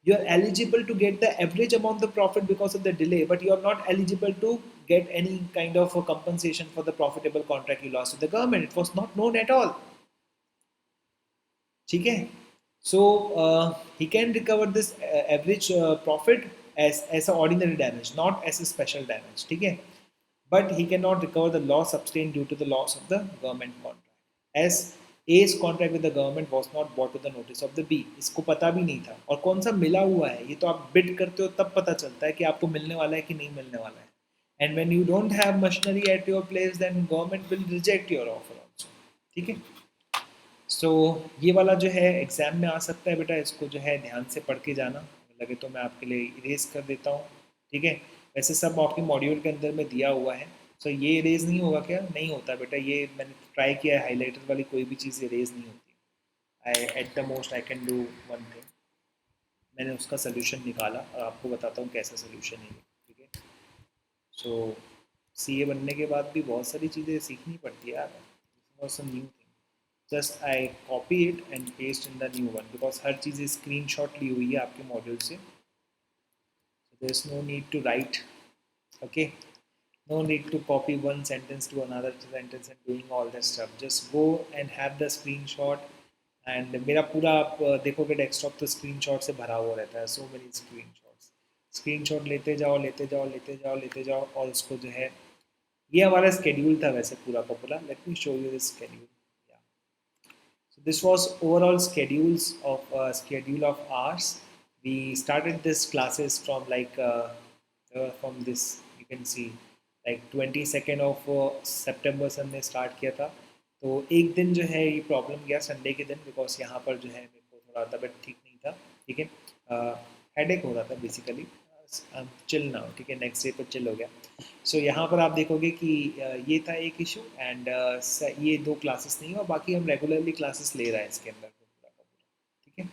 You are eligible to get the average amount of profit because of the delay, but you are not eligible to get any kind of a compensation for the profitable contract you lost with the government. It was not known at all. ठीक है। So he can recover this average profit as a ordinary damage, not as a special damage, ठीक है। But he cannot recover the loss sustained due to the loss of the government contract. As A's contract with the government was not brought to the notice of the B. इसको पता भी नहीं था। और कौन सा मिला हुआ है ये तो आप बिड करते हो तब पता चलता है कि आपको मिलने वाला है कि नहीं मिलने वाला है। And when you don't have machinery at your place, then government will reject your offer also, ठीक है। सो ये वाला जो है एग्ज़ाम में आ सकता है बेटा, इसको जो है ध्यान से पढ़ के जाना। लगे तो मैं आपके लिए इरेज कर देता हूँ, ठीक है। वैसे सब आपके मॉड्यूल के अंदर में दिया हुआ है। सो ये इरेज नहीं होगा क्या? नहीं होता बेटा, ये मैंने ट्राई किया है, हाईलाइटर वाली कोई भी चीज़ इरेज नहीं होती। I at the most I can do one thing, मैंने उसका सोल्यूशन निकाला और आपको बताता हूँ कैसा सोल्यूशन है, ठीक है। सो सीए बनने के बाद भी बहुत सारी चीज़ें सीखनी पड़ती है यार, was new thing. Just I copy it and paste in the new one because हर चीज़ स्क्रीनशॉट ली हुई है आपके मॉड्यूल से, there is no need to write, okay, no need to copy one sentence to another sentence and doing all that stuff. Just go and have the screenshot, and मेरा पूरा आप देखोगे डेस्कटॉप तो स्क्रीनशॉट से भरा हुआ रहता है, सो मेनी स्क्रीनशॉट्स, स्क्रीनशॉट लेते जाओ लेते जाओ लेते जाओ लेते जाओ, और उसको जो है, ये हमारा स्केड्यूल था वैसे पूरा का पूरा। Let me show you this schedule. So this was overall schedule of ours. We started this classes from like from this, you can see like 22nd of September से हमने स्टार्ट किया था। तो एक दिन जो है ये प्रॉब्लम गया संडे के दिन, बिकॉज यहाँ पर जो है मेरे को थोड़ा तबीयत ठीक नहीं था, ठीक है, हेडेक हो रहा था बेसिकली, चिल ना हो, ठीक है, नेक्स्ट डे पर चिल हो गया। सो यहाँ पर आप देखोगे कि ये था एक इशू, एंड ये दो क्लासेस नहीं हुआ, बाकी हम रेगुलरली क्लासेस ले रहे हैं इसके अंदर पूरा का पूरा, ठीक है।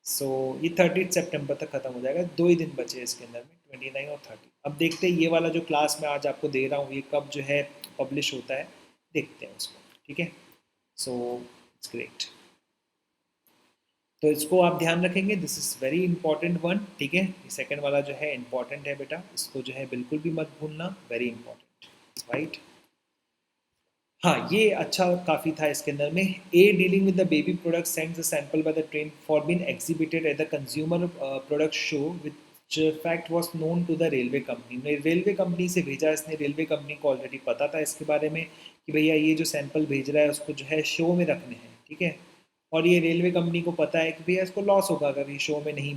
सो ये 30 सितंबर तक ख़त्म हो जाएगा, 2 ही दिन बचे हैं इसके अंदर में, 29 और 30। अब देखते हैं ये वाला जो क्लास मैं आज आपको दे रहा हूँ ये कब जो है पब्लिश होता है, देखते हैं उसको, ठीक है। सो इट्स ग्रेट, तो इसको आप ध्यान रखेंगे, this is very important one, ठीक है। ये सेकंड वाला जो है इंपॉर्टेंट है बेटा, इसको जो है बिल्कुल भी मत भूलना, वेरी इंपॉर्टेंट, राइट। हाँ, ये अच्छा काफ़ी था इसके अंदर में। A dealing with the baby product sends a sample by the train for being exhibited at the consumer product show which fact was known to the railway company. ने railway company से भेजा, इसने रेलवे कंपनी को already पता था इसके बारे में कि भैया ये जो सैंपल भेज रहा है उसको जो है शो में रखने हैं, ठीक है। और ये रेलवे कंपनी को पता है कि भैया इसको लॉस होगा, अगर ये शो में नहीं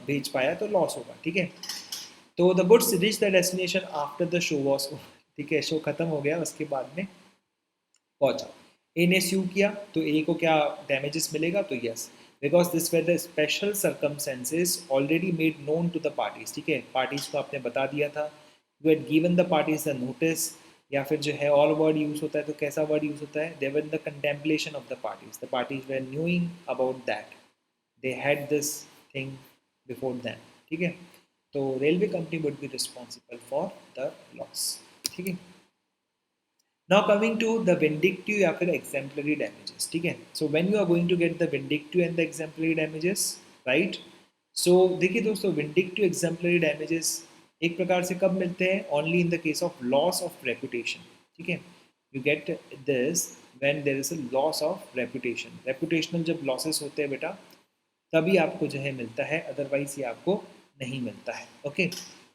भेज पाया तो लॉस होगा, ठीक है। तो the goods reach the destination after the show was, ठीक है, शो खत्म हो गया उसके बाद में पहुंचा। ए ने स्यू किया तो ए को क्या डैमेजेस मिलेगा, तो yes, because this were the special circumstances already made known to the parties, ठीक है, पार्टीज को आपने बता दिया था, you had given the parties the notice, या फिर जो है और वर्ड यूज होता है तो कैसा वर्ड यूज होता है, they were in the contemplation of the parties were knowing about that, they had this thing before them, ठीक है। तो railway company would be responsible for the loss, ठीक है। Now coming to the vindictive या फिर exemplary damages, ठीक है। So when you are going to get the vindictive and the exemplary damages, right? So देखिए दोस्तों, vindictive exemplary damages एक प्रकार से कब मिलते हैं, only in the case of loss of reputation, ठीक है। You get this when there is a loss of reputation. Reputational जब losses होते हैं बेटा तभी आपको जो है मिलता है, अदरवाइज ये आपको नहीं मिलता है, ओके।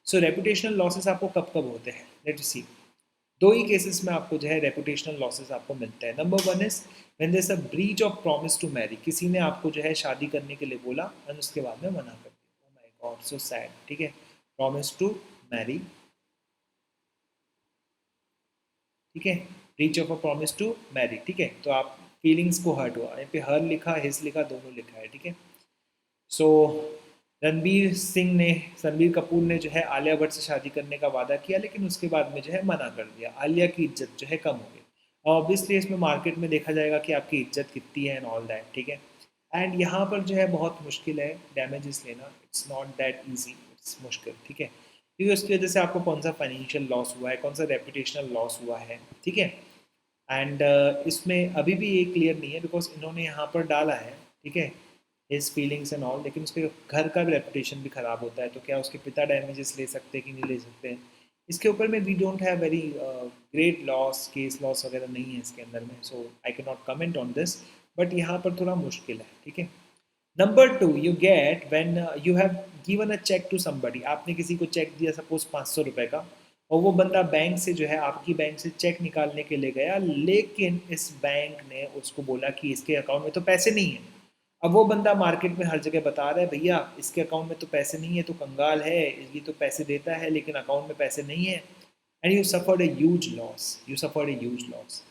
सो रेपुटेशनल लॉसेस आपको कब कब होते हैं, लेट्स सी। दो ही केसेस में आपको जो है रेपुटेशनल लॉसेस आपको मिलते हैं। Number one is when there is a breach of promise to marry, किसी ने आपको जो है शादी करने के लिए बोला और उसके बाद में मना कर दिया, oh my God so sad, ठीक है, प्रॉमिस टू मैरी, ठीक है, breach of a promise to marry, ठीक है। तो आप फीलिंग्स को हर्ट हुआ, यहाँ पे हर लिखा हिज लिखा दोनों लिखा है, ठीक है। सो रणबीर कपूर ने जो है आलिया भट्ट से शादी करने का वादा किया, लेकिन उसके बाद में जो है मना कर दिया, आलिया की इज्जत जो है कम हो गई। और ऑब्वियसली इसमें मार्केट में देखा जाएगा कि आपकी इज्जत कितनी है एंड ऑल दैट, ठीक है। एंड यहाँ पर जो है बहुत मुश्किल है डैमेजेस लेना, it's not that easy, it's मुश्किल, ठीक है, क्योंकि उसकी वजह से आपको कौन सा फाइनेंशियल लॉस हुआ है, कौन सा रेपुटेशनल लॉस हुआ है, ठीक है। एंड इसमें अभी भी ये क्लियर नहीं है, बिकॉज इन्होंने यहाँ पर डाला है, ठीक है, हिज फीलिंग्स एंड ऑल, लेकिन उसके घर का भी रेपुटेशन भी ख़राब होता है, तो क्या उसके पिता डैमेजेस ले सकते हैं कि नहीं ले सकते हैं, इसके ऊपर में we don't have very great loss, case loss वगैरह नहीं है इसके अंदर में, so I can not comment on this, but यहाँ पर थोड़ा मुश्किल है, ठीक है। Number two, you get when you have given a cheque to somebody, आपने किसी को चेक दिया सपोज 500 रुपये का, और वो बंदा बैंक से जो है आपकी बैंक से चेक निकालने के लिए गया, लेकिन इस बैंक ने उसको बोला कि इसके अकाउंट में तो पैसे नहीं है। अब वो बंदा मार्केट में हर जगह बता रहा है भैया इसके अकाउंट में तो पैसे नहीं है, तो कंगाल है, ये तो पैसे देता है लेकिन अकाउंट में पैसे नहीं है, and you suffered a huge loss, you suffered a huge loss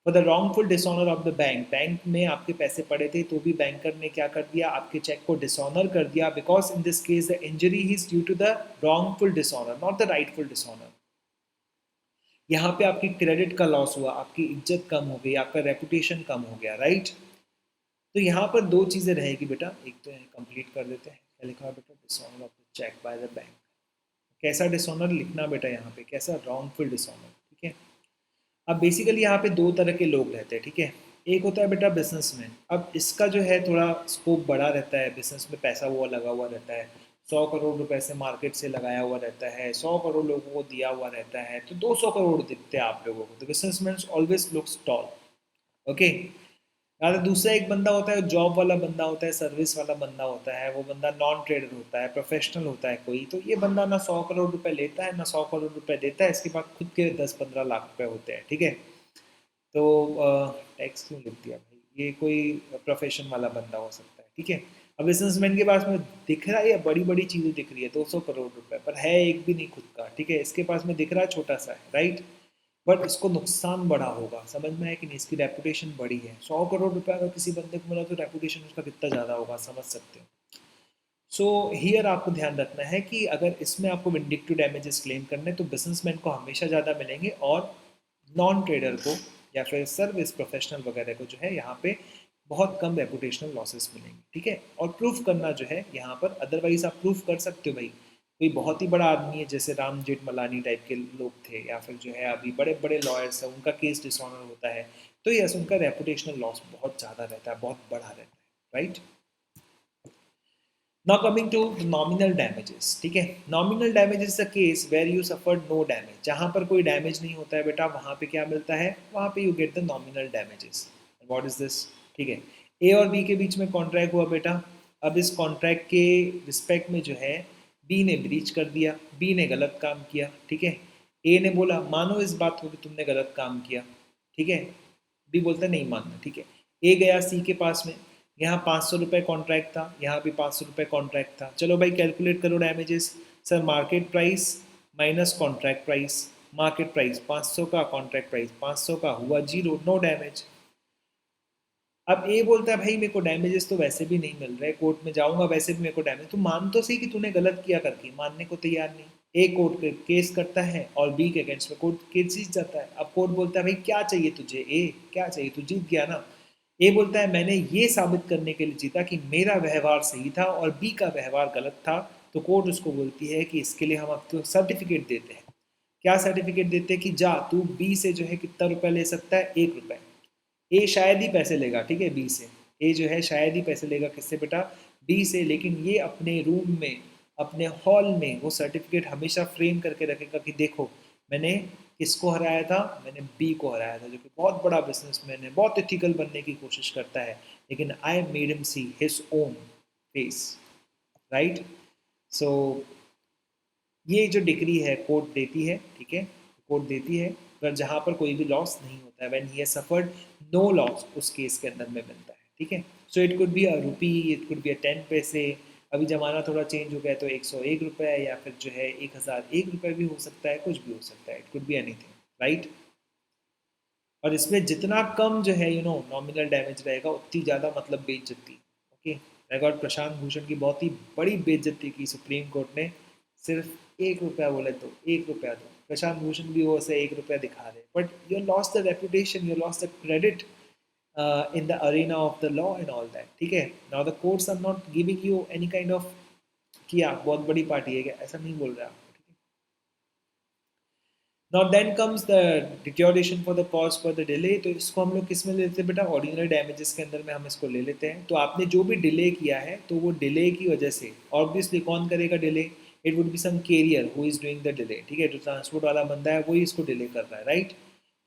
for the wrongful dishonour of the bank. Bank में आपके पैसे पड़े थे तो भी बैंकर ने क्या कर दिया, आपके चेक को डिसऑनर कर दिया, because in this case the injury is due to the wrongful dishonour, not the rightful dishonour. यहाँ पे आपकी क्रेडिट का लॉस हुआ, आपकी इज्जत कम हो गई, आपका रेपुटेशन कम हो गया, राइट। तो यहाँ पर दो चीज़ें रहेगी बेटा, एक तो कंप्लीट कर देते हैं, क्या लिखा है बेटा, dishonour of the cheque by the bank, कैसा डिसऑनर लिखना बेटा यहाँ पे, कैसा रॉन्गफुल डिसऑनर, ठीक है। अब बेसिकली यहाँ पे दो तरह के लोग रहते हैं, ठीक है। एक होता है बेटा बिजनेसमैन। अब इसका जो है थोड़ा स्कोप बड़ा रहता है, बिजनेस में पैसा वो लगा हुआ रहता है, 100 करोड़ रुपए से मार्केट से लगाया हुआ रहता है, 100 करोड़ लोगों को दिया हुआ रहता है, तो 200 करोड़ दिखते हैं आप लोगों को, तो businessman always looks tall, okay. या दूसरा एक बंदा होता है, जॉब वाला बंदा होता है, सर्विस वाला बंदा होता है, वो बंदा नॉन ट्रेडर होता है, प्रोफेशनल होता है कोई, तो ये बंदा ना 100 करोड़ रुपए लेता है ना 100 करोड़ रुपए देता है, इसके पास खुद के 10-15 लाख रुपए होते हैं, ठीक है। तो टैक्स क्यों लिख दिया भाई, ये कोई प्रोफेशन वाला बंदा हो सकता है, ठीक है। अब बिजनेसमैन के पास में दिख रहा है ये बड़ी बड़ी चीज़ें दिख रही है, 200 करोड़ रुपए, पर है एक भी नहीं खुद का, ठीक है। इसके पास में दिख रहा है छोटा सा है, राइट, बट इसको नुकसान बड़ा होगा, समझ में है कि नहीं, इसकी रेपुटेशन बड़ी है। 100 करोड़ रुपए अगर किसी बंदे को मिला तो रेपुटेशन उसका कितना ज़्यादा होगा, समझ सकते हो। सो हियर आपको ध्यान रखना है कि अगर इसमें आपको विंडिक्टिव डैमेजेस क्लेम करने तो बिजनेसमैन को हमेशा ज़्यादा मिलेंगे, और नॉन ट्रेडर को या फिर सर्विस प्रोफेशनल वगैरह को जो है यहाँ पे बहुत कम रेपुटेशनल लॉसेस मिलेंगे, ठीक है। और प्रूफ करना जो है यहाँ पर, अदरवाइज आप प्रूफ कर सकते हो भाई, कोई बहुत ही बड़ा आदमी है जैसे राम जेठमलानी टाइप के लोग थे, या फिर जो है अभी बड़े बड़े लॉयर्स हैं, उनका केस डिसऑनर होता है, तो यस उनका रेपुटेशनल लॉस बहुत ज़्यादा रहता है, बहुत बड़ा रहता है, right. Now coming to the nominal damages, ठीक है। nominal damages is a case where you suffered no damage, जहाँ पर कोई डैमेज नहीं होता है बेटा, वहाँ पे क्या मिलता है, वहाँ पे you get the nominal damages. What is this, ठीक है। ए और बी के बीच में कॉन्ट्रैक्ट हुआ बेटा, अब इस कॉन्ट्रैक्ट के रिस्पेक्ट में जो है बी ने ब्रीच कर दिया, बी ने गलत काम किया, ठीक है। ए ने बोला मानो इस बात को कि तुमने गलत काम किया, ठीक है। बी बोलता है नहीं मानना, ठीक है। ए गया सी के पास में, यहाँ 500 रुपये कॉन्ट्रैक्ट था, यहाँ भी 500 रुपये कॉन्ट्रैक्ट था, चलो भाई कैलकुलेट करो damages. Sir market price minus contract price, market price 500 का, कॉन्ट्रैक्ट प्राइस 500 का, हुआ जीरो, नो डैमेज। अब ए बोलता है भाई मेरे को डैमेजेस तो वैसे भी नहीं मिल रहे, कोर्ट में जाऊंगा वैसे भी मेरे को डैमेज, तो मान तो सही कि तूने गलत किया करके, मानने को तैयार नहीं। ए कोर्ट केस करता है और बी के अगेंस्ट में कोर्ट केस जीत जाता है। अब कोर्ट बोलता है भाई क्या चाहिए तुझे, ए क्या चाहिए, तू जीत गया ना। ए बोलता है मैंने ये साबित करने के लिए जीता कि मेरा व्यवहार सही था और बी का व्यवहार गलत था, तो कोर्ट उसको बोलती है कि इसके लिए हम आपको सर्टिफिकेट देते हैं। क्या सर्टिफिकेट देते हैं कि जा तू बी से जो है कितना रुपया ले सकता है, 1 रुपये। ए शायद ही पैसे लेगा, ठीक है, बी से। ए जो है शायद ही पैसे लेगा, किससे बेटा, बी से, लेकिन ये अपने रूम में, अपने हॉल में वो सर्टिफिकेट हमेशा फ्रेम करके रखेगा कि देखो मैंने किसको हराया था, मैंने बी को हराया था, जो कि बहुत बड़ा बिजनेसमैन है, बहुत एथिकल बनने की कोशिश करता है, लेकिन I made him see his own face, right. सो ये जो डिग्री है कोर्ट देती है, ठीक है, कोर्ट देती है, पर जहाँ पर कोई भी लॉस नहीं होता है, when he has suffered no loss, उस केस के अंदर में मिलता है, ठीक है। So it could be a rupee, it could be a 10 पैसे, अभी ज़माना थोड़ा चेंज हो गया तो 101 रुपये, या फिर जो है 1001 रुपये भी हो सकता है, कुछ भी हो सकता है, it could be anything, right. और इसमें जितना कम जो है नॉमिनल डैमेज रहेगा, उतनी ज़्यादा मतलब बेइज्जती, ओके। रिकॉर्ड प्रशांत भूषण की बहुत ही बड़ी बेइज्जती की सुप्रीम कोर्ट ने, सिर्फ 1 रुपया बोले तो 1 रुपया दो, प्रशांत भूषण भी वो से 1 रुपया दिखा रहे, but you lost the reputation, you lost the credit in the arena of the law and all that, ठीक है। now the courts are not giving you any kind of कि आप बहुत बड़ी पार्टी है क्या, ऐसा नहीं बोल रहा आपको, ठीक है। Now then comes the deterioration for the cause for the delay, तो इसको हम लोग किस में लेते हैं बेटा, ऑर्डिनरी डैमेजेस के अंदर में हम इसको ले लेते हैं। तो आपने जो भी डिले किया है, तो वो डिले की वजह से ऑब्वियसली कौन करेगा delay, it would be some carrier who is doing the delay, ठीक है, जो ट्रांसपोर्ट वाला बंदा है वही इसको डिले कर रहा है, राइट।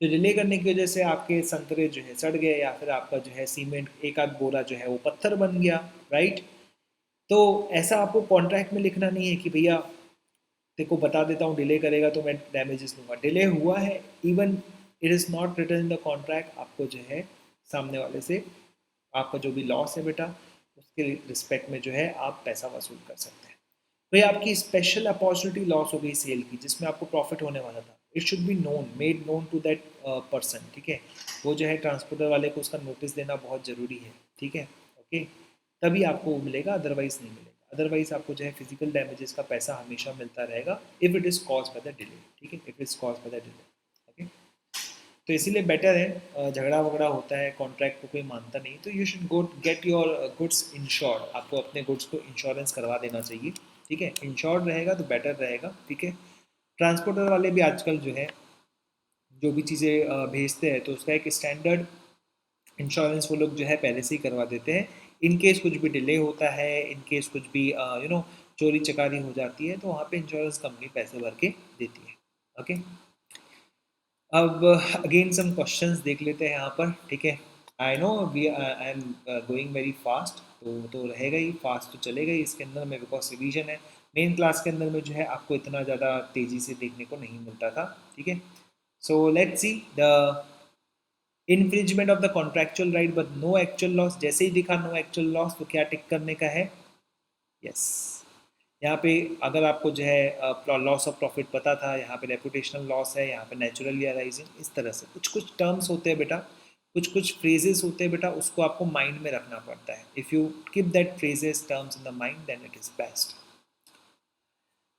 तो डिले करने की वजह से आपके संतरे जो है सड़ गए, या फिर आपका जो है सीमेंट एक आध बोरा जो है वो पत्थर बन गया, राइट। तो ऐसा आपको कॉन्ट्रैक्ट में लिखना नहीं है कि भैया देखो बता देता हूँ डिले करेगा तो मैं डैमेजेस लूँगा, डिले हुआ है, even it is not written in the contract, आपको जो है सामने वाले से आपका जो भी लॉस है बेटा, उसके रिस्पेक्ट में जो है आप पैसा वसूल कर सकते हैं। तो ये आपकी स्पेशल अपॉर्चुनिटी लॉस हो गई सेल की, जिसमें आपको प्रॉफिट होने वाला था, it should be known, made known to that person, ठीक है। वो जो है ट्रांसपोर्टर वाले को उसका नोटिस देना बहुत ज़रूरी है, ठीक है, ओके, तभी आपको वो मिलेगा, अदरवाइज नहीं मिलेगा। अदरवाइज आपको जो है फिजिकल डैमेजेस का पैसा हमेशा मिलता रहेगा, if it is cause by the delay, ठीक है, if it's cause by the delay, okay. तो इसीलिए बेटर है, झगड़ा वगड़ा होता है, कॉन्ट्रैक्ट को कोई मानता नहीं, तो you should go get your goods insured, आपको अपने गुड्स को इंश्योरेंस करवा देना चाहिए, ठीक है, इंश्योर्ड रहेगा तो बेटर रहेगा, ठीक है। ट्रांसपोर्टर वाले भी आजकल जो है जो भी चीज़ें भेजते हैं तो उसका एक स्टैंडर्ड इंश्योरेंस वो लोग जो है पहले से ही करवा देते हैं। इन केस कुछ भी डिले होता है, इन केस कुछ भी चोरी चकारी हो जाती है तो वहाँ पे इंश्योरेंस कंपनी पैसे भर के देती है। ओके, अब अगेन सम क्वेश्चंस देख लेते हैं यहाँ पर, ठीक है। I know I am going very fast, तो रहेगा ही फास्ट, तो चलेगा ही इसके अंदर में, बिकॉज रिवीजन है। मेन क्लास के अंदर में जो है आपको इतना ज़्यादा तेज़ी से देखने को नहीं मिलता था, ठीक है। So let's see the infringement of the contractual right but no actual loss. जैसे ही दिखा नो एक्चुअल लॉस तो क्या टिक करने का है, यस। यहाँ पे अगर आपको जो है लॉस ऑफ प्रॉफिट पता था, यहाँ पे रेपुटेशनल लॉस है, यहाँ पे नेचुरली अराइजिंग, इस तरह से कुछ कुछ टर्म्स होते हैं बेटा, कुछ कुछ फ्रेजेस होते हैं बेटा, उसको आपको माइंड में रखना पड़ता है। If you keep that phrases terms in the mind then it is best.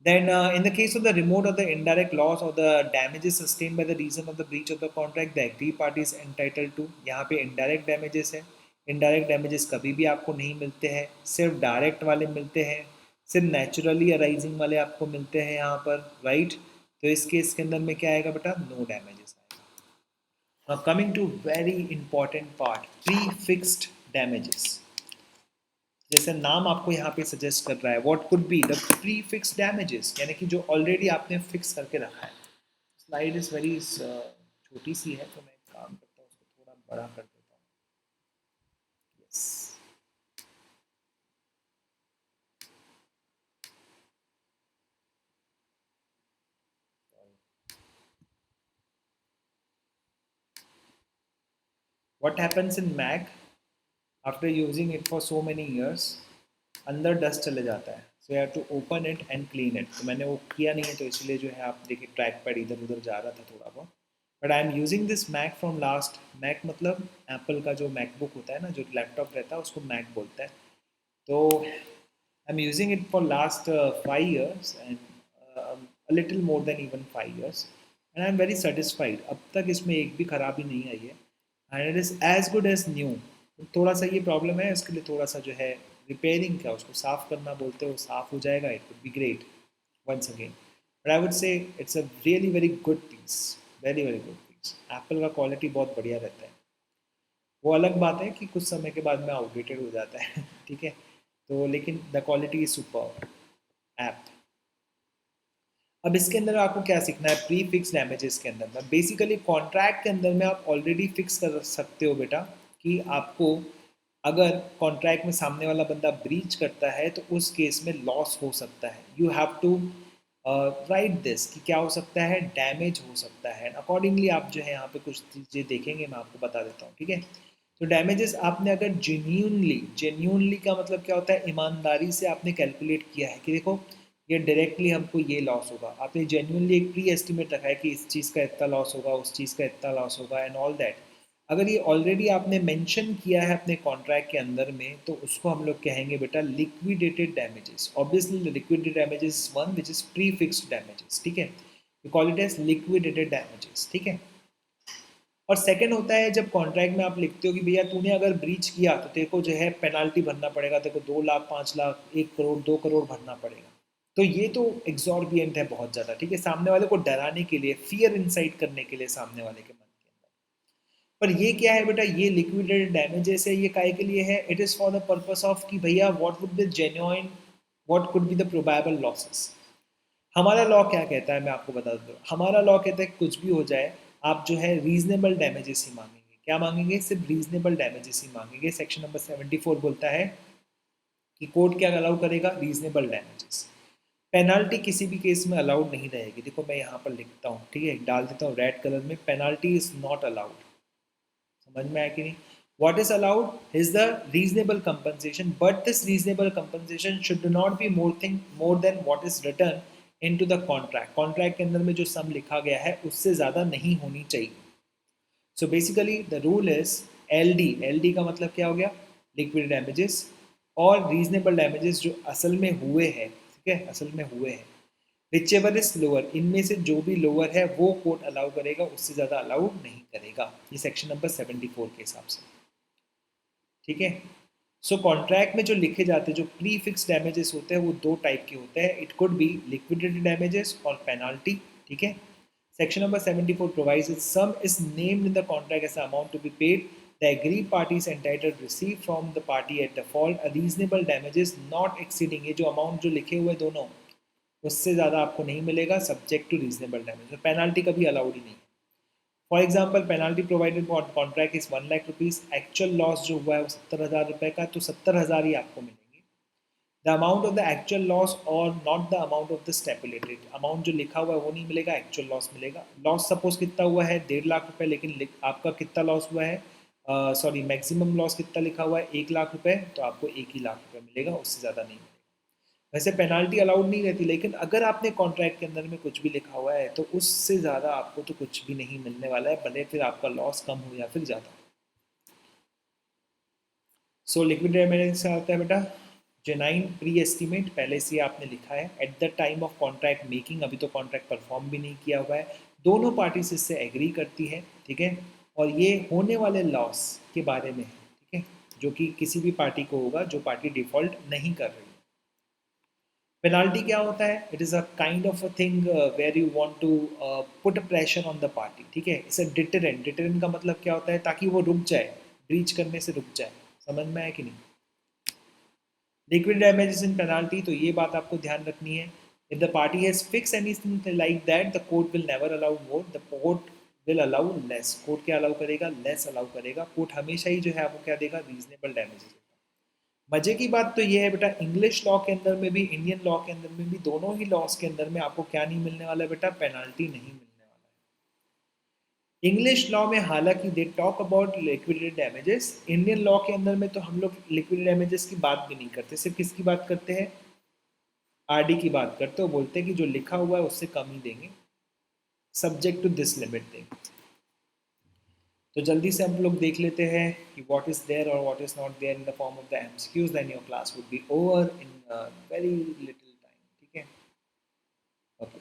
Then, in the case of the remote or the indirect loss or the damages sustained by the reason of the breach of the contract, the aggrieved party is entitled to, यहाँ पे indirect damages है। indirect damages कभी भी आपको नहीं मिलते हैं, सिर्फ direct वाले मिलते हैं, सिर्फ naturally arising वाले आपको मिलते हैं यहाँ पर, right? तो इस केस के अंदर में क्या आएगा बेटा, no damages आएगा। Now coming to very important part, prefixed damages। जैसे नाम आपको यहाँ पे सजेस्ट कर रहा है, what could be the pre fix damages, यानी कि जो ऑलरेडी आपने फिक्स करके रखा है। स्लाइड इज वेरी छोटी सी है तो मैं एक काम करता हूँ उसको थोड़ा बड़ा कर देता हूँ। Yes, what happens in Mac after using it for so many years, अंदर डस्ट चले जाता है, so you have to open it and clean it. तो मैंने वो किया नहीं है तो इसलिए जो है आप देखिए ट्रैक पैड इधर उधर जा रहा था थोड़ा बहुत। But I am using this Mac from last, Mac मतलब एप्पल का जो मैकबुक होता है ना, जो लैपटॉप रहता है उसको मैक बोलता है। तो आई am using it for last 5 years and a little more than even 5 years and I am very satisfied। अब तक इसमें एक भी खराबी नहीं आई है and it is as good as new. थोड़ा सा ये प्रॉब्लम है, इसके लिए थोड़ा सा जो है रिपेयरिंग, क्या उसको साफ़ करना बोलते हो, साफ़ हो जाएगा, it would be great once again. But I would say it's a really very good piece, very very good piece. Apple का क्वालिटी बहुत बढ़िया रहता है। वो अलग बात है कि कुछ समय के बाद में आउटडेटेड हो जाता है ठीक है, तो लेकिन the quality is super app. अब इसके अंदर आपको क्या सीखना है, प्री फिक्स डैमेजेस के अंदर में बेसिकली कॉन्ट्रैक्ट के अंदर में आप ऑलरेडी फिक्स कर सकते हो बेटा कि आपको अगर कॉन्ट्रैक्ट में सामने वाला बंदा ब्रीच करता है तो उस केस में लॉस हो सकता है। You have to write this कि क्या हो सकता है, डैमेज हो सकता है। अकॉर्डिंगली आप जो है यहाँ पे कुछ चीज़ें देखेंगे, मैं आपको बता देता हूँ, ठीक है। तो डैमेजेस आपने अगर जेन्यूनली, जेन्यूनली का मतलब क्या होता है, ईमानदारी से आपने कैलकुलेट किया है कि देखो ये डायरेक्टली हमको ये लॉस होगा, आपने जेन्यूनली एक प्री एस्टिमेट रखा है कि इस चीज़ का इतना लॉस होगा, उस चीज़ का इतना लॉस होगा एंड ऑल दैट। अगर ये ऑलरेडी आपने मेंशन किया है अपने कॉन्ट्रैक्ट के अंदर में तो उसको हम लोग कहेंगे बेटा liquidated damages. Obviously liquidated damages one which is pre fixed damages, ठीक है, we call it as liquidated damages, ठीक है। और सेकंड होता है जब कॉन्ट्रैक्ट में आप लिखते हो कि भैया तूने अगर ब्रीच किया तो तेरे को जो है पेनाल्टी भरना पड़ेगा, तेरे को 2 लाख 5 लाख 1 करोड़ 2 करोड़ भरना पड़ेगा। तो ये तो एग्जॉर्बियंट है बहुत ज़्यादा, ठीक है, सामने वाले को डराने के लिए, फियर इंसाइट करने के लिए सामने वाले के मन के अंदर। पर ये क्या है बेटा, ये लिक्विडेटेड डैमेजेस है, ये काहे के लिए है, it is for the purpose of कि भैया what would be genuine, what could be the probable losses. हमारा लॉ क्या कहता है, मैं आपको बता दूँ, हमारा लॉ कहता है कुछ भी हो जाए आप जो है रीजनेबल डैमेजेस ही मांगेंगे। क्या मांगेंगे, सिर्फ रीजनेबल डैमेजेस ही मांगेंगे। सेक्शन नंबर 74 बोलता है कि कोर्ट क्या अलाउ करेगा, रीजनेबल डैमेजेस। पेनाल्टी किसी भी केस में अलाउड नहीं रहेगी। देखो मैं यहाँ पर लिखता हूँ, ठीक है, डाल देता हूँ रेड कलर में, पेनाल्टी इज नॉट अलाउड। समझ में आया कि नहीं। what is allowed is the reasonable compensation, but this reasonable compensation should not be more than what is written into the contract। Contract के अंदर में जो सम लिखा गया है उससे ज़्यादा नहीं होनी चाहिए। So basically the rule is LD, LD का मतलब क्या हो गया, लिक्विड डैमेजेस, और रीजनेबल डैमेजेस जो असल में हुए हैं, ठीक है, असल में हुए हैं, विच एवर इज लोअर, इनमें से जो भी लोअर है वो कोर्ट अलाउ करेगा, उससे ज़्यादा अलाउ नहीं करेगा। ये सेक्शन नंबर 74 के हिसाब से, ठीक है। सो कॉन्ट्रैक्ट में जो लिखे जाते हैं, जो प्री फिक्स डैमेजेस होते हैं, वो दो टाइप के होते हैं. It could be liquidated damages और पेनाल्टी. ठीक है. Section number 74 provides that sum is named in the contract as the amount to be paid. The agreed party is entitled to receive from the party at default a reasonable damages not exceeding, ये जो amount जो लिखे हुए दोनों, उससे ज़्यादा आपको नहीं मिलेगा, सब्जेक्ट टू रीजनेबल डैमेज. तो पेनाल्टी कभी अलाउड ही नहीं है. For example penalty provided contract is 1,00,000 rupees. Actual loss जो हुआ है वो 70,000 रुपये का, तो 70,000 ही आपको मिलेंगे. The amount of the actual loss और not the amount of the stipulated amount जो लिखा हुआ है वो नहीं मिलेगा, एक्चुअल लॉस मिलेगा. लॉस सपोज कितना हुआ है 1,50,000 रुपये, लेकिन आपका कितना लॉस हुआ है, सॉरी मैक्सिमम लॉस कितना लिखा हुआ है 1,00,000 रुपये, तो आपको 1,00,000 रुपये मिलेगा, उससे ज़्यादा नहीं मिलेगा. वैसे पेनाल्टी अलाउड नहीं रहती, लेकिन अगर आपने कॉन्ट्रैक्ट के अंदर में कुछ भी लिखा हुआ है तो उससे ज़्यादा आपको तो कुछ भी नहीं मिलने वाला है, भले फिर आपका लॉस कम हो या फिर ज़्यादा. सो लिक्विड डैमेज से आता है बेटा जेनाइन प्री एस्टीमेट, पहले से आपने लिखा है. At the time of contract making, अभी तो कॉन्ट्रैक्ट परफॉर्म भी नहीं किया हुआ है, दोनों पार्टीज इससे एग्री करती है. ठीक है. और ये होने वाले लॉस के बारे में है. ठीक है. जो कि किसी भी पार्टी को होगा जो पार्टी डिफॉल्ट नहीं कर रही. पेनाल्टी क्या होता है? It is a kind of a thing where you want to put pressure on the party. ठीक है. It's a deterrent. डिटरेंट का मतलब क्या होता है? ताकि वो रुक जाए, ब्रीच करने से रुक जाए. समझ में आया कि नहीं? लिक्विड डैमेजेस इन पेनाल्टी, तो ये बात आपको ध्यान रखनी है. If the party has fix anything like that, the court will never allow more, the court will allow less. Court क्या अलाउ करेगा? लेस अलाउ करेगा. कोर्ट हमेशा ही जो है आपको क्या देगा? Reasonable damages. मजे की बात तो ये है बेटा, इंग्लिश लॉ के अंदर में भी, इंडियन लॉ के अंदर में भी, दोनों ही लॉस के अंदर में आपको क्या नहीं मिलने वाला है बेटा? पेनाल्टी नहीं मिलने वाला है. इंग्लिश लॉ में हालांकि they talk about liquidated damages, Indian law के अंदर में तो हम लोग लिक्विड डैमेजेस की बात भी नहीं करते, सिर्फ किसकी बात करते हैं? आरडी की बात करते हो. बोलते हैं कि जो लिखा हुआ है उससे कम ही देंगे, सब्जेक्ट टू दिस लिमिट देंगे. तो जल्दी से हम लोग देख लेते हैं कि व्हाट इज देयर और what is not there in the form of the MCQs. Then your class would be over in very little time. ठीक है. Okay.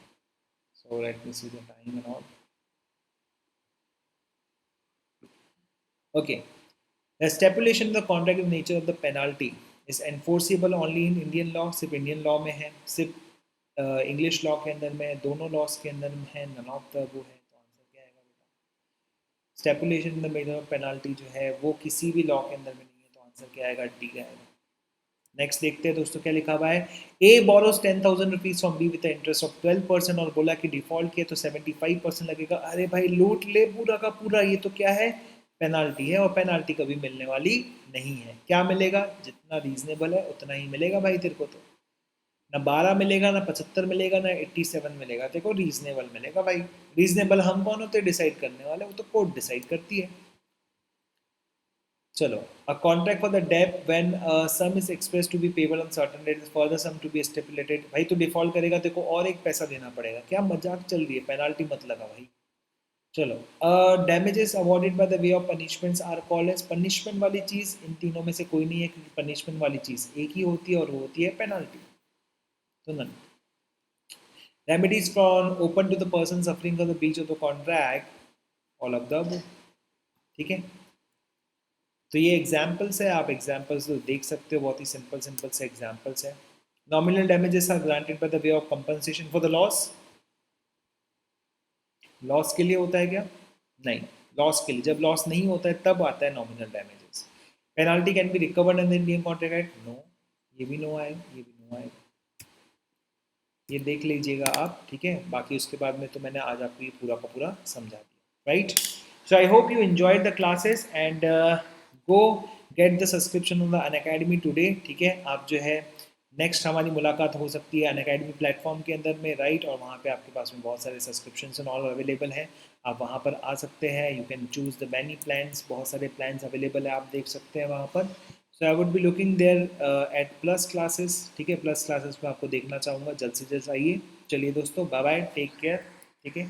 So let me see the time and all. Okay. The stipulation the contract of nature of the penalty is enforceable only in Indian law. सिर्फ Indian law में है, सिर्फ English law के अंदर में, दोनों लॉस के अंदर में है, नन ऑफ द वो है. तो आंसर क्या आएगा बेटा? स्टेपुलेशन द मेजर ऑफ पेनाल्टी जो है वो किसी भी लॉ के अंदर में नहीं है, तो आंसर क्या आएगा? डी आएगा. नेक्स्ट देखते हैं दोस्तों क्या लिखा हुआ है. A borrows 10,000 rupees from B with interest of 12%, और बोला कि डिफॉल्ट किया तो 75% लगेगा. अरे भाई लूट ले पूरा का पूरा, ये तो क्या है? पेनाल्टी है. और पेनाल्टी कभी मिलने वाली नहीं है. क्या मिलेगा? जितना रीजनेबल है उतना ही मिलेगा भाई तेरे को. तो ना 12 मिलेगा, ना 75 मिलेगा, ना 87 मिलेगा, देखो रीजनेबल मिलेगा भाई. रीजनेबल हम कौन होते हैं डिसाइड करने वाले? वो तो कोर्ट डिसाइड करती है. चलो. A contract for the date when sum is express to be payable on certain date for the sum to be stipulated. भाई तो डिफॉल्ट करेगा तेरे को और एक पैसा देना पड़ेगा. क्या मजाक चल रही है? पेनाल्टी मत लगा भाई. चलो. Damages awarded by the way of punishments are called as. Punishment वाली चीज़ इन तीनों में से कोई नहीं है, क्योंकि पनिशमेंट वाली चीज़ एक ही होती है और वो होती है पेनाल्टी. तो none. Remedies from open to the person suffering for the breach of the contract, all of the above. ठीक है. तो ये एग्जाम्पल्स है, आप एग्जाम्पल्स तो देख सकते हो, बहुत ही सिंपल सिंपल से एग्जाम्पल्स है. Nominal damages are granted by the way of compensation for the loss. Loss के लिए होता है क्या? नहीं. लॉस के लिए, जब लॉस नहीं होता है तब आता है nominal damages. Penalty can be recovered in the Indian contract. No. ये भी नो आएगा, ये भी नो आएगा. ये देख लीजिएगा आप. ठीक है. बाकी उसके बाद में तो मैंने आज आपको ये पूरा का पूरा समझा दिया. Right. So I hope you enjoyed the classes and go get the subscription on the Unacademy today. ठीक है. आप जो है नेक्स्ट हमारी मुलाकात हो सकती है अनअकैडमी प्लेटफॉर्म के अंदर में. राइट. और वहाँ पे आपके पास में बहुत सारे सब्सक्रिप्शन एंड ऑल अवेलेबल हैं. आप वहाँ पर आ सकते हैं. You can choose the many plans. बहुत सारे प्लान्स अवेलेबल है, आप देख सकते हैं वहाँ पर. So I would be looking there at plus classes. ठीक है. प्लस क्लासेस में आपको देखना चाहूँगा. जल्द से जल्द आइए. चलिए दोस्तों, बाय बाय, टेक केयर. ठीक है.